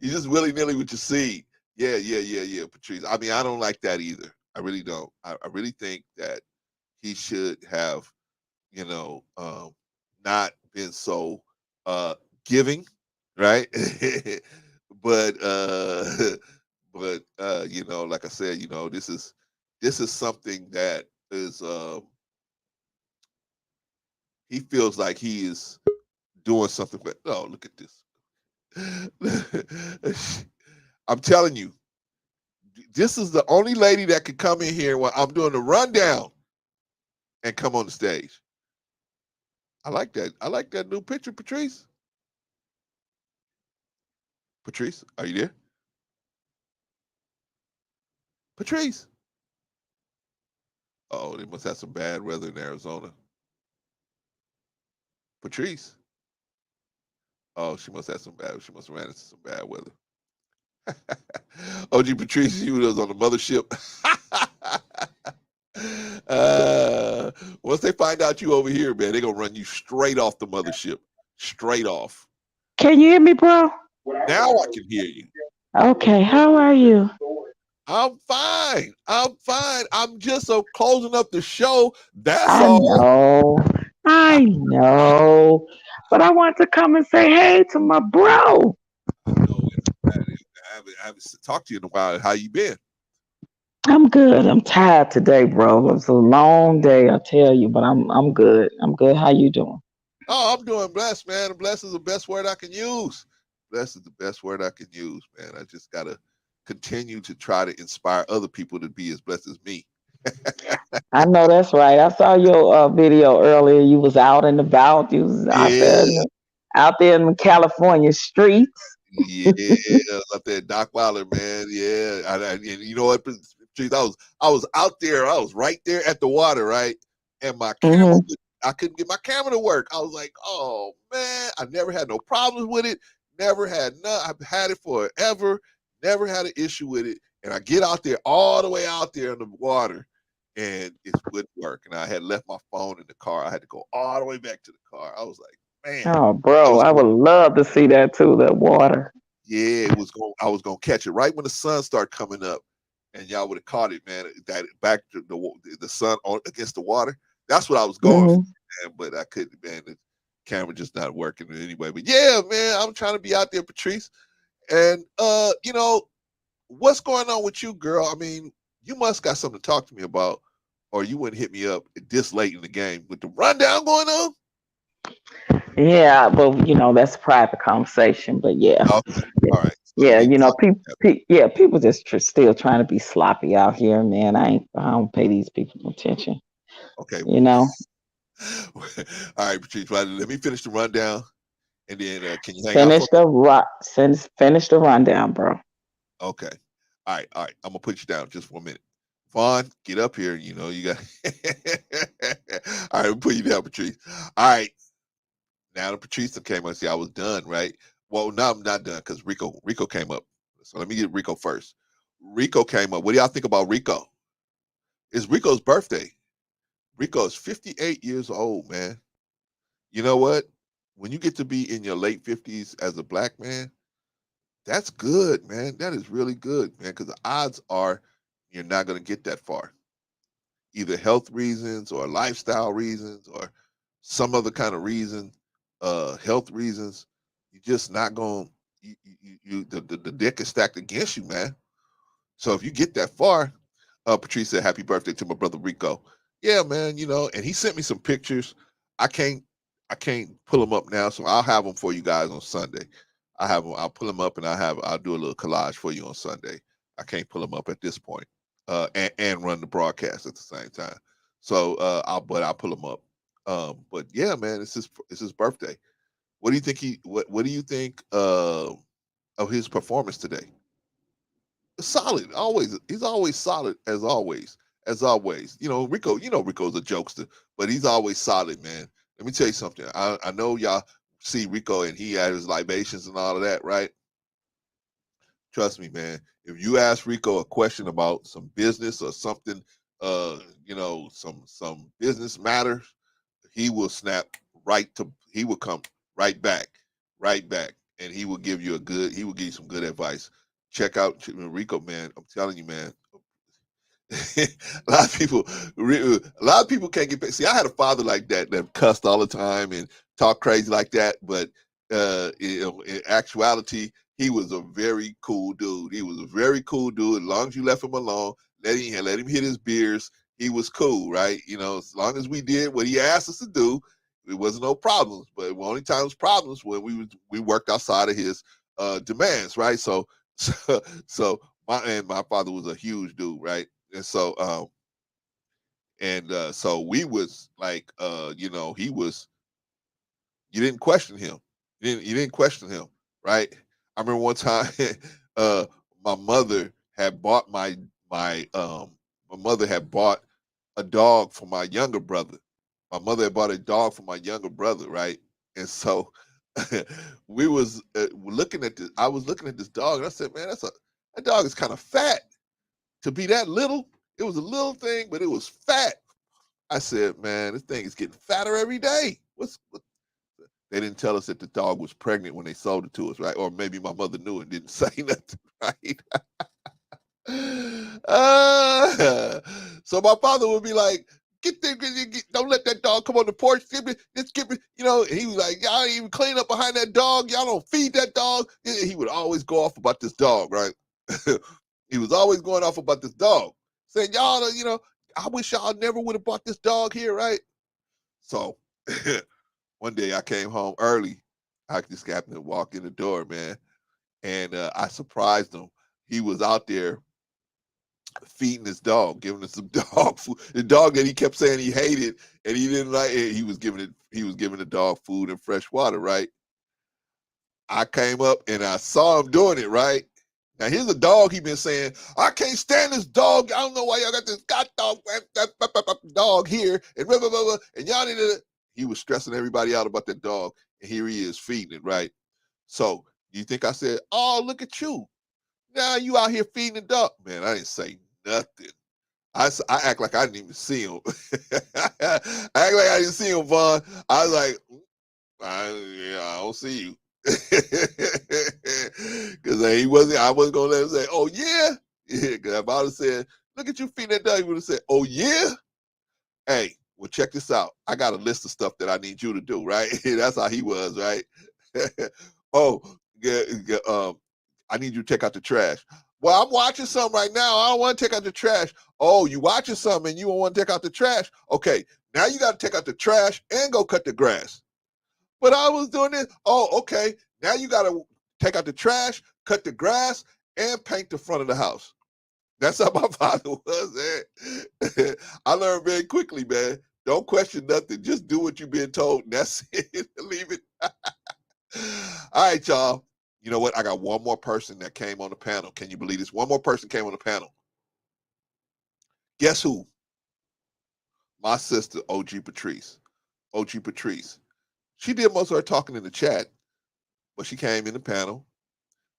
You're just willy-nilly with your seed. Yeah, Patrice. I mean, I don't like that either. I really don't. I really think that he should have, not been so giving, right? but like I said, this is something that is he feels like he is doing something. But oh, look at this. I'm telling you, this is the only lady that could come in here while I'm doing the rundown and come on the stage. I like that. I like that new picture, Patrice. Patrice, are you there? Patrice. Oh, they must have some bad weather in Arizona. Patrice. Oh, she must have she must have ran into some bad weather. OG Patrice, you was on the mothership. Once they find out you over here, man, they're gonna run you straight off the mothership. Straight off. Can you hear me, bro? Now I can hear you. Okay, how are you? I'm fine. I'm just closing up the show. That's I all. I know. But I want to come and say hey to my bro. I know. I haven't talked to you in a while. How you been? I'm good. I'm tired today, bro. It was a long day, I tell you, but I'm good. I'm good. How you doing? Oh, I'm doing blessed, man. Blessed is the best word I can use. Blessed is the best word I can use, man. I just gotta continue to try to inspire other people to be as blessed as me. I know that's right. I saw your video earlier. You was out and about. You was Yeah, out there in the California streets. yeah, up there, Doc Wilder, man. Yeah, and you know what? Geez, I was out there. I was right there at the water, right? And my camera, Hmm. I couldn't get my camera to work. I was like, oh man, I never had no problems with it. Never had none. I've had it forever. Never had an issue with it. And I get out there, all the way out there in the water, and it wouldn't work. And I had left my phone in the car. I had to go all the way back to the car. I was like, man, Oh, I bro, was I would going. love to see that too. That water. Yeah, it was going. I was gonna catch it right when the sun started coming up, and y'all would have caught it, man. That back to the sun on against the water. That's what I was going for, Hmm. man. But I couldn't, man. The camera just not working anyway. But yeah, man, I'm trying to be out there, Patrice. And what's going on with you, girl? I mean, you must got something to talk to me about, or you wouldn't hit me up this late in the game with the rundown going on. Yeah, but that's a private conversation. But yeah, Okay, all right. So you yeah, need to talk. people, yeah, people just still trying to be sloppy out here, man. I don't pay these people no attention. Okay. You know, All right, Patrice. Well, let me finish the rundown, and then can you hang out for finish the finish the rundown, bro. me? Okay. All right. All right. I'm gonna put you down just for a minute. Vaughn, get up here. You know you got. All right, we'll put you down, Patrice. All right. Now the Patrice came up. See, I was done, right? Well, no, I'm not done because Rico came up. So let me get Rico first. Rico came up. What do y'all think about Rico? It's Rico's birthday. Rico is 58 years old, man. You know what? When you get to be in your late 50s as a black man, that's good, man. That is really good, man, because the odds are you're not going to get that far. Either health reasons or lifestyle reasons or some other kind of reason, health reasons. You're just not going. The deck is stacked against you, man. So if you get that far, Patrice said, "Happy birthday to my brother Rico." Yeah, man. And he sent me some pictures. I can't, I can't pull them up now, so I'll have them for you guys on Sunday. I have them. I'll pull them up and I'll do a little collage for you on Sunday. I can't pull them up at this point, and run the broadcast at the same time. So I'll pull them up. But yeah, man, it's his birthday. What do you think what do you think of his performance today? Solid, always. He's always solid as always. Rico. Rico's a jokester, but he's always solid, man. Let me tell you something. I know y'all see Rico and he had his libations and all of that, right? Trust me, man. If you ask Rico a question about some business or something, some business matters, he will snap he will come right back, and he will give you he will give you some good advice. Check out Rico, man. I'm telling you, man. a lot of people, a lot of people can't get. See, I had a father like that cussed all the time and talked crazy like that. But in actuality, he was a very cool dude. He was a very cool dude. As long as you left him alone, let him hit his beers, he was cool, right? As long as we did what he asked us to do, it wasn't no problems. But the only times problems when we worked outside of his demands, right? So my father was a huge dude, right? And so we was like, he was. You didn't question him. You didn't question him, right? I remember one time, uh, my mother had bought my mother had bought a dog for my younger brother. My mother had bought a dog for my younger brother, right? And so we was looking at this. I was looking at this dog, and I said, "Man, that dog is kind of fat to be that little." It was a little thing, but it was fat. I said, "Man, this thing is getting fatter every day." They didn't tell us that the dog was pregnant when they sold it to us, right? Or maybe my mother knew and didn't say nothing, right? So my father would be like, don't let that dog come on the porch. Just give me, and he was like, y'all ain't even clean up behind that dog. Y'all don't feed that dog. He would always go off about this dog, right? He was always going off about this dog. saying, y'all, you know, I wish y'all never would have brought this dog here, right? So one day I came home early. I just happened to walk in the door, man, and I surprised him. He was out there feeding his dog, giving it some dog food. The dog that he kept saying he hated and he didn't like it, he was giving the dog food and fresh water, right? I came up and I saw him doing it, right? Now here's a dog he been saying, I can't stand this dog. I don't know why y'all got this dog here and blah, blah, blah, blah, and y'all need to. He was stressing everybody out about that dog, and here he is feeding it, right? So you think I said, oh, look at you. Now you out here feeding the dog. Man, I didn't say nothing. I act like I didn't even see him. I act like I didn't see him, Vaughn. I was like, I don't see you. Because I wasn't going to let him say, oh, yeah? Yeah, because if I would have said, look at you feeding that dog, he would have said, oh, yeah? Hey, well, check this out. I got a list of stuff that I need you to do, right? That's how he was, right? Oh, I need you to take out the trash. Well, I'm watching something right now. I don't want to take out the trash. Oh, you watching something and you don't want to take out the trash? Okay, now you got to take out the trash and go cut the grass. But I was doing this. Oh, okay. Now you got to take out the trash, cut the grass, and paint the front of the house. That's how my father was, man. I learned very quickly, man. Don't question nothing. Just do what you've been told. And that's it. Leave it. All right, y'all. You know what? I got one more person that came on the panel. Can you believe this? One more person came on the panel. Guess who? My sister, OG Patrice. OG Patrice. She did most of her talking in the chat, but she came in the panel.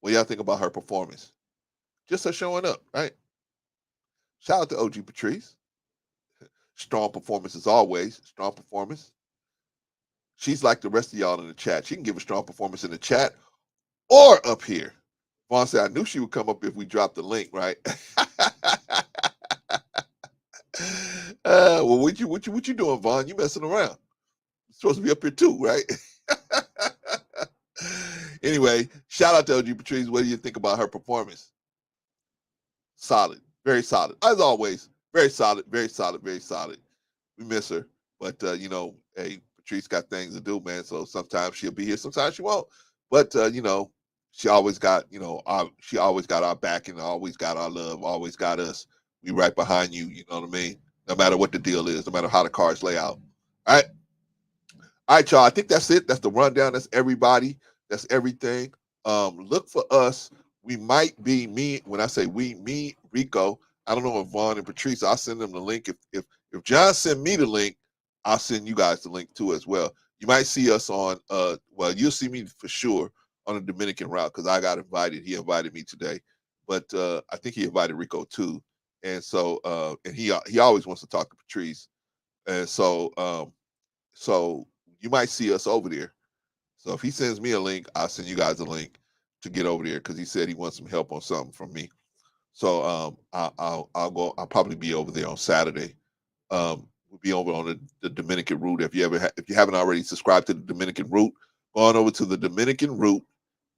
What y'all think about her performance? Just her showing up, right? Shout out to OG Patrice. Strong performance as always. Strong performance. She's like the rest of y'all in the chat. She can give a strong performance in the chat or up here. Vaughn said, I knew she would come up if we dropped the link, right? Well, what you doing, Vaughn? You messing around. You're supposed to be up here too, right? Anyway, shout out to OG Patrice. What do you think about her performance? Solid. Very solid. As always, very solid, very solid, very solid. We miss her. But, you know, hey, Patrice got things to do, man. So sometimes she'll be here, sometimes she won't. But, you know, she always got, you know, she always got our back and always got our love, always got us. We right behind you, you know what I mean? No matter what the deal is, no matter how the cards lay out. All right. All right, y'all. I think that's it. That's the rundown. That's everybody. That's everything. Look for us. We might be me. When I say we, me, Rico. I don't know if Vaughn and Patrice. I'll send them the link. If John send me the link, I'll send you guys the link too as well. You might see us on. Well, you'll see me for sure on the Dominican route because I got invited. He invited me today, but I think he invited Rico too. And so, and he always wants to talk to Patrice, and so you might see us over there. So if he sends me a link, I'll send you guys a link to get over there because he said he wants some help on something from me. So I'll go. I'll probably be over there on Saturday. We'll be over on the Dominican route. If you haven't already subscribed to the Dominican route, go on over to the Dominican route.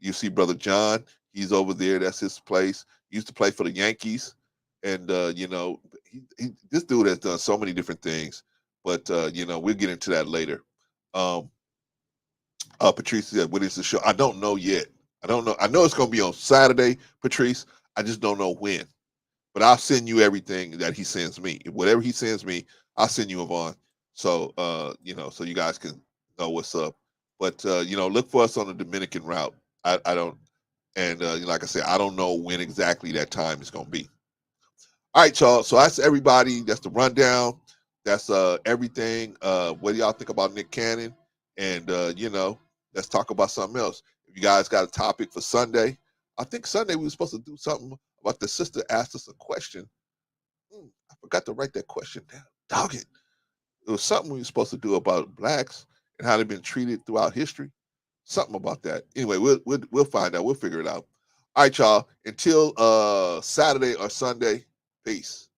You see Brother John. He's over there. That's his place. He used to play for the Yankees, and you know, this dude has done so many different things. But you know, we'll get into that later. Patrice said, "When is the show?" I don't know yet. I don't know. I know it's going to be on Saturday, Patrice. I just don't know when. But I'll send you everything that he sends me. Whatever he sends me, I'll send you Yvonne. So you know, so you guys can know what's up. But you know, look for us on the Dominican route. I don't, and like I said, I don't know when exactly that time is going to be. All right, y'all. So that's everybody. That's the rundown. That's everything. What do y'all think about Nick Cannon? And you know, let's talk about something else. If you guys got a topic for Sunday, I think Sunday we were supposed to do something about the sister asked us a question. I forgot to write that question down. Dog it. It was something we were supposed to do about blacks and how they've been treated throughout history. Something about that. Anyway, we'll find out. We'll figure it out. All right, y'all. Until Saturday or Sunday. Peace.